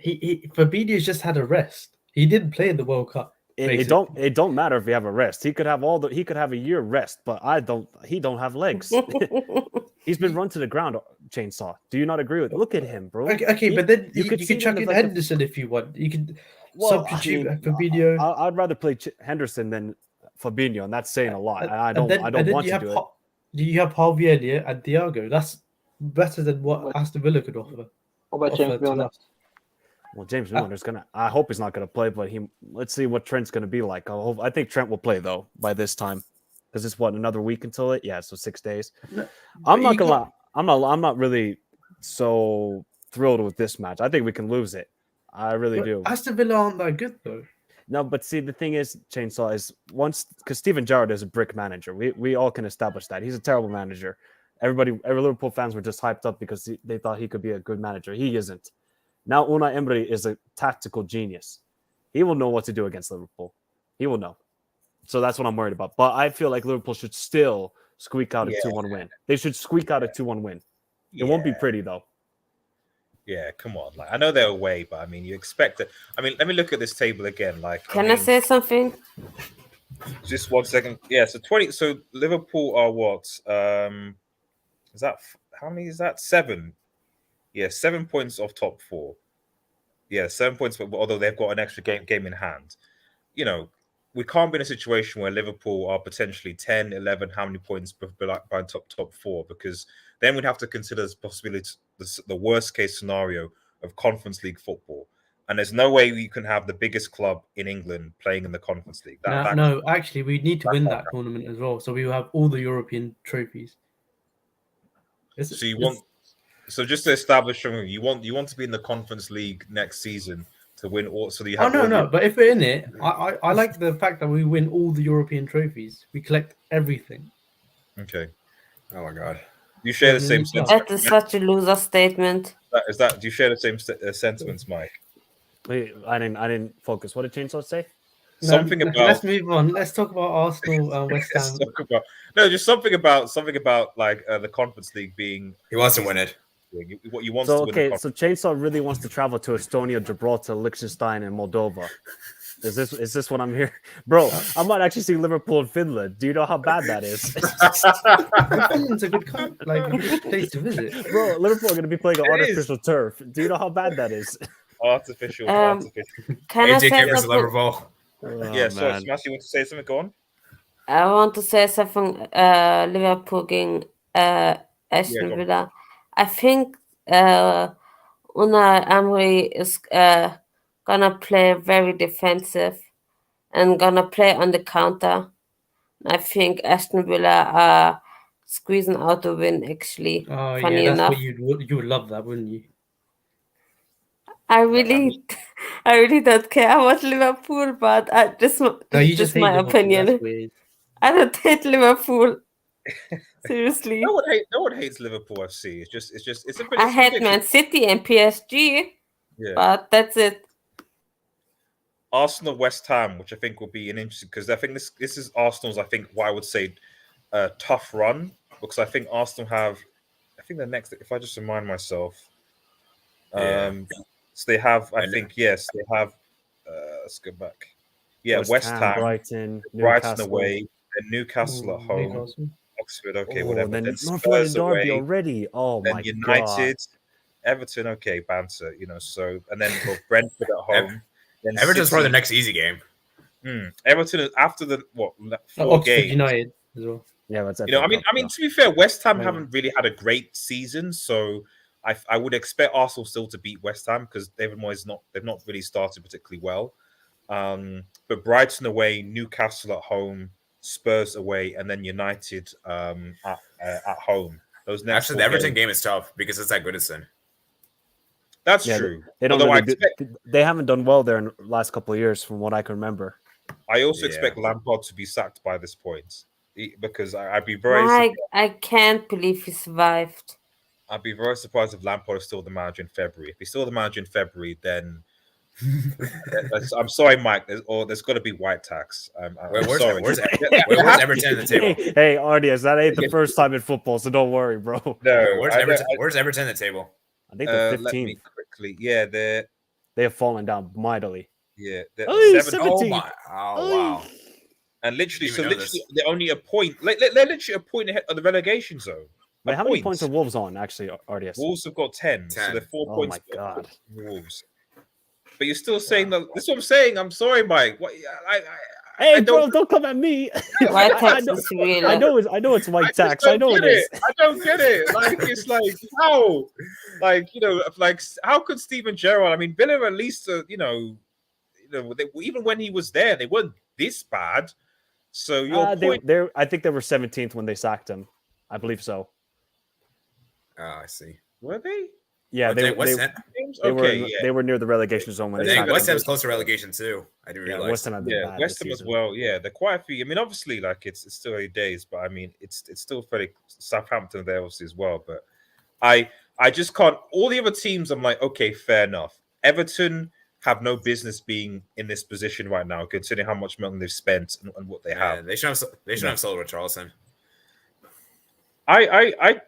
Fabinho's just had a rest. He didn't play in the World Cup. It don't matter if you have a rest. He could have a year rest, but he don't have legs. He's been run to the ground, Chainsaw. Do you not agree with? Look at him, bro. Okay, but then you could can chuck in Henderson if you want. You can substitute Fabinho. I'd rather play Henderson than Fabinho, and that's saying a lot. I don't want to do it. You have Javier and Thiago. That's better than what Aston Villa could offer. What about James Milner? Well, James Milner's gonna. I hope he's not gonna play, but let's see what Trent's gonna be like. I think Trent will play though by this time, because it's another week until it. Yeah, so 6 days. No, I'm not gonna lie. I'm not really so thrilled with this match. I think we can lose it. I really do. Aston Villa aren't that good though. No, but see, the thing is, Chainsaw is because Steven Gerrard is a brick manager. We all can establish that he's a terrible manager. Every Liverpool fans were just hyped up because they thought he could be a good manager. He isn't. Now Unai Emery is a tactical genius. He will know what to do against Liverpool. He will know. So that's what I'm worried about. But I feel like Liverpool should still squeak out a 2-1 win. They should squeak out a 2-1 win. It won't be pretty though. Yeah, come on. Like, I know they're away, but I mean, you expect it. I mean, let me look at this table again. Like, Can I say something? Just 1 second. Yeah, so Liverpool are what? Is that how many is that? 7. Yeah, 7 points off top 4. Yeah, 7 points, although they've got an extra game in hand. You know, we can't be in a situation where Liverpool are potentially 10, 11, how many points by top 4, because then we'd have to consider this possibility, the worst case scenario of Conference League football. And there's no way you can have the biggest club in England playing in the Conference League. No, actually, we need to win that tournament as well. So we will have all the European trophies. So just to establish something, you want to be in the Conference League next season to win all. So you have. No. But if we're in it, I like the fact that we win all the European trophies. We collect everything. Okay. Oh my god. You share the same sentiments. That is such a loser statement. Do you share the same sentiments, Mike? Wait, I didn't focus. What did Chainsaw say? Let's move on. Let's talk about Arsenal and West Ham. Just something about like the Conference League being. He wants to win it. What you want to win. Okay, so Chainsaw really wants to travel to Estonia, Gibraltar, Liechtenstein, and Moldova. Is this what I'm hearing, bro? I might actually see Liverpool and Finland. Do you know how bad that is? Finland's a good place to visit, bro. Liverpool are going to be playing on artificial turf. Do you know how bad that is? Artificial. Can I say something? Liverpool. Yeah, so Smash, you want to say something? Go on. I want to say something. Liverpool against Aston Villa. I think Unai Emery is gonna play very defensive and gonna play on the counter. I think Aston Villa are squeezing out the win. Actually, funny enough, what you would love that, wouldn't you? I really don't care about Liverpool, but this is just my opinion. I don't hate Liverpool. Seriously, no one hates Liverpool FC. It's a. I hate Man City and PSG. Yeah, but that's it. Arsenal, West Ham, which I think will be an interesting, because I think this is Arsenal's, I think, what I would say, tough run, because I think Arsenal have, I think the next, if I just remind myself, so they have, I think, yes, they have. Let's go back. Yeah, West Ham, Brighton away, and Newcastle at home. Newcastle. Oxford, okay, whatever. Then Spurs away already. Oh then my United, God. Everton, okay, banter, So and then Brentford at home. Then Everton's probably the next easy game. Everton is after the 4 Oxford games. United as well. Yeah, that's I mean, to be fair, West Ham haven't really had a great season, so I would expect Arsenal still to beat West Ham because David Moyes they've not really started particularly well. But Brighton away, Newcastle at home, Spurs away, and then United at home. Those next actually, the Everton game is tough because it's at Goodison. That's true. They haven't done well there in the last couple of years, from what I can remember. I also expect Lampard to be sacked by this point because I'd be very. I can't believe he survived. I'd be very surprised if Lampard is still the manager in February. If he's still the manager in February, then I'm sorry, Mike. There's got to be white tax. I'm Where's sorry. where's Everton in the table? Hey, RDS, that ain't the first time in football, so don't worry, bro. No, Where's Everton? Where's Everton in the table? I think they're let 15th. me quickly. Yeah, they're They have fallen down mightily. they're Oh, 7. 17. Wow. And literally, Didn't even know they're only a point. They're literally a point ahead of the relegation zone. Wait, how many points are Wolves on, actually, RDS? Wolves have got 10, so 10. they're 4 Oh points. my God. Wolves. But you're still saying that. That's what I'm saying. I'm sorry, Mike. What? Hey, I don't come at me. White I tax know- is real. I know it's white tax. I know it is. I don't get it. Like it's like how, like how could Steven Gerrard? I mean, Villa at least, even when he was there, they weren't this bad. So your point. I think they were 17th when they sacked him. I believe so. Oh, I see. Were they? Yeah, they were near the relegation zone when I they think sacked West him. Ham's close to relegation too. I didn't realize. West Ham have been bad West this Ham as season. well. Yeah, they're quite a few. I mean, obviously, like it's still early days, but I mean, it's still fairly Southampton there obviously as well. But I just can't. All the other teams, I'm like, okay, fair enough. Everton have no business being in this position right now, considering how much money they've spent and what they have. They should have sold Richarlison. I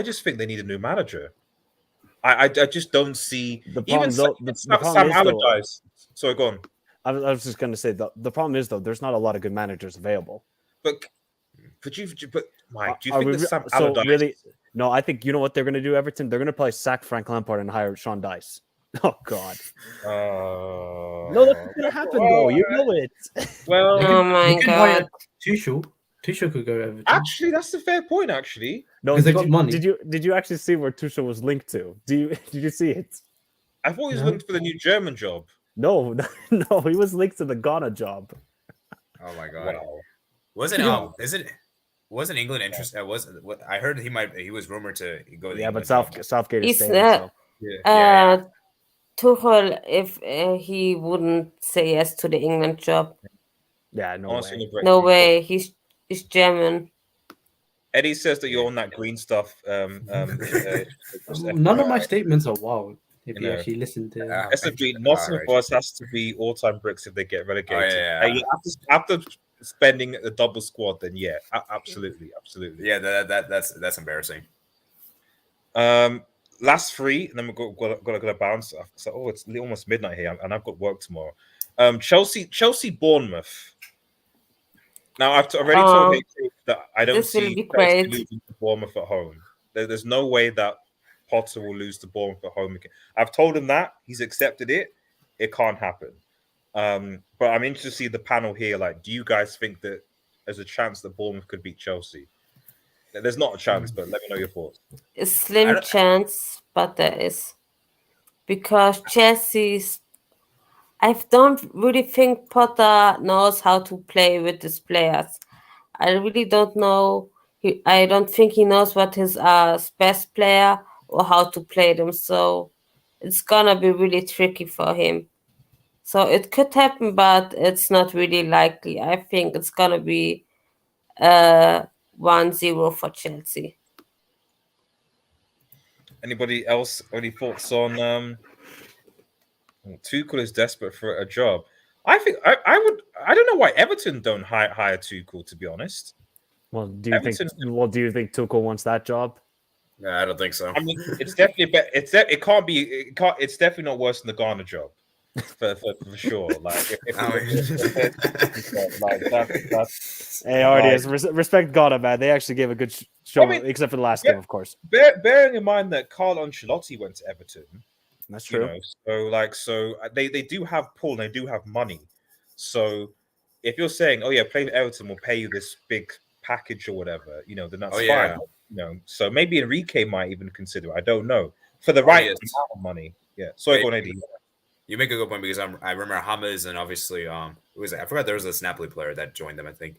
just think they need a new manager. I just don't see The problem, though, the problem Sam is, Allardyce. Sorry, go on. I was just going to say the problem is though there's not a lot of good managers available. But Mike, do you think that Sam so Allardyce? really? No, I think you know what they're going to do. Everton, they're going to probably sack Frank Lampard and hire Sean Dice. Oh God! No, that's going to happen though. You know it. Well, Oh my God. Tuchel could go Everton. actually, that's a fair point. Actually, No, 'Cause they got money. Did you actually see where Tuchel was linked to? Did you see it? I thought he was No. linked for the new German job. No, no, he was linked to the Ghana job. Oh my God! Wow. Wasn't England interested? I heard he was rumored to go. To the Yeah, but England Southgate is He's staying. So. Tuchel, if he wouldn't say yes to the England job, Yeah, no Honestly, way. no way. He's German. Eddie says that you're on that green stuff. None of my statements are wild. If You you know. actually listen to SFG, Nottingham Forest has to be all-time bricks if they get relegated. yeah. And after spending a double squad, then yeah, absolutely. Yeah, that's embarrassing. Last three, and then we've got to bounce. So, it's almost midnight here, and I've got work tomorrow. Chelsea, Bournemouth. Now I've already told him that I don't This will see be Chelsea great. losing to Bournemouth at home. There's no way that Potter will lose to Bournemouth at home again. I've told him that he's accepted it. It can't happen. But I'm interested to see the panel here. Like, do you guys think that there's a chance that Bournemouth could beat Chelsea? There's not a chance, but let me know your thoughts. A slim chance, but there is. Because Chelsea's. I don't really think Potter knows how to play with his players. I really don't know. I don't think he knows what his best player or how to play them. So it's gonna be really tricky for him. So it could happen, but it's not really likely. I think it's gonna be 1-0 for Chelsea. Anybody else? Any thoughts on? Tuchel is desperate for a job. I think I would. I don't know why Everton don't hire Tuchel. To be honest. Well, do you think Tuchel wants that job? No, I don't think so. I mean, it's definitely it can't be. It's definitely not worse than the Ghana job, for sure. Like, that's Hey, RDS, respect Ghana, man. They actually gave a good show, except for the last game, of course. Bearing in mind that Carlo Ancelotti went to Everton. That's true. So they do have pull and they do have money. So if you're saying, oh yeah, play for Everton, will pay you this big package or whatever, then that's fine. Yeah. So maybe Enrique might even consider it. I don't know, for the right amount of money. Yeah. Sorry, go on, Eddie. You make a good point because I remember Hammers and obviously I forgot there was this Napoli player that joined them. I think.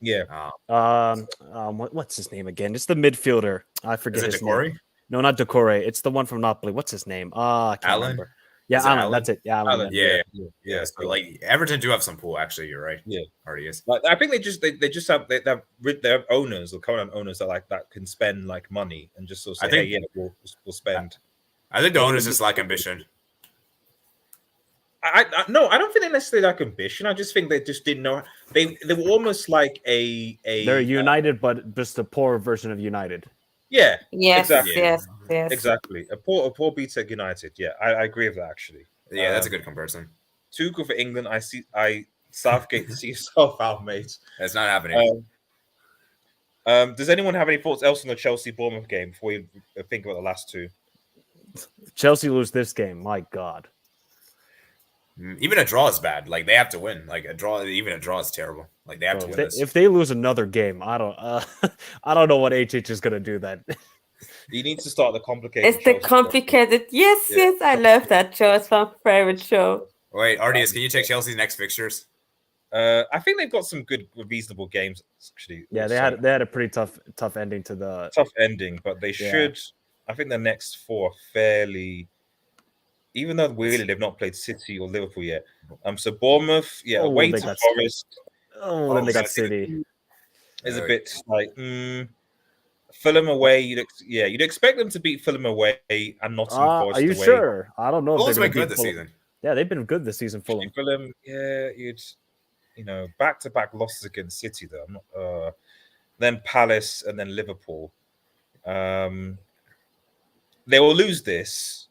Yeah. What's his name again? It's the midfielder. I forget his name. No, not Decore. It's the one from Napoli. What's his name? I can't remember. Yeah, Alan. That's it. Yeah, Alan. Yeah. So like Everton do have some pool. Actually, you're right. Yeah, already is. Like, I think they have owners or current owners that can spend like money and just sort of say, we'll spend. I think the owners just lack ambition. No, I don't think they necessarily lack ambition. I just think they just didn't know. They were almost like They're United, but just a poor version of United. Yeah, Yes, exactly. yes, yes. Exactly. A poor BTEC United. Yeah, I agree with that actually. Yeah, that's a good comparison. Tuchel for England. I Southgate to see yourself out, mate. That's not happening. Does anyone have any thoughts else on the Chelsea Bournemouth game before we think about the last two? Chelsea lose this game. My God. Even a draw is bad. Like they have to win. Like even a draw is terrible. Like they have to win this. If they lose another game, I don't know what HH is gonna do then. You need to start the complicated. It's the complicated. Yes, yes, I love that show. It's my favorite show. Wait, RDS, can you check Chelsea's next fixtures? I think they've got some good, reasonable games actually. Yeah, they had a pretty tough ending to the but they should. I think the next four are fairly. Even though weirdly they've not played City or Liverpool yet. So Bournemouth, away to Forest. Then they got City. Is a bit like Fulham away. You'd expect them to beat Fulham away and Nottingham Forest. Are you away. sure? I don't know. Fulham's been good this season. Yeah, they've been good this season. Fulham, you'd back-to-back losses against City though. Then Palace and then Liverpool. They will lose this.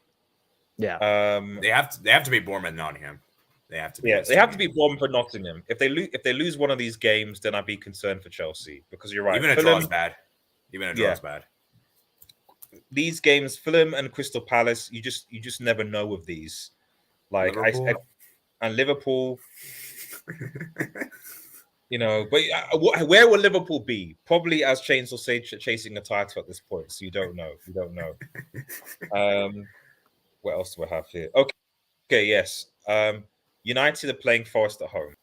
Yeah. They have to beat Bournemouth and Nottingham. They have to. They have to beat Bournemouth and Nottingham. If they lose one of these games, then I'd be concerned for Chelsea because you're right. Even a draw is bad. Even a draw is bad. These games, Fulham and Crystal Palace, you just never know with these. Like Liverpool. And Liverpool. But where will Liverpool be? Probably, as Chains will say, chasing a title at this point. So you don't know. What else do I have here? Okay, yes. United are playing Forest at home.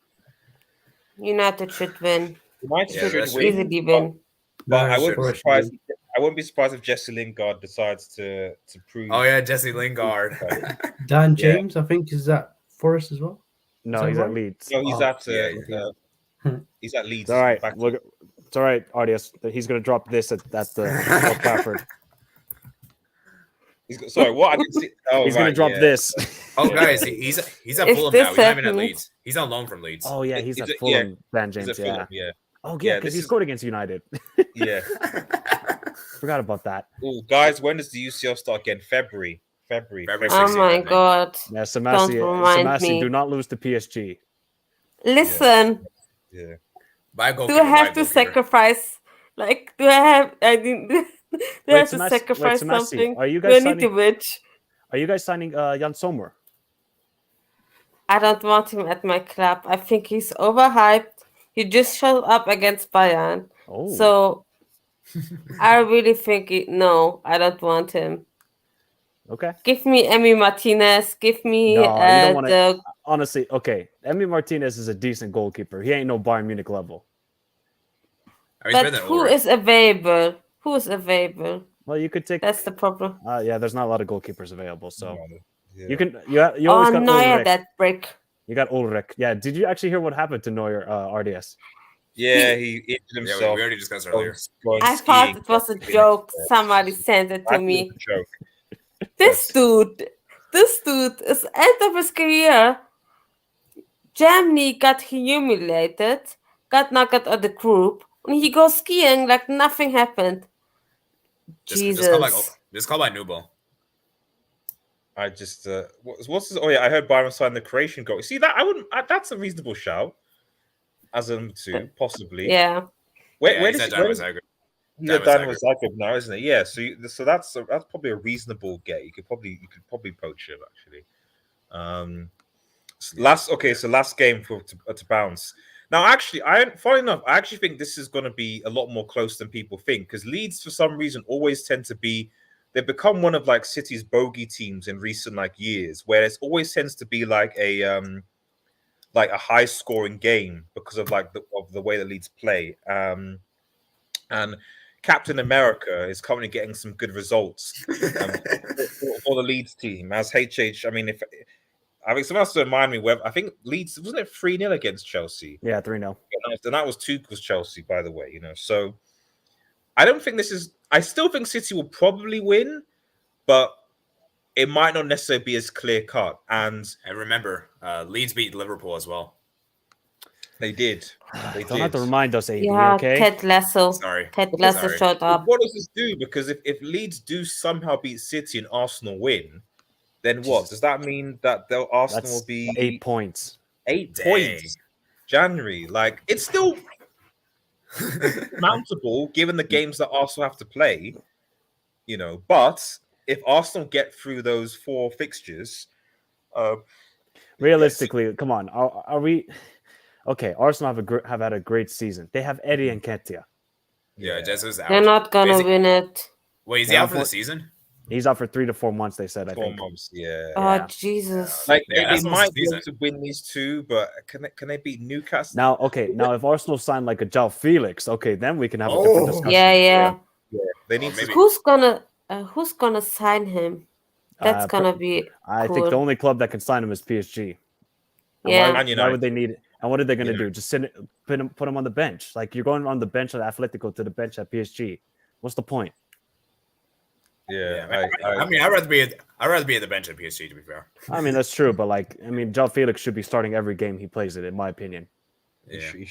United should win. United should win. Easily win. But I wouldn't be surprised if Jesse Lingard decides to prove. Oh yeah, Jesse Lingard. Dan James, I think, is at Forest as well. No, he's at Leeds. No, he's at Leeds. All right, it's all right, RDS. He's going to drop this at the Old Trafford. Sorry, what? I didn't see. Oh, he's going to drop this. Oh, guys, he's at Fulham now. He's not even at Leeds. He's on loan from Leeds. Oh yeah, he's at Fulham. Dan James, Fulham, Oh yeah, because he scored against United. Yeah, forgot about that. Oh, guys, when does the UCL start again? February. Oh my God! Yeah, Samasi, do not lose to PSG. Listen. Yeah. Do I have to sacrifice? Like, do I have? Do I have to sacrifice something? Are you do I guys need to witch? Are you guys signing Jan Sommer? I don't want him at my club. I think he's overhyped. He just showed up against Bayern. Oh. So I really think no, I don't want him. Okay. Give me Emi Martinez. Give me you don't wanna, honestly. Okay, Emi Martinez is a decent goalkeeper. He ain't no Bayern Munich level. But who is available? Who is available? Well, you could take. That's the problem. Yeah, there's not a lot of goalkeepers available, so yeah. you can. You always got Neuer, Ulrich. that brick. You got Ulrich. Yeah. Did you actually hear what happened to Neuer, RDS? Yeah, he injured himself. Yeah, we already discussed earlier. I thought it was a joke. Somebody sent it to me. This dude is end of his career. Germany got humiliated, got knocked out of the group, and he goes skiing like nothing happened. Jesus. Just call by Nubo. I just what's his? Oh yeah, I heard Byron signed the Croatian goal. See that? I wouldn't. That's a reasonable shout. As a two, possibly. Yeah. Where does Zagreb? He's at Dynamo Zagreb now, isn't it? Yeah. So that's probably a reasonable get. You could probably poach him actually. Last game to bounce. Now, actually, funny enough, I actually think this is going to be a lot more close than people think because Leeds, for some reason, always tend to be. They've become one of like City's bogey teams in recent years, where it always tends to be like a high scoring game because of the way the Leeds play. And Captain America is currently getting some good results for the Leeds team. As HH, I mean, I think someone else to remind me where I think Leeds wasn't it 3-0 against Chelsea? Yeah, 3-0. And that was Tuchel's Chelsea, by the way. So I don't think this is. I still think City will probably win, but it might not necessarily be as clear cut. And remember, Leeds beat Liverpool as well. They did. They Don't have to did. remind us, AD, Yeah, okay? Ted Lasso. Sorry. Ted Lasso Sorry. showed up. What does this do? Because if Leeds do somehow beat City and Arsenal win, then what? Does that mean that Arsenal That's will be 8 points. 8 Dang. points? January. Like, it's still mountable given the games that Arsenal have to play, you know. But if Arsenal get through those 4 fixtures, Realistically, come on. Are we okay? Arsenal have had a great season. They have Eddie and Nketiah. Yeah, Jesus out. They're not gonna Is he- win it. Wait, is he out for the season? He's out for 3 to 4 months. They said. I 4 think. months, yeah. Oh Yeah. Jesus! Like Yeah, they that's might the be able season. to win these 2, but can they beat Newcastle? Now, if Arsenal sign like a João Felix, okay, then we can have a different discussion. Yeah. They need maybe. to. Who's gonna sign him? That's gonna be I cool. think the only club that can sign him is PSG. And Yeah. Man Why would they need it? And what are they going to United. do? Just put him on the bench? Like you're going on the bench at Atletico to the bench at PSG. What's the point? Yeah, I mean, I'd rather be at the bench at PSG. To be fair, I mean that's true, but João Felix should be starting every game he plays it, in my opinion. yeah. He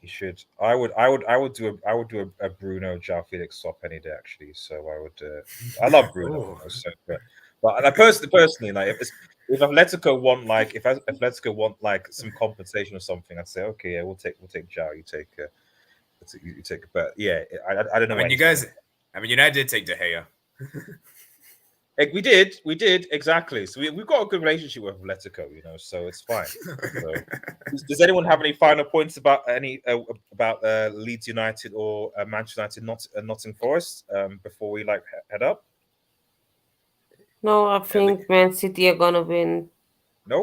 should. I would do a Bruno João Felix swap any day actually. So I would. I love Bruno. So, but I personally, like if Atletico want if Atletico want some compensation or something, I'd say okay, yeah, we'll take João. You take a bet. Yeah, I don't know. I mean, United did take De Gea. We did exactly. So we've got a good relationship with Atletico, you know, so it's fine. So, does anyone have any final points about Leeds United or Manchester United, Nottingham Forest before we head up? No, I think Man City are gonna win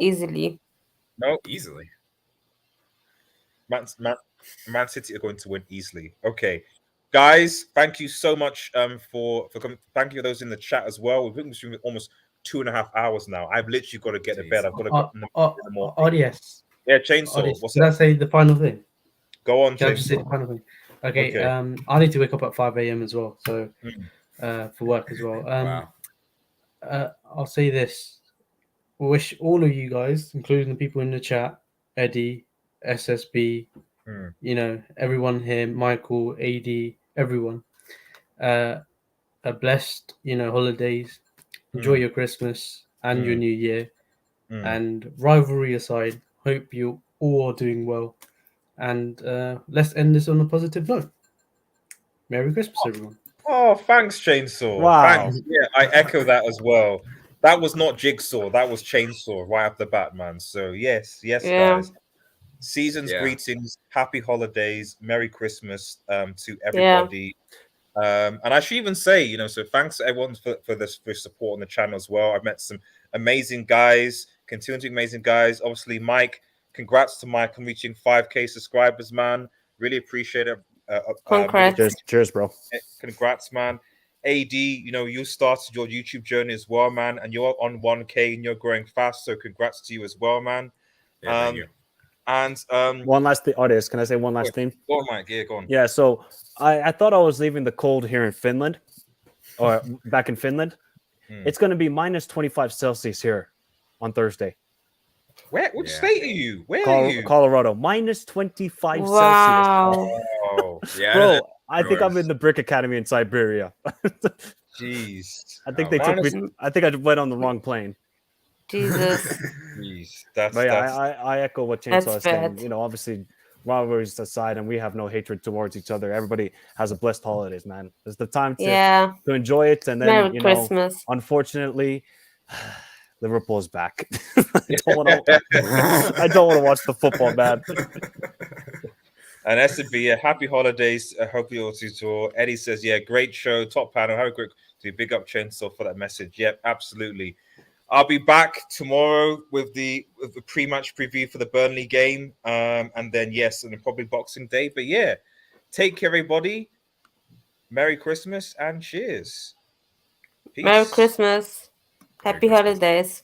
easily. No, easily. Man City are going to win easily. Okay. Guys, thank you so much for coming. Thank you to those in the chat as well. We've been streaming almost 2.5 hours now. I've literally got to get to bed. I've got to go in the morning. ODS. Yeah, Chainsaw. ODS. Did I say the final thing? Go on, Can I just say the Chainsaw. final thing? Okay. I need to wake up at 5 a.m. as well, so for work as well. Wow. I'll say this: wish all of you guys, including the people in the chat, Eddie, SSB, you know, everyone here, Michael, AD, everyone, a blessed, holidays. Enjoy your Christmas and your New Year. And rivalry aside, hope you all are doing well. And let's end this on a positive note. Merry Christmas, everyone. Oh, thanks, Chainsaw. Wow. Thanks. Yeah, I echo that as well. That was not Jigsaw. That was Chainsaw right off the bat, man. So yes, guys. Season's greetings, happy holidays, Merry Christmas to everybody. And I should even say, so thanks to everyone for support on the channel as well. I've met some amazing guys, continuing amazing guys. Obviously, Mike, congrats to Mike on reaching 5K subscribers, man. Really appreciate it. Congrats. Cheers, bro. Congrats, man. AD, you started your YouTube journey as well, man, and you're on 1K and you're growing fast. So congrats to you as well, man. Yeah, thank you. And one last thing, artist. Can I say one last thing? Go on, Mike. Yeah, go on. Yeah. So I thought I was leaving the cold here in Finland, or back in Finland. It's going to be minus 25 Celsius here on Thursday. Which state are you? Where are you? Colorado. Minus 25 Wow. Celsius. Oh, yeah, bro. I think I'm in the Brick Academy in Siberia. Jeez. I think they took me. I think I went on the wrong plane. Jesus. Jeez. I echo what Chainsaw is saying. bad. Obviously, rivalries aside, and we have no hatred towards each other. Everybody has a blessed holidays, man. It's the time to enjoy it, and then Merry Christmas. Unfortunately, Liverpool is back. I don't want to watch the football, man. And SB, happy holidays. I hope you all too. Eddie says, great show, top panel. Have a great big up Chainsaw for that message. Yep, absolutely. I'll be back tomorrow with the pre-match preview for the Burnley game. And then, and probably Boxing Day. But take care, everybody. Merry Christmas and cheers. Peace. Merry Christmas. Happy holidays.